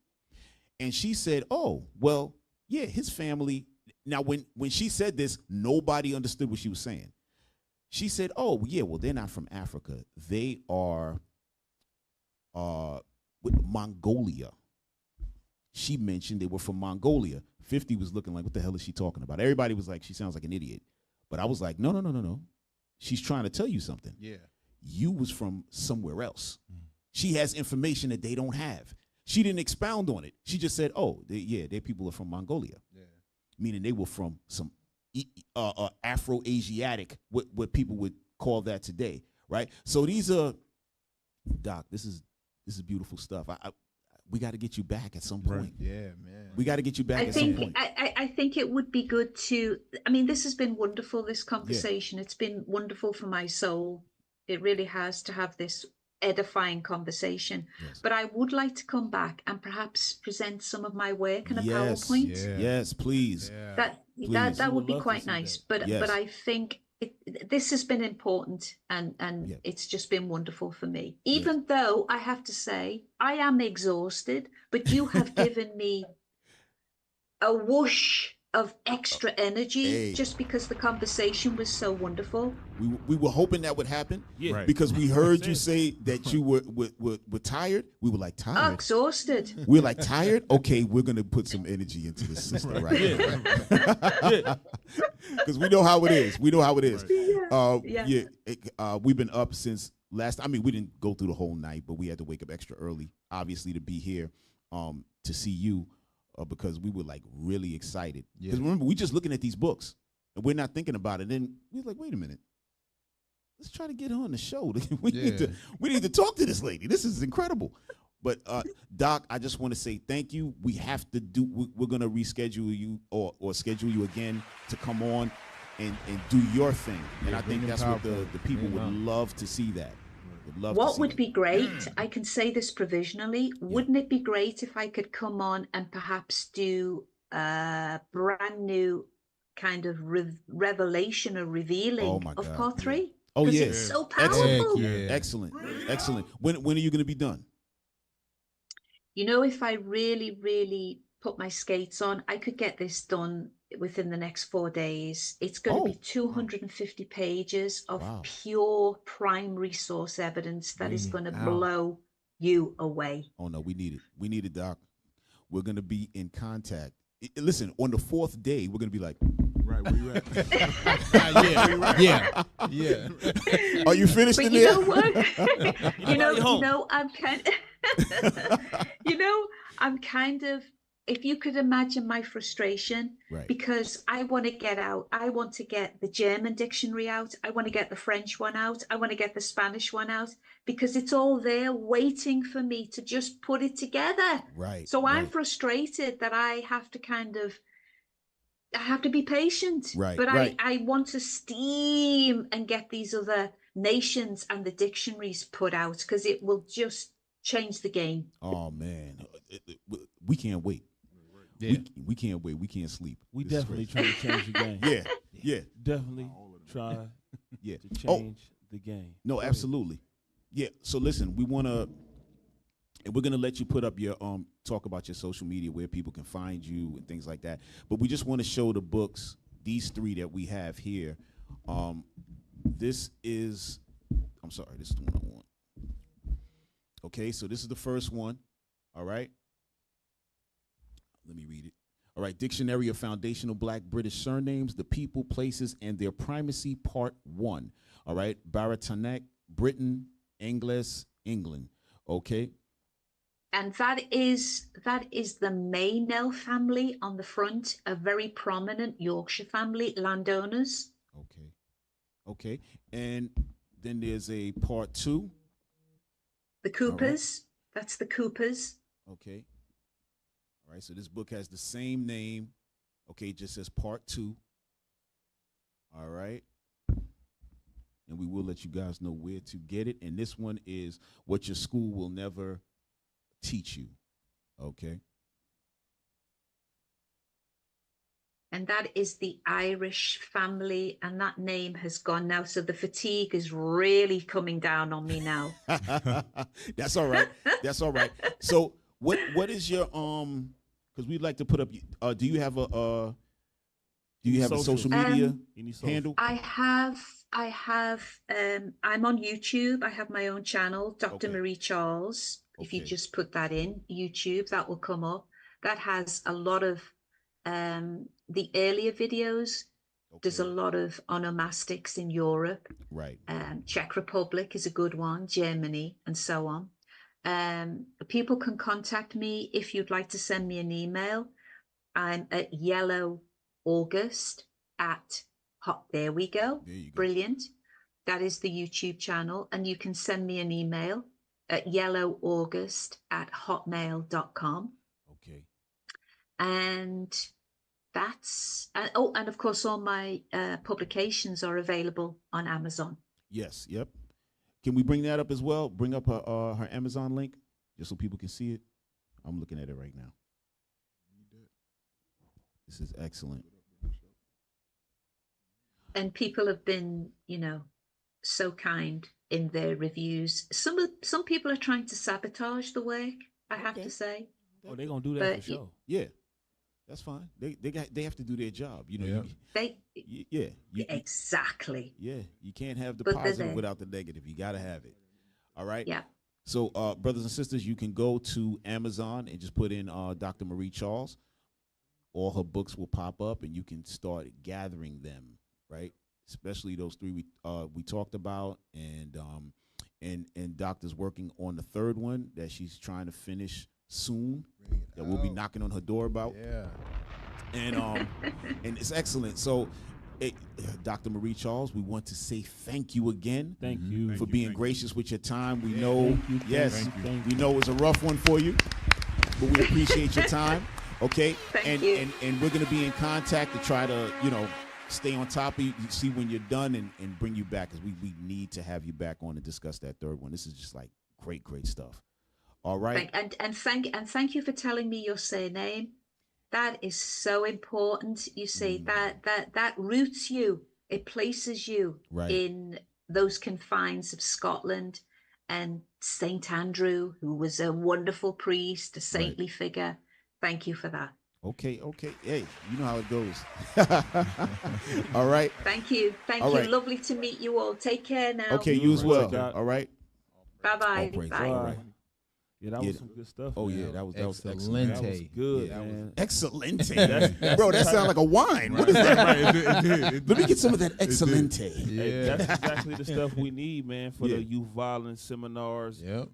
And she said, oh, well, yeah, his family. Now, when she said this, nobody understood what she was saying. She said, oh, yeah, well, they're not from Africa. They are with Mongolia. She mentioned they were from Mongolia. 50 was looking like, what the hell is she talking about? Everybody was like, she sounds like an idiot. But I was like, no. She's trying to tell you something. Yeah. You was from somewhere else. She has information that they don't have. She didn't expound on it. She just said, oh, their people are from Mongolia. Yeah. Meaning they were from some Afro-Asiatic, what people would call that today, right? So these are, Doc, this is beautiful stuff. We got to get you back at some point. Yeah, man. We got to get you back at some point. I think it would be good to, I mean, this has been wonderful, this conversation. Yeah. It's been wonderful for my soul. It really has, to have this edifying conversation. Yes. But I would like to come back and perhaps present some of my work in a PowerPoint. Yeah. Yes, please. Yeah. That would be quite nice. But I think this has been important, and it's just been wonderful for me. Even though I have to say I am exhausted, but you have given me a whoosh of extra energy just because the conversation was so wonderful. We were hoping that would happen, because we heard you say that you were tired. We were like, tired? Exhausted. We were like, tired? Okay, we're going to put some energy into this system right now. Because we know how it is. We know how it is. We've been up since last, I mean, we didn't go through the whole night, but we had to wake up extra early, obviously, to be here to see you. Because we were like really excited. Because remember, we just looking at these books and we're not thinking about it. Then we were like, wait a minute, let's try to get her on the show. We need to talk to this lady. This is incredible. But Doc, I just want to say thank you. We have to we're gonna reschedule you or schedule you again to come on and do your thing. And I think that's what the people would love to see that. What would be great, I can say this provisionally, wouldn't it be great if I could come on and perhaps do a brand new kind of revelation or revealing of part 3? Oh, yeah. It's so powerful. Excellent. When are you going to be done? You know, if I really, really put my skates on, I could get this done within the next 4 days. It's going to be 250 pages of pure primary source evidence that is going to blow you away. Oh no, we need it. We need it, Doc. We're going to be in contact. Listen, on the 4th day, we're going to be like, right, where you at? Yeah. Are you finished in there? You know what? I'm kind of, if you could imagine my frustration, because I want to get out. I want to get the German dictionary out. I want to get the French one out. I want to get the Spanish one out, because it's all there waiting for me to just put it together. Right. So I'm frustrated that I have to be patient. Right. But I want to steam and get these other nations and the dictionaries put out, because it will just change the game. Oh man, we can't wait. Yeah. We can't wait. We can't sleep. We definitely trying to change the game. Yeah. Definitely try to change the game. No, absolutely. Yeah. So listen, we're gonna let you put up your talk about your social media, where people can find you and things like that. But we just want to show the books, these 3 that we have here. This is the one I want. Okay, so this is the first one. All right. Let me read it. All right, Dictionary of Foundational Black British Surnames, the People, Places, and Their Primacy, Part 1. All right, Baratanek, Britain, Ingles, England. Okay. And that is the Maynell family on the front, a very prominent Yorkshire family, landowners. Okay. Okay. And then there's a part 2. The Coopers. That's the Coopers. Okay. All right. So this book has the same name. Okay. It just says part 2. All right. And we will let you guys know where to get it. And this one is What Your School Will Never Teach You. Okay. And that is the Irish family, and that name has gone now. So the fatigue is really coming down on me now. That's all right. That's all right. So what is your because we'd like to put up do you have a social media handle? I have I'm on YouTube. I have my own channel, Dr. Marie Charles. If you just put that in YouTube, that will come up. That has a lot of the earlier videos. There's a lot of onomastics in Europe. Right. Czech Republic is a good one, Germany, and so on. People can contact me if you'd like to send me an email. I'm at YellowAugust at there we go. There you go. Brilliant. That is the YouTube channel. And you can send me an email at YellowAugust@hotmail.com. Okay. And that's, and of course, all my publications are available on Amazon. Yes. Yep. Can we bring that up as well? Bring up her Amazon link just so people can see it. I'm looking at it right now. This is excellent. And people have been, so kind in their reviews. Some people are trying to sabotage the work, I have to say. Oh, they're gonna do that for sure. Yeah, that's fine. They have to do their job. Exactly. Yeah, you can't have the But positive without the negative. You got to have it. All right. Yeah. So, brothers and sisters, you can go to Amazon and just put in Dr. Marie Charles. All her books will pop up, and you can start gathering them. Right. Especially those 3 we talked about, and Doctor's working on the 3rd one that she's trying to finish soon. That we'll be knocking on her door about. Yeah. And and it's excellent. So, Dr. Marie Charles, we want to say thank you again. Thank you for being gracious with your time. We know, we know it's a rough one for you, but we appreciate your time. Okay, Thank you. And we're gonna be in contact to try to stay on top of you, see when you're done, and bring you back, because we need to have you back on to discuss that 3rd one. This is just like great stuff. All right. And thank you for telling me your surname. That is so important. You see, that roots you. It places you in those confines of Scotland, and Saint Andrew, who was a wonderful priest, a saintly figure. Thank you for that. Okay. Hey, you know how it goes. All right. Thank you. Thank you. Right. Lovely to meet you all. Take care now. Okay, you as well. All right. Bye-bye. Bye. All right. Yeah, that was some good stuff. Oh, man. yeah, that was excellent. That was good, yeah, man. Excelente. Bro, that sounds like a wine. What is that? Let me get some of that Excelente. Yeah. Hey, that's exactly the stuff we need, man, for the youth violence seminars. Yep.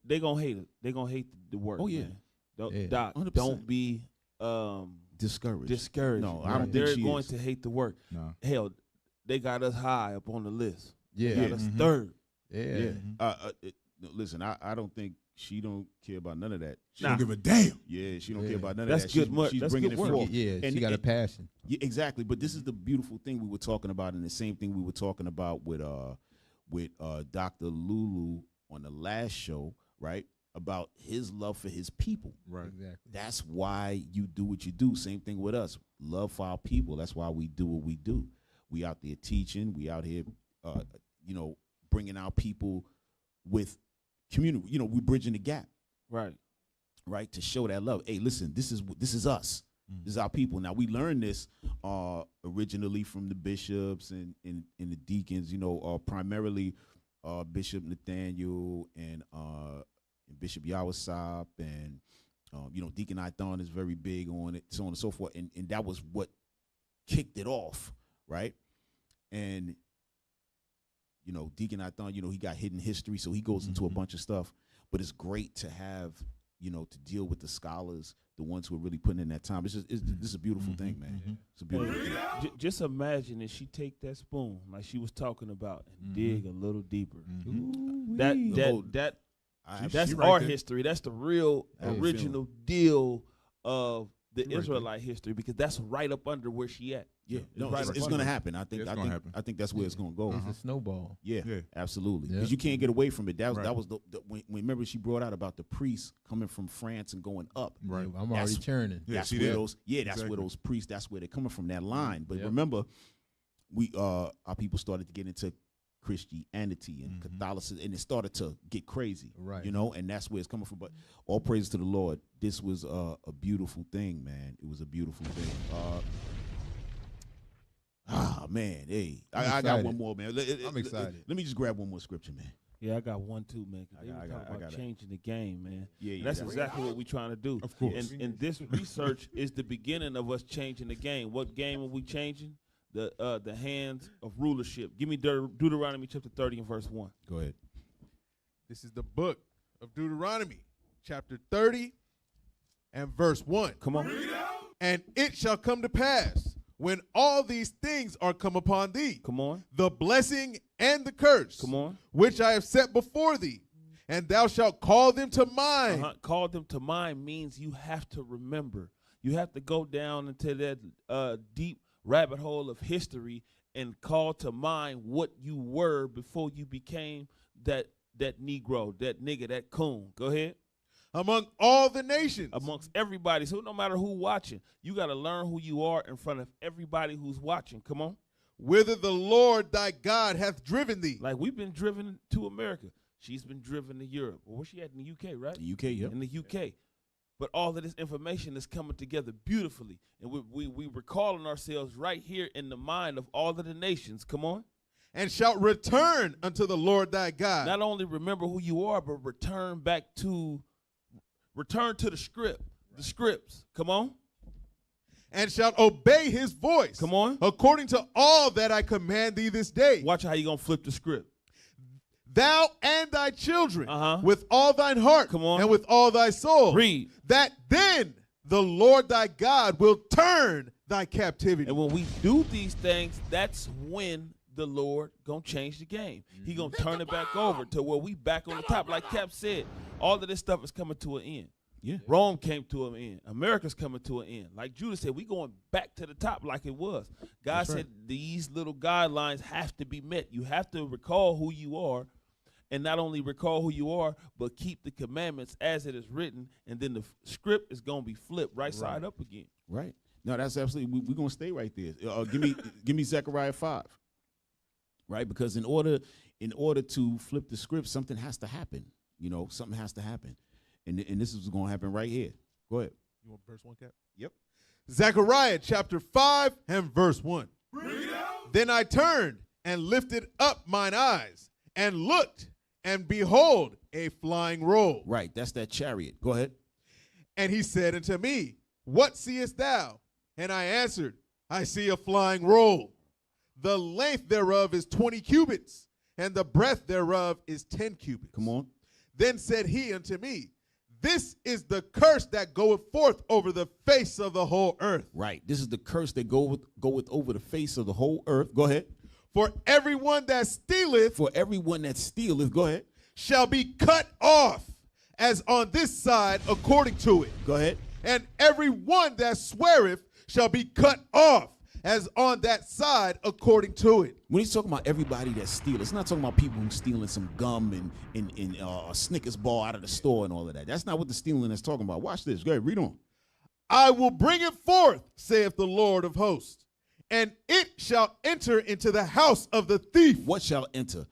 They gonna hate it. They gonna hate the work. Oh, yeah. Man. Doc, 100%. Don't be discouraged. No, I don't they're think going to hate the work. No. Hell, they got us high up on the list. Yeah. They got us 3rd. Yeah. Listen, I don't think she don't care about none of that. She don't give a damn. Yeah, she don't care about none That's of that. good. She's That's bringing good it work. forth. Yeah, she got a passion. Yeah, exactly. But this is the beautiful thing we were talking about, and the same thing we were talking about with Dr. Lulu on the last show, right? About his love for his people. Right. Exactly. That's why you do what you do. Same thing with us. Love for our people. That's why we do what we do. We out there teaching. We out here, bringing our people with community. We bridging the gap. Right. Right. To show that love. Hey, listen, this is us. This is our people. Now, we learned this originally from the bishops and the deacons, primarily Bishop Nathaniel and Bishop Yawasop, and Deacon Ithon is very big on it, so on and so forth, and that was what kicked it off, right? And Deacon, I thought, he got hidden history, so he goes into a bunch of stuff. But it's great to have, to deal with the scholars, the ones who are really putting in that time. This is a beautiful thing, man. It's a beautiful thing. Just imagine if she take that spoon, like she was talking about, and dig a little deeper. That's our history. That's the real original deal of the Israelite history, because that's right up under where she at. Yeah, it's going to happen. I think that's where it's going to go. It's a snowball. Yeah, absolutely. Because you can't get away from it. That was when remember she brought out about the priests coming from France and going up. Right, I'm already churning. That's where those priests. That's where they're coming from, that line. But remember, our people started to get into Christianity and Catholicism, and it started to get crazy. Right. And that's where it's coming from. But all praise to the Lord. This was a beautiful thing, man. It was a beautiful thing. Man, hey, I got one more, man. I'm excited. Let me just grab one more scripture, man. Yeah, I got one too, man. I got changing the game, man. Yeah, that's exactly what we're trying to do. Of course. And this research is the beginning of us changing the game. What game are we changing? The hands of rulership. Give me Deuteronomy chapter 30 and verse 1. Go ahead. This is the book of Deuteronomy, chapter 30 and verse 1. Come on. And it shall come to pass, when all these things are come upon thee, Come on. the blessing and the curse, Come on. which I have set before thee, and thou shalt call them to mind. Call them to mind means you have to remember. You have to go down into that deep rabbit hole of history and call to mind what you were before you became that Negro, that nigga, that coon. Go ahead. Among all the nations. Amongst everybody. So no matter who watching, you got to learn who you are in front of everybody who's watching. Come on. Whither the Lord thy God hath driven thee. Like we've been driven to America. She's been driven to Europe. Well, where's she at? In the UK, right? The UK, yep. In the UK. But all of this information is coming together beautifully. And we recalling ourselves right here in the mind of all of the nations. Come on. And shalt return unto the Lord thy God. Not only remember who you are, but return to the script, the scripts. Come on. And shalt obey his voice. Come on. According to all that I command thee this day. Watch how you going to flip the script. Thou and thy children with all thine heart. Come on. And with all thy soul. Read. That then the Lord thy God will turn thy captivity. And when we do these things, that's when the Lord gonna change the game. He gonna turn it back over to where we back on the top. Like Cap said, all of this stuff is coming to an end. Yeah. Rome came to an end. America's coming to an end. Like Judah said, we going back to the top like it was. God said these little guidelines have to be met. You have to recall who you are, and not only recall who you are, but keep the commandments as it is written, and then the script is gonna be flipped right side up again. Right. No, that's absolutely. We're gonna stay right there. Give me Zechariah 5. Right, because in order to flip the script, something has to happen. Something has to happen, and this is going to happen right here. Go ahead. You want verse 1, Cap? Yep. Zechariah chapter 5 and verse 1. Then I turned and lifted up mine eyes and looked, and behold, a flying roll. Right, that's that chariot. Go ahead. And he said unto me, What seest thou? And I answered, I see a flying roll. The length thereof is 20 cubits, and the breadth thereof is 10 cubits. Come on. Then said he unto me, This is the curse that goeth forth over the face of the whole earth. Right. This is the curse that goeth over the face of the whole earth. Go ahead. For everyone that stealeth. For everyone that stealeth. Go ahead. Shall be cut off, as on this side according to it. Go ahead. And every one that sweareth shall be cut off, as on that side according to it. When he's talking about everybody that steals, it's not talking about people who's stealing some gum and a Snickers bar out of the store and all of that. That's not what the stealing is talking about. Watch this. Go ahead, read on. I will bring it forth, saith the Lord of hosts, and it shall enter into the house of the thief. What shall enter?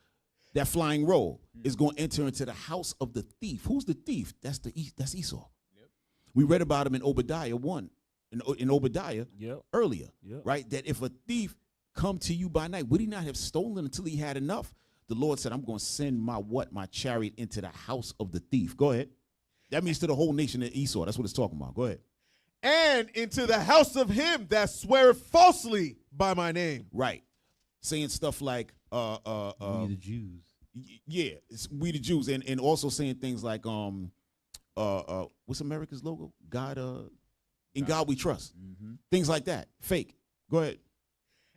That flying roll is going to enter into the house of the thief. Who's the thief? That's Esau. Yep. We read about him in Obadiah 1. In Obadiah earlier, right? That if a thief come to you by night, would he not have stolen until he had enough? The Lord said, I'm going to send my chariot into the house of the thief. Go ahead. That means to the whole nation of Esau. That's what it's talking about. Go ahead. And into the house of him that sweareth falsely by my name. Right. saying stuff like We the Jews. yeah, it's we the Jews, and also saying things like what's America's logo? God, in God we trust. Things like that. Fake. Go ahead.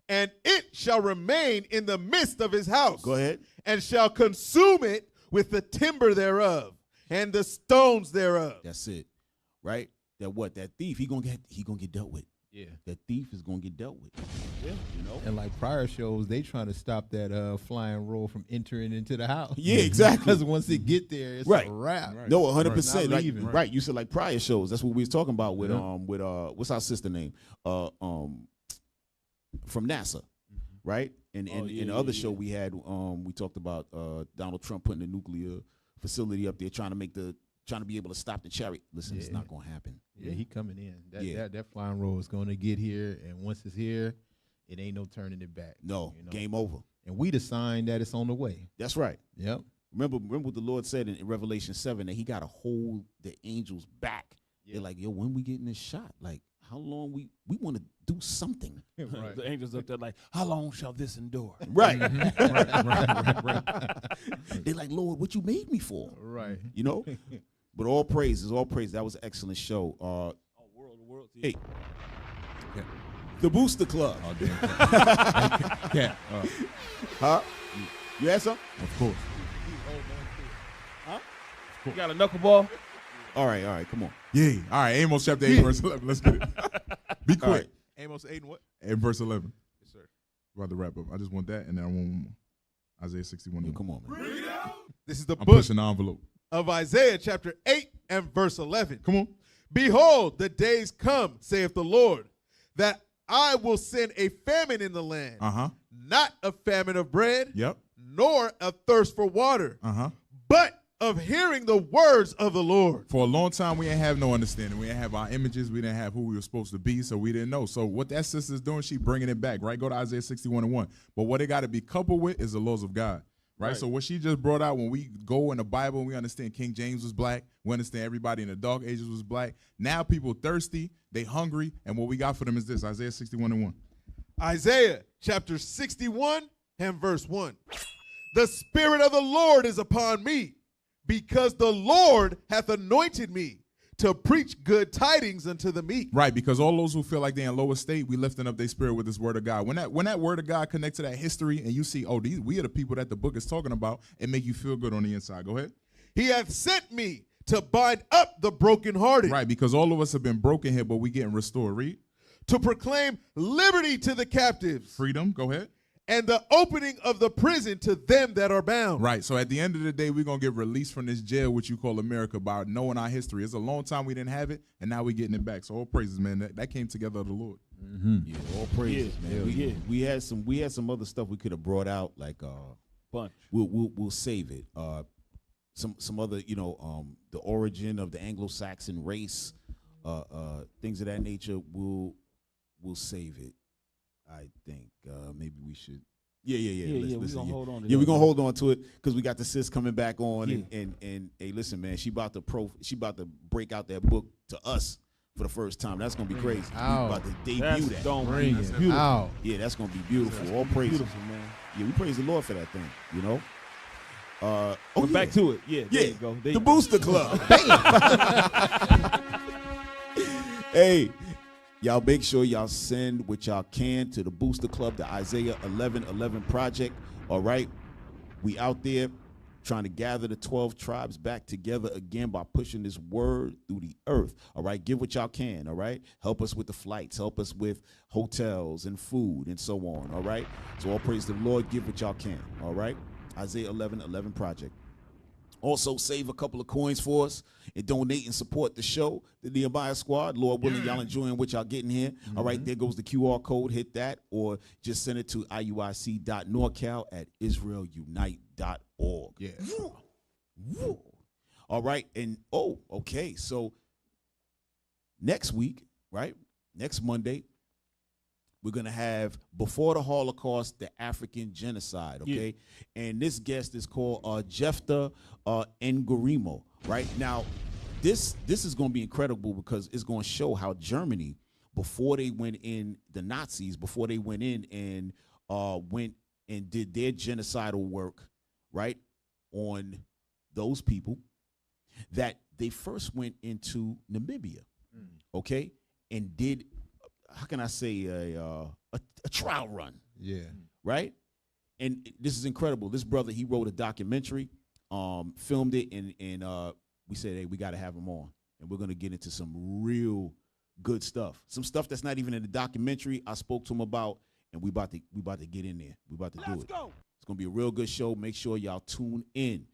And it shall remain in the midst of his house. Go ahead. And shall consume it with the timber thereof and the stones thereof. That's it. Right? That thief, he gonna get dealt with. Yeah. That thief is gonna get dealt with. Yeah, you know. And like prior shows, they trying to stop that flying roll from entering into the house. Yeah, exactly. Because once it get there, it's Right. a wrap. Right. No, 100%. Not Right. leaving. Right. You said like prior shows. That's what we was talking about with Yeah. what's our sister name? From NASA. Right? And in the other show we had, we talked about Donald Trump putting a nuclear facility up there, trying to be able to stop the chariot. Listen, it's not gonna happen. Yeah, he coming in. Yeah. That flying roll is going to get here, and once it's here, it ain't no turning it back. No, you know? game over. And we the sign that it's on the way. That's right. Yep. Remember what the Lord said in Revelation 7, that he got to hold the angels back. They're like, yo, when we getting this shot? Like, how long we want to do something. Right. The angels up there like, how long shall this endure? Right. right. They're like, Lord, what you made me for? Right. You know? But all praises. That was an excellent show. World. Hey, the Booster Club. Oh, damn. Yeah. Huh? You had something? Of course. You got a knuckleball? All right, come on. Yeah. All right, Amos chapter 8, verse 11. Let's get it. Be quick. All right. Amos 8 and what? And verse 11. Yes, sir. About to wrap up. I just want that, and then I want one more. Isaiah 61. Yeah, come on, man. This is the I'm book pushing the envelope. of Isaiah chapter 8 and verse 11. Come on. Behold, the days come, saith the Lord, that I will send a famine in the land, Uh-huh. not a famine of bread, Yep. nor a thirst for water, Uh-huh. but of hearing the words of the Lord. For a long time, we didn't have no understanding. We didn't have our images. We didn't have who we were supposed to be, so we didn't know. So what that sister's doing, she bringing it back, right? Go to Isaiah 61 and 1. But what it got to be coupled with is the laws of God, right? So what she just brought out, when we go in the Bible, we understand King James was black. We understand everybody in the Dark Ages was black. Now people thirsty, they hungry, and what we got for them is this, Isaiah 61 and 1. Isaiah chapter 61 and verse 1. The Spirit of the Lord is upon me, because the Lord hath anointed me to preach good tidings unto the meek. Right, because all those who feel like they're in lower state, we lifting up their spirit with this word of God. When that word of God connects to that history and you see, oh, we are the people that the book is talking about, it make you feel good on the inside. Go ahead. He hath sent me to bind up the brokenhearted, Right, because all of us have been broken here, but we getting restored. Read. to proclaim liberty to the captives, Freedom. Go ahead. and the opening of the prison to them that are bound. Right, so at the end of the day, we're going to get released from this jail, which you call America, by knowing our history. It's a long time we didn't have it, and now we're getting it back. So all praises, man. That came together of the Lord. Yeah, all praises, man. We had some other stuff we could have brought out, like Bunch. we'll save it. Some other, the origin of the Anglo-Saxon race, things of that nature. We'll save it. I think maybe we should. Yeah. We're gonna hold on to Yeah, that. we're gonna hold on to it because we got the sis coming back on, and hey, listen, man, she about to break out that book to us for the first time. That's gonna be crazy. We about to debut that. Don't Bring bring it it. out. Yeah, that's gonna be beautiful. All praises. Beautiful, man. Yeah, we praise the Lord for that thing. But back to it. Yeah, there you go. There the you go. Booster Club. Hey, y'all make sure y'all send what y'all can to the Booster Club, the Isaiah 11:11 project. All right, we out there trying to gather the 12 tribes back together again by pushing this word through the earth. All right, give what y'all can. All right, help us with the flights, help us with hotels and food and so on. All right, so all praise to the Lord. Give what y'all can. All right, Isaiah 11:11 project. Also, save a couple of coins for us and donate and support the show, the Nehemiah Squad. Lord willing, y'all enjoying what y'all getting here. All right, there goes the QR code. Hit that, or just send it to iuic.norcal@israelunite.org. Yeah. Woo. All right, and okay, so next week, right, next Monday, we're going to have Before the Holocaust, the African Genocide, okay? Yeah. And this guest is called Jephthah Ngorimo, right? Now, this is going to be incredible because it's going to show how Germany, before they went in, the Nazis, before they went in and went and did their genocidal work, right, on those people, that they first went into Namibia, okay, and did, how can I say, a trial run. Yeah. Right? And this is incredible. This brother, he wrote a documentary, filmed it, and we said, hey, we got to have him on. And we're going to get into some real good stuff. Some stuff that's not even in the documentary I spoke to him about, and we about to get in there. We about to do it. It's going to be a real good show. Make sure y'all tune in.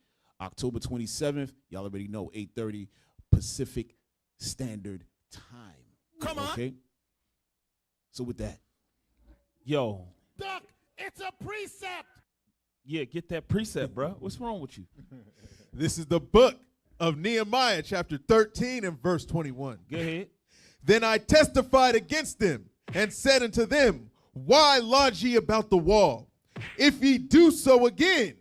October 27th, y'all already know, 8:30 Pacific Standard Time. Come on. Okay? So with that. Yo. Duck, it's a precept. Yeah, get that precept, bro. What's wrong with you? This is the book of Nehemiah, chapter 13 and verse 21. Go ahead. Then I testified against them and said unto them, why lodge ye about the wall? If ye do so again,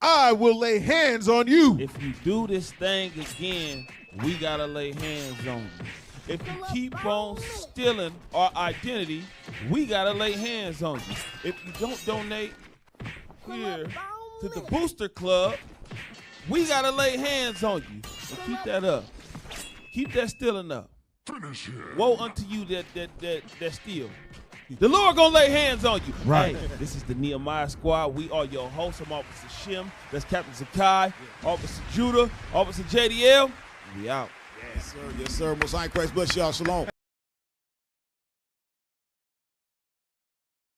I will lay hands on you. If you do this thing again, we got to lay hands on you. If you keep on stealing our identity, we got to lay hands on you. If you don't donate here to the Booster Club, we got to lay hands on you. So keep that up. Keep that stealing up. Woe unto you that steal. The Lord gonna lay hands on you. Right. Hey, this is the Nehemiah Squad. We are your hosts. I'm Officer Shim. That's Captain Zakai, Officer Judah, Officer JDL. We out. Yes, sir. Most High Christ bless y'all. Shalom.